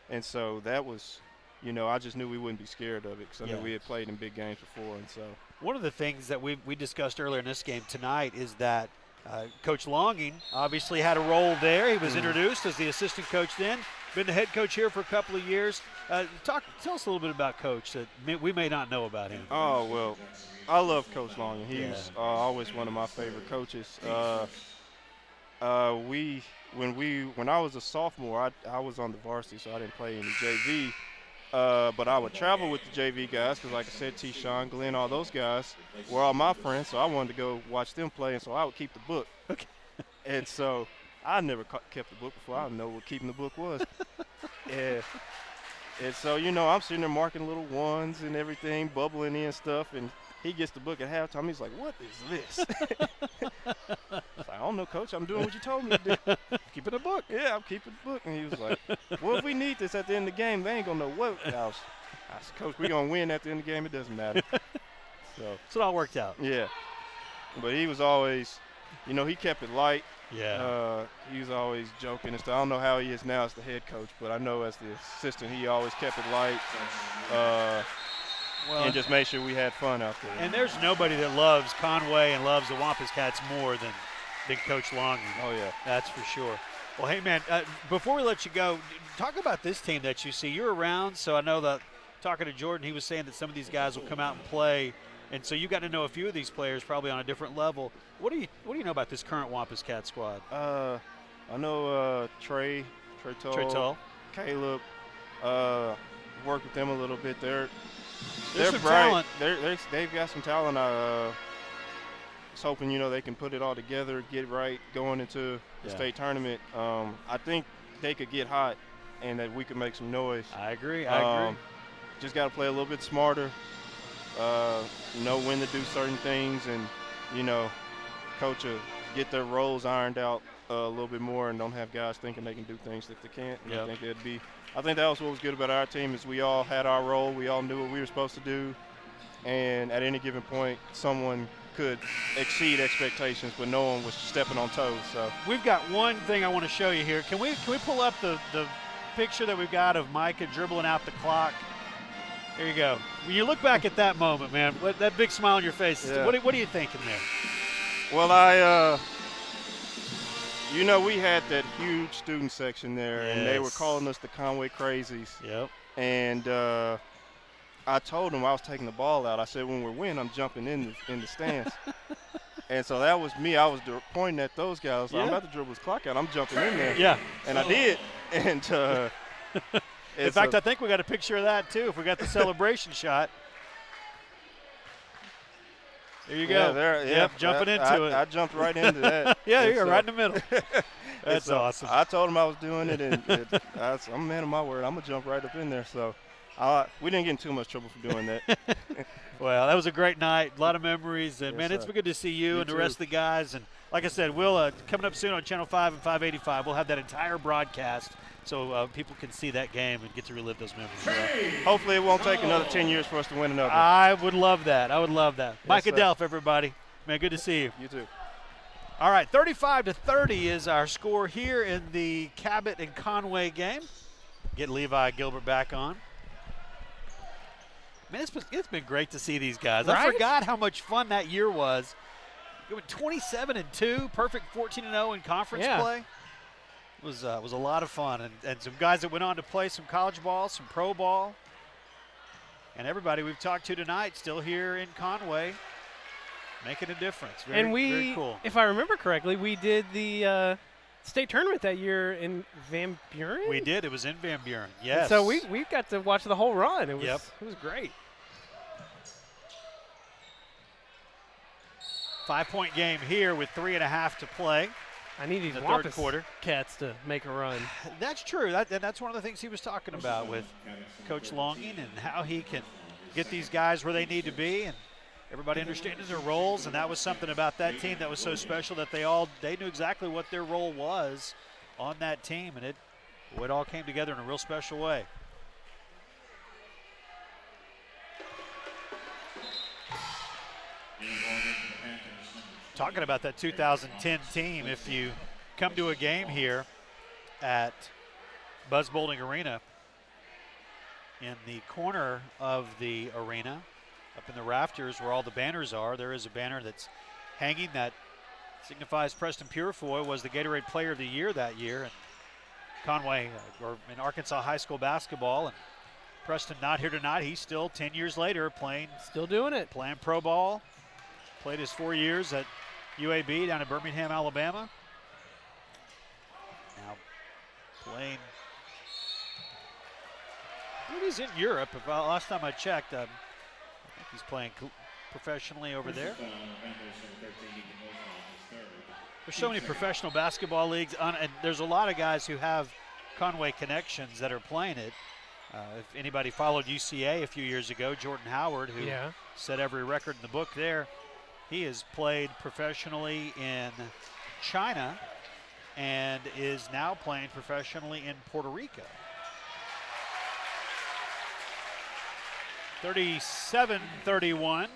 and so that was, I just knew we wouldn't be scared of it because I knew we had played in big games before, and so. One of the things that we discussed earlier in this game tonight is that Coach Longing obviously had a role there. He was introduced as the assistant coach then, been the head coach here for a couple of years. Tell us a little bit about Coach that we may not know about him. Oh, well, I love Coach Longing. He's always one of my favorite coaches. When I was a sophomore, I was on the varsity, so I didn't play any JV. But I would travel with the JV guys because, like I said, Tayshawn, Glenn, all those guys were all my friends, so I wanted to go watch them play, and so I would keep the book. Okay. And so I never kept the book before. I didn't know what keeping the book was. And so, I'm sitting there marking little ones and everything, bubbling in stuff, and he gets the book at halftime. He's like, what is this? Like, I don't know, Coach. I'm doing what you told me to do. Keeping a book. Yeah, I'm keeping the book. And he was like, well, if we need this at the end of the game, they ain't going to know what. I said, Coach, we're going to win at the end of the game. It doesn't matter. So it all worked out. Yeah. But he was always, he kept it light. Yeah. He was always joking and stuff. I don't know how he is now as the head coach, but I know as the assistant, he always kept it light. And just made sure we had fun out there. And there's nobody that loves Conway and loves the Wampus Cats more than Coach Longing. Oh, yeah. That's for sure. Well, hey, man, before we let you go, talk about this team that you see. You're around, so I know that talking to Jordan, he was saying that some of these guys will come out and play, and so you got to know a few of these players probably on a different level. What do you know about this current Wampus Cat squad? I know Trey Tull, Caleb. Worked with them a little bit. They're some bright. Talent. They've got some talent. I was hoping they can put it all together, get right going into the state tournament. I think they could get hot, and that we could make some noise. I agree. Just got to play a little bit smarter, know when to do certain things, and, coach get their roles ironed out a little bit more and don't have guys thinking they can do things that they can't. Yep. I think that was what was good about our team is we all had our role. We all knew what we were supposed to do. And at any given point, someone could exceed expectations, but no one was stepping on toes. So we've got one thing I want to show you here. Can we pull up the picture that we've got of Micah dribbling out the clock? There you go. When you look back at that moment, man, that big smile on your face, yeah. what are you thinking there? Well, we had that huge student section there, yes. And they were calling us the Conway Crazies. Yep. And I told them I was taking the ball out. I said, when we're winning, I'm jumping in the stands. And so that was me. I was pointing at those guys. Like, I'm about to dribble this clock out. I'm jumping in there. Yeah. And I did. And in fact, I think we got a picture of that, too, if we got the celebration shot. There you go. Jumping into it. I jumped right into that. Yeah, you're right in the middle. That's awesome. I told him I was doing it, and I'm a man of my word. I'm going to jump right up in there. So we didn't get in too much trouble for doing that. Well, that was a great night. A lot of memories. And, yes, man, it's been good to see you and too. the rest of the guys. And like I said, we'll coming up soon on Channel 5 and 585, we'll have that entire broadcast so people can see that game and get to relive those memories. Hopefully it won't take another 10 years for us to win another. I would love that. Yes, Mike sir. Adelph, everybody. Man, good to see you. You too. All right, 35-30 is our score here in the Cabot and Conway game. Get Levi Gilbert back on. Man, it's been great to see these guys. Right? I forgot how much fun that year was. Going 27-2, perfect 14-0 in conference play. It was a lot of fun, and some guys that went on to play some college ball, some pro ball, and everybody we've talked to tonight still here in Conway, making a difference. Very cool. If I remember correctly, we did the state tournament that year in Van Buren. We did. It was in Van Buren. Yes. And so we got to watch the whole run. It was great. 5-point game here with 3.5 to play. I need these third Wampus quarter. Cats to make a run. That's true. That's one of the things he was talking about with Coach Longing and how he can get these guys where they need to be and everybody understanding their roles. And that was something about that team that was so special that they knew exactly what their role was on that team, and it all came together in a real special way. Talking about that 2010 team, if you come to a game here at Buzz Bowling Arena, in the corner of the arena, up in the rafters where all the banners are, there is a banner that's hanging that signifies Preston Purefoy was the Gatorade Player of the Year that year. And Conway, or in Arkansas high school basketball, and Preston not here tonight. He's still 10 years later still doing it. Playing pro ball. Played his 4 years at UAB down in Birmingham, Alabama. Now playing, I believe he's in Europe. Last time I checked, I think he's playing professionally over there. There's so many professional basketball leagues, and there's a lot of guys who have Conway connections that are playing it. If anybody followed UCA a few years ago, Jordan Howard, who set every record in the book there, he has played professionally in China and is now playing professionally in Puerto Rico. 37-31.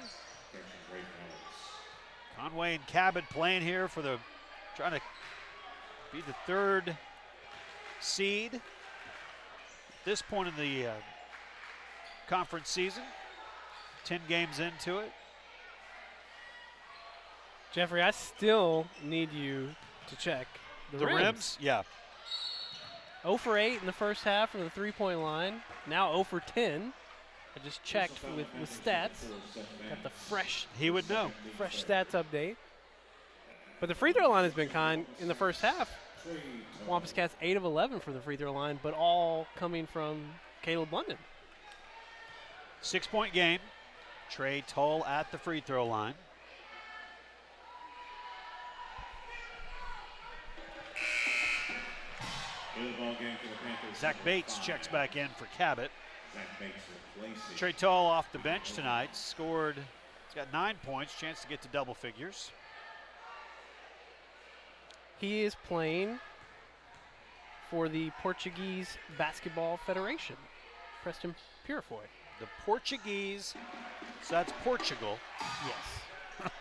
Conway and Cabot playing here for trying to be the third seed at this point in the conference season. 10 games into it. Jeffrey, I still need you to check the rims. Yeah. 0 for 8 in the first half from the three-point line. Now 0 for 10. I just checked with stats. Got the fresh. He would know. Fresh stats update. But the free throw line has been kind in the first half. Wampus Cats 8 of 11 for the free throw line, but all coming from Caleb London. 6-point game. Trey Toll at the free throw line. In the ball game for the Panthers. Zach Bates checks back in for Cabot. Zach Bates replacing. Trey Tall off the bench tonight. Scored, he's got 9 points, chance to get to double figures. He is playing for the Portuguese Basketball Federation, Preston Purifoy. The Portuguese, so that's Portugal. Yes.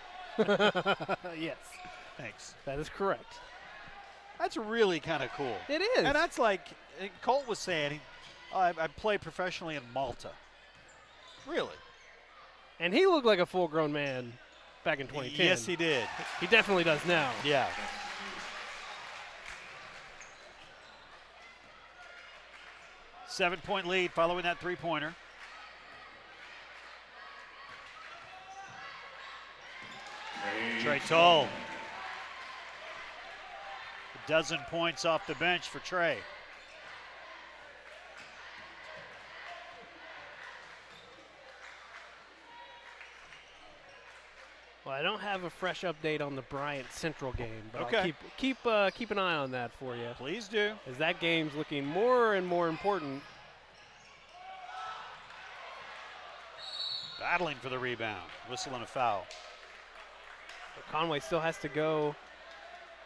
Yes. Thanks. That is correct. That's really kind of cool. It is. And that's like, Colt was saying, I play professionally in Malta. Really? And he looked like a full-grown man back in 2010. Yes, he did. He definitely does now. Yeah. Seven-point lead following that three-pointer. Trey Toll. A dozen points off the bench for Trey. Well, I don't have a fresh update on the Bryant Central game, but Okay. I'll keep an eye on that for you. Please do. As that game's looking more and more important. Battling for the rebound. Whistle and a foul. But Conway still has to go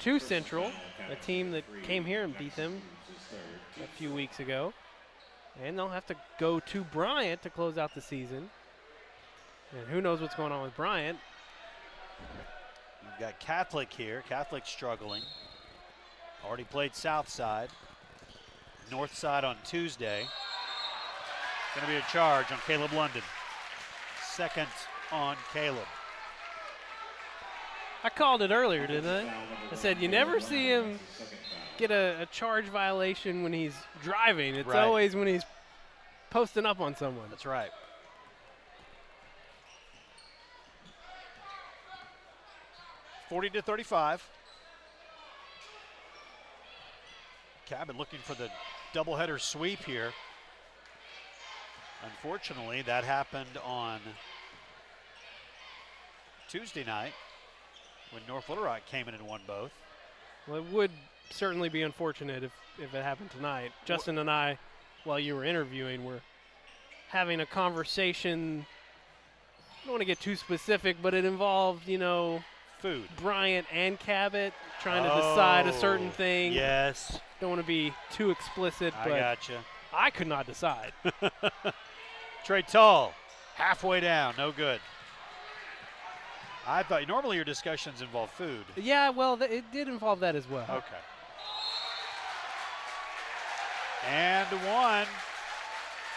to Central, a team that came here and beat them a few weeks ago. And they'll have to go to Bryant to close out the season. And who knows what's going on with Bryant. You've got Catholic here. Catholic struggling. Already played South Side. North Side on Tuesday. Going to be a charge on Caleb London. Second on Caleb. I called it earlier, didn't I? I said you never see him get a charge violation when he's driving. It's Right. always when he's posting up on someone. That's right. (40-35). Cabot looking for the doubleheader sweep here. Unfortunately, that happened on Tuesday night when North Little Rock came in and won both. Well, it would certainly be unfortunate if it happened tonight. Justin and I, while you were interviewing, were having a conversation. I don't want to get too specific, but it involved, food. Bryant and Cabot trying to decide a certain thing. Yes. Don't want to be too explicit, I but gotcha. I could not decide. Trey Tall, halfway down, no good. I thought normally your discussions involve food. Yeah, well, it did involve that as well. Okay. And one.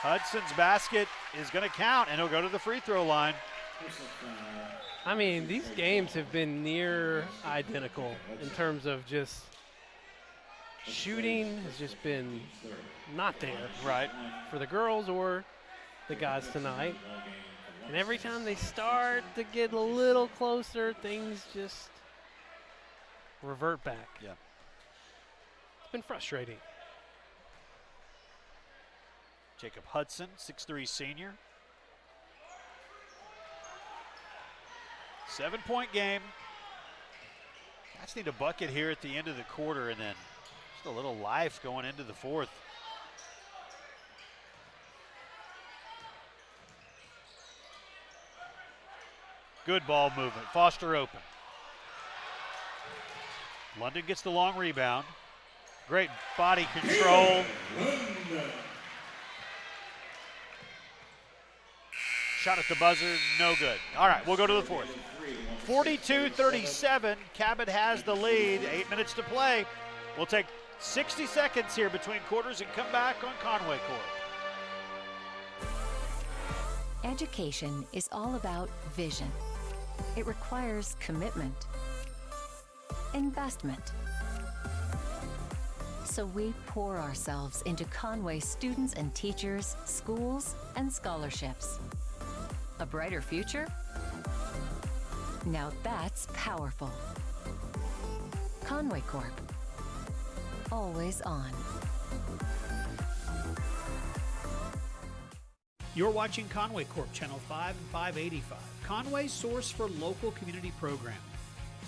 Hudson's basket is going to count, and he'll go to the free throw line. I mean, these games have been near identical in terms of just shooting has just been not there. Right. For the girls or the guys tonight. And every time they start to get a little closer, things just revert back. Yeah. It's been frustrating. Jacob Hudson, 6'3" senior. 7-point game. Cats need a bucket here at the end of the quarter, and then just a little life going into the fourth. Good ball movement. Foster open. London gets the long rebound. Great body control. Shot at the buzzer, no good. All right, we'll go to the fourth. 42-37, Cabot has the lead, 8 minutes to play. We'll take 60 seconds here between quarters and come back on Conway Court. Education is all about vision. It requires commitment, investment. So we pour ourselves into Conway students and teachers, schools, and scholarships. A brighter future? Now that's powerful. Conway Corp. Always on. You're watching Conway Corp, Channel 5 and 585. Conway's source for local community programming.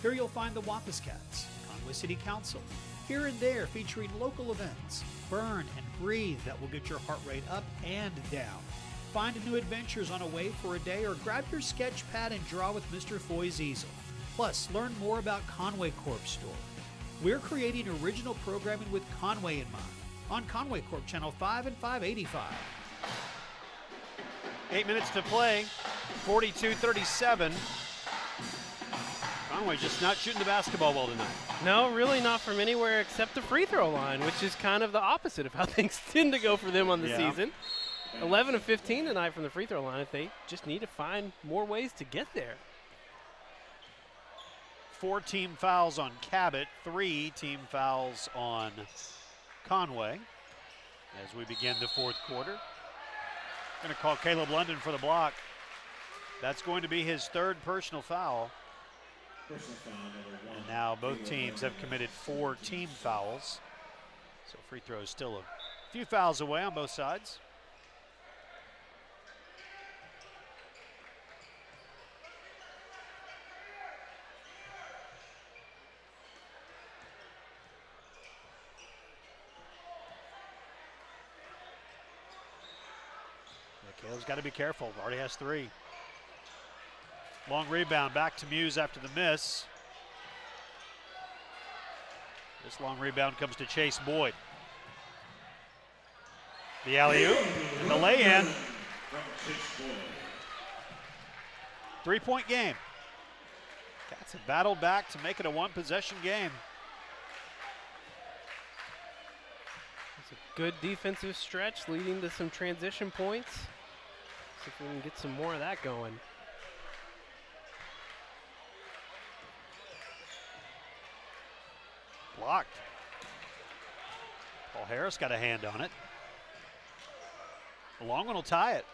Here you'll find the Wampus Cats, Conway City Council, here and there featuring local events. Burn and breathe that will get your heart rate up and down. Find new adventures on Away for a Day or grab your sketch pad and draw with Mr. Foy's easel. Plus, learn more about Conway Corp store. We're creating original programming with Conway in mind on Conway Corp Channel 5 and 585. 8 minutes to play, 42-37. Conway just not shooting the basketball well tonight. No, really not from anywhere except the free throw line, which is kind of the opposite of how things tend to go for them on the season. 11 of 15 tonight from the free throw line if they just need to find more ways to get there. 4 team fouls on Cabot, 3 team fouls on Conway as we begin the fourth quarter. Going to call Caleb London for the block. That's going to be his 3rd personal foul. And now both teams have committed 4 team fouls. So free throw is still a few fouls away on both sides. Caleb's got to be careful. Already has 3. Long rebound back to Muse after the miss. This long rebound comes to Chase Boyd. The alley-oop and the lay-in. 3-point game. Cats have battled back to make it a 1-possession game. It's a good defensive stretch leading to some transition points. See if we can get some more of that going. Blocked. Paul Harris got a hand on it. The long one will tie it.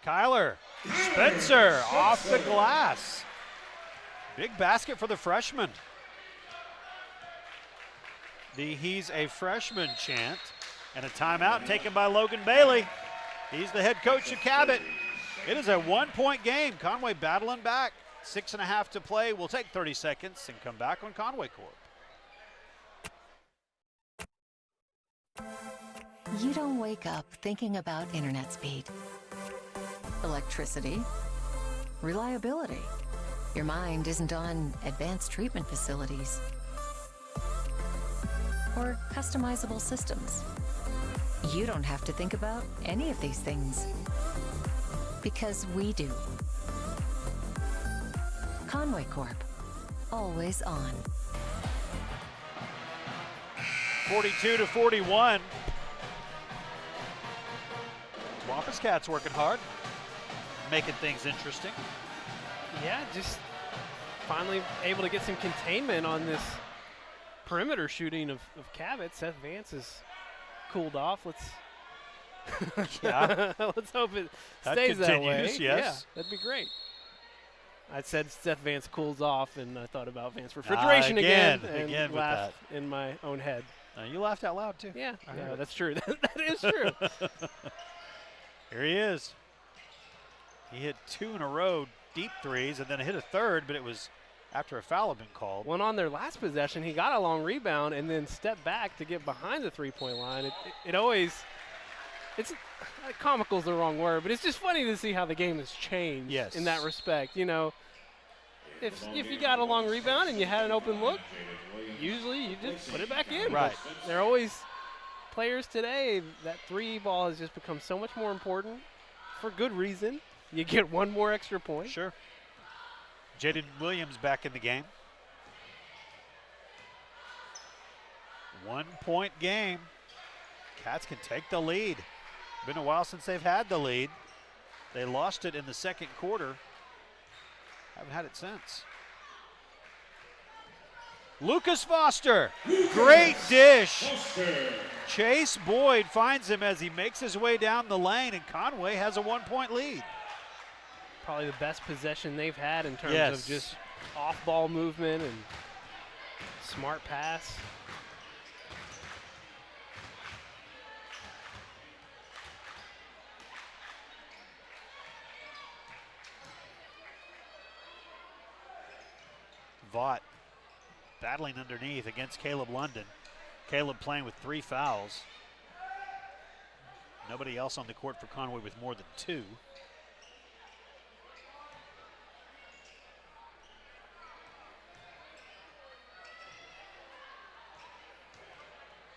Kyler Spencer off the glass. Big basket for the freshman. The "he's a freshman" chant. And a timeout taken by Logan Bailey. He's the head coach of Cabot. It is a 1-point game. Conway battling back. 6.5 to play. We'll take 30 seconds and come back on Conway Corp. You don't wake up thinking about internet speed, electricity, reliability. Your mind isn't on advanced treatment facilities or customizable systems. You don't have to think about any of these things because we do. Conway Corp, always on. 42-41. Wampus Cats working hard, making things interesting. Yeah, just finally able to get some containment on this perimeter shooting of Cabot. Seth Vance has cooled off. Let's let's hope it stays that way. Yes. Yeah, that'd be great. I said Seth Vance cools off, and I thought about Vance refrigeration again and laughed in my own head. You laughed out loud too. Yeah, that's true. That is true. Here he is. He hit 2 in a row, deep threes, and then hit a 3rd, but it was after a foul had been called. When on their last possession, he got a long rebound and then stepped back to get behind the three-point line. It always, it's comical is the wrong word, but it's just funny to see how the game has changed in that respect. You know, if you got a long rebound and you had an open look, usually you just put it back in. Right. They're always players today, that 3 ball has just become so much more important for good reason. You get 1 more extra point. Sure. Jaden Williams back in the game. 1-point game. Cats can take the lead. Been a while since they've had the lead. They lost it in the second quarter. Haven't had it since. Lucas Foster, great dish. Chase Boyd finds him as he makes his way down the lane, and Conway has a 1-point lead. Probably the best possession they've had in terms of just off-ball movement and smart pass. Vaught battling underneath against Caleb London. Caleb playing with 3 fouls. Nobody else on the court for Conway with more than 2.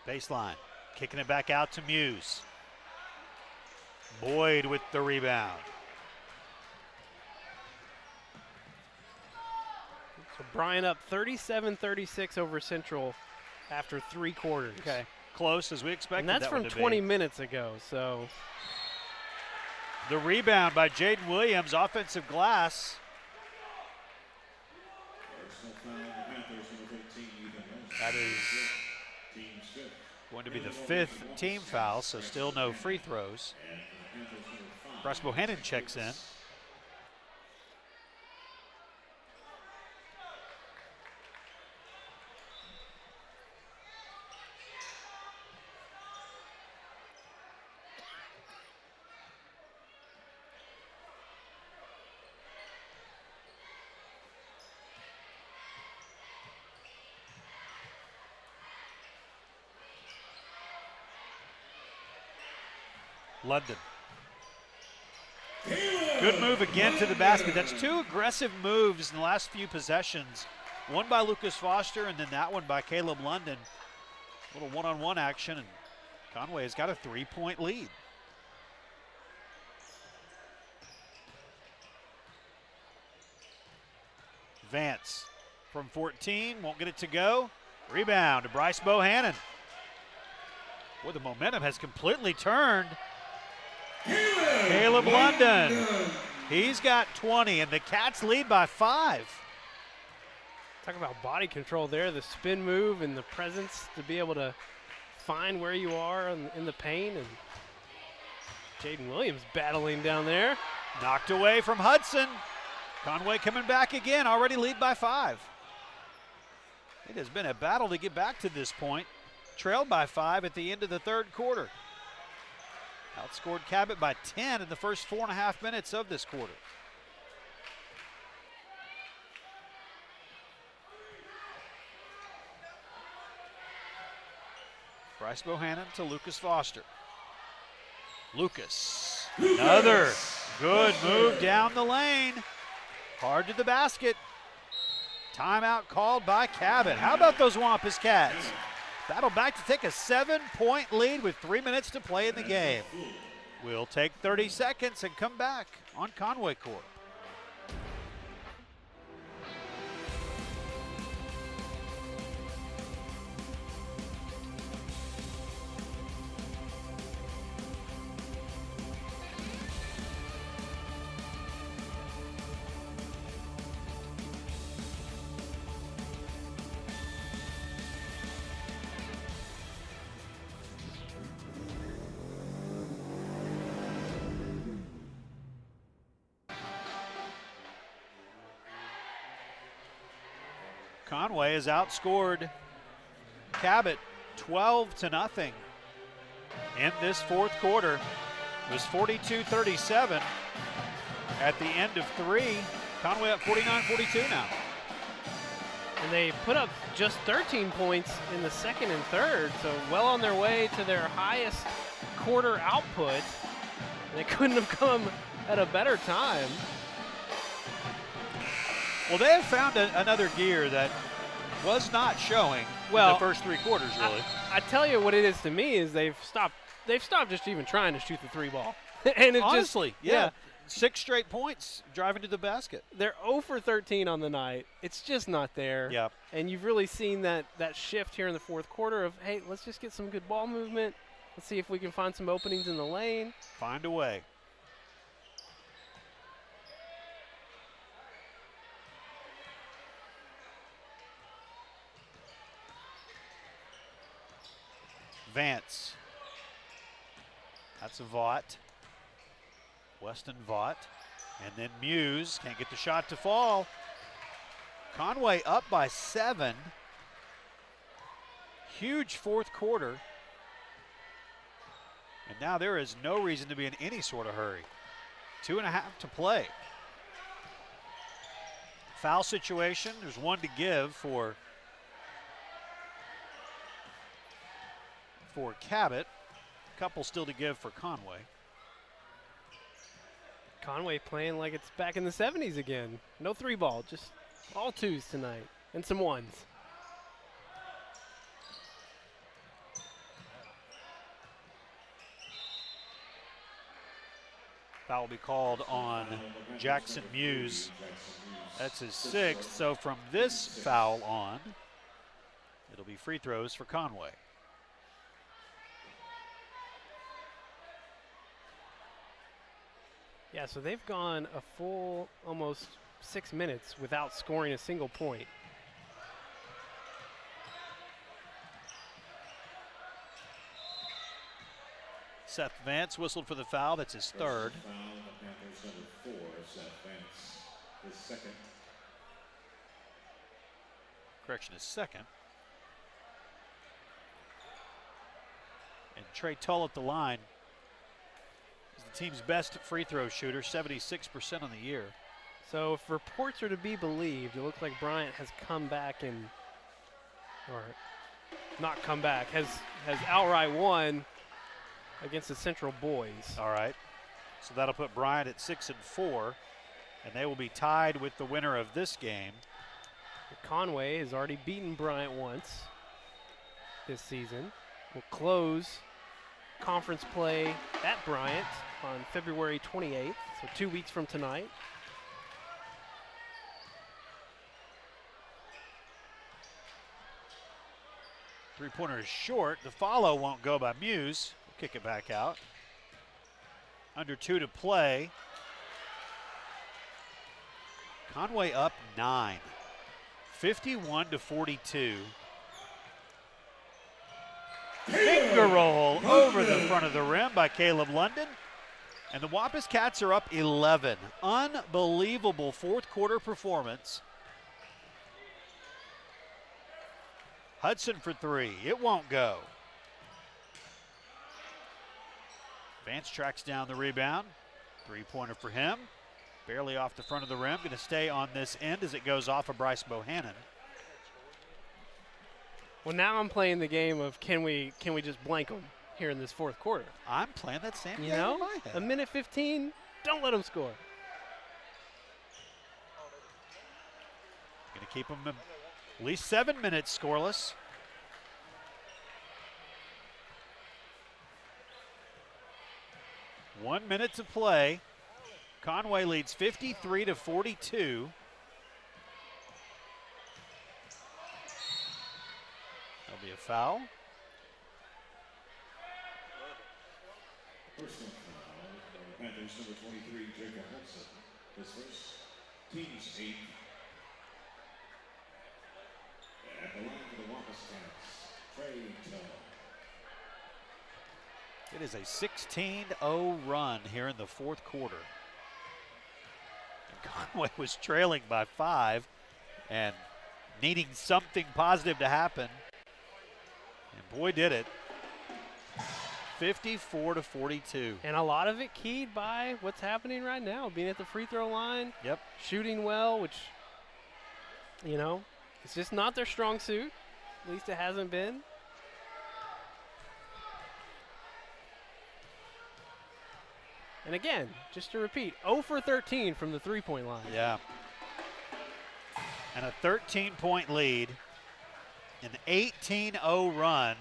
Baseline, kicking it back out to Muse. Boyd with the rebound. So Bryant up 37-36 over Central after 3 quarters. Okay, close as we expected. And that's from 20 minutes ago, so. The rebound by Jaden Williams, offensive glass. That is going to be the 5th team foul, so still no free throws. Bryce Bohannon checks in. London. Good move again to the basket. That's 2 aggressive moves in the last few possessions. One by Lucas Foster and then that one by Caleb London. A little one-on-one action, and Conway has got a 3-point lead. Vance from 14, won't get it to go. Rebound to Bryce Bohannon. Boy, the momentum has completely turned. Caleb London. He's got 20, and the Cats lead by 5. Talk about body control there, the spin move and the presence to be able to find where you are in the paint. And Jaden Williams battling down there. Knocked away from Hudson. Conway coming back again, already lead by 5. It has been a battle to get back to this point. Trailed by 5 at the end of the 3rd quarter. Outscored Cabot by 10 in the first 4.5 minutes of this quarter. Bryce Bohannon to Lucas Foster. Lucas, another good move down the lane. Hard to the basket. Timeout called by Cabot. How about those Wampus Cats? Battle back to take a 7-point lead with 3 minutes to play in the game. We'll take 30 seconds and come back on Conway Court. Conway has outscored Cabot 12-0 in this 4th quarter. It was 42-37 at the end of 3. Conway up 49-42 now. And they put up just 13 points in the 2nd and 3rd, so well on their way to their highest quarter output. And it couldn't have come at a better time. Well, they have found another gear that was not showing in the first 3 quarters, really. I tell you what it is to me is they've stopped just even trying to shoot the 3 ball. And it honestly, yeah. 6 straight points driving to the basket. They're 0 for 13 on the night. It's just not there. Yeah. And you've really seen that shift here in the 4th quarter of, hey, let's just get some good ball movement. Let's see if we can find some openings in the lane. Find a way. Vance. That's a Vaught. Weston Vaught. And then Muse can't get the shot to fall. Conway up by 7. Huge 4th quarter. And now there is no reason to be in any sort of hurry. 2.5 to play. Foul situation. There's 1 to give for for Cabot. A couple still to give for Conway. Conway playing like it's back in the 70s again. No 3-ball, just all 2s tonight and some 1s. Foul will be called on Jackson Muse. That's his 6th. So from this foul on, it'll be free throws for Conway. Yeah, so they've gone a full almost 6 minutes without scoring a single point. Seth Vance whistled for the foul. That's his 3rd. Foul on the Panthers, number 4, Seth Vance, his 2nd. Correction, his 2nd. And Trey Tull at the line is the team's best free throw shooter, 76% on the year. So if reports are to be believed, it looks like Bryant has come back and, or not come back, has outright won against the Central boys. All right. So that'll put Bryant at 6-4, and they will be tied with the winner of this game. Conway has already beaten Bryant once this season. Will close conference play at Bryant on February 28th, so 2 weeks from tonight. Three-pointer is short. The follow won't go by Muse. We'll kick it back out. Under 2 to play. Conway up 9. 51-42. Finger roll over the front of the rim by Caleb London. And the Wampus Cats are up 11. Unbelievable fourth quarter performance. Hudson for 3. It won't go. Vance tracks down the rebound. Three-pointer for him. Barely off the front of the rim. Going to stay on this end as it goes off of Bryce Bohannon. Well, now I'm playing the game of can we just blank them here in this fourth quarter? I'm playing that same game you know, in my head. A minute 15, don't let them score. Going to keep them at least 7 minutes scoreless. One minute to play. Conway leads 53-42. There'll be a foul. Personal foul on the Panthers, number 23, Jacob Hudson. His first, team's 8th. At the line for the Wampus Cats, Trey Tull. It is a 16-0 run here in the fourth quarter. And Conway was trailing by 5 and needing something positive to happen. And boy, did it. 54-42. And a lot of it keyed by what's happening right now, being at the free throw line. Yep. Shooting well, which, you know, it's just not their strong suit. At least it hasn't been. And again, just to repeat, 0 for 13 from the three-point line. Yeah. And a 13-point lead. An 18-0 run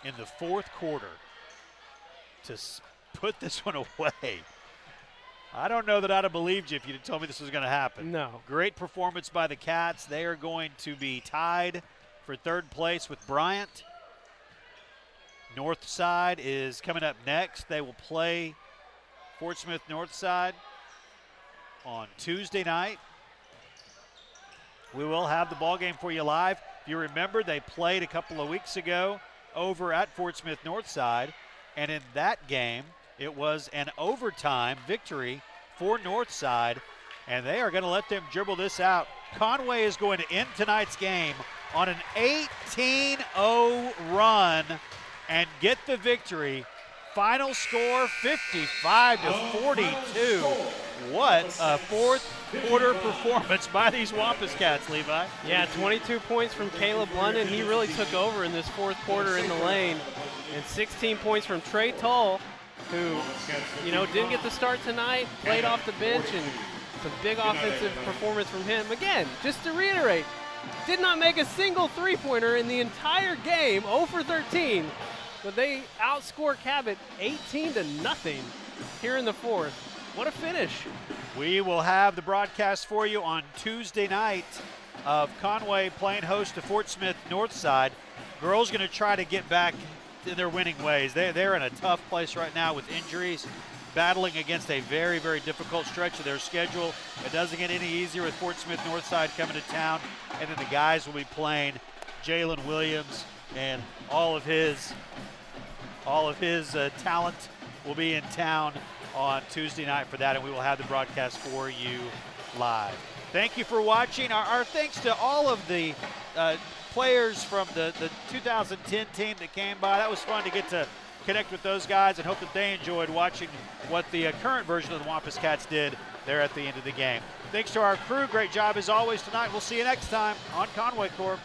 in the fourth quarter to put this one away. I don't know that I'd have believed you if you'd have told me this was going to happen. No. Great performance by the Cats. They are going to be tied for third place with Bryant. Northside is coming up next. They will play Fort Smith Northside on Tuesday night. We will have the ball game for you live. If you remember, they played a couple of weeks ago over at Fort Smith Northside, and in that game, it was an overtime victory for Northside, and they are going to let them dribble this out. Conway is going to end tonight's game on an 18-0 run and get the victory. Final score 55-42. What a fourth quarter performance by these Wampus Cats, Levi. Yeah, 22 points from Caleb London. He really took over in this fourth quarter in the lane. And 16 points from Trey Tull, who, didn't get the start tonight, played off the bench, and some big offensive performance from him. Again, just to reiterate, did not make a single three-pointer in the entire game, 0 for 13, but they outscored Cabot 18-0 here in the fourth. What a finish. We will have the broadcast for you on Tuesday night of Conway playing host to Fort Smith Northside. Girls going to try to get back in their winning ways. They're in a tough place right now with injuries, battling against a very, very difficult stretch of their schedule. It doesn't get any easier with Fort Smith Northside coming to town. And then the guys will be playing Jalen Williams, and all of his talent will be in town on Tuesday night for that, and we will have the broadcast for you live. Thank you for watching. Our thanks to all of the players from the 2010 team that came by. That was fun to get to connect with those guys, and hope that they enjoyed watching what the current version of the Wampus Cats did there at the end of the game. Thanks to our crew. Great job as always tonight. We'll see you next time on Conway Corp.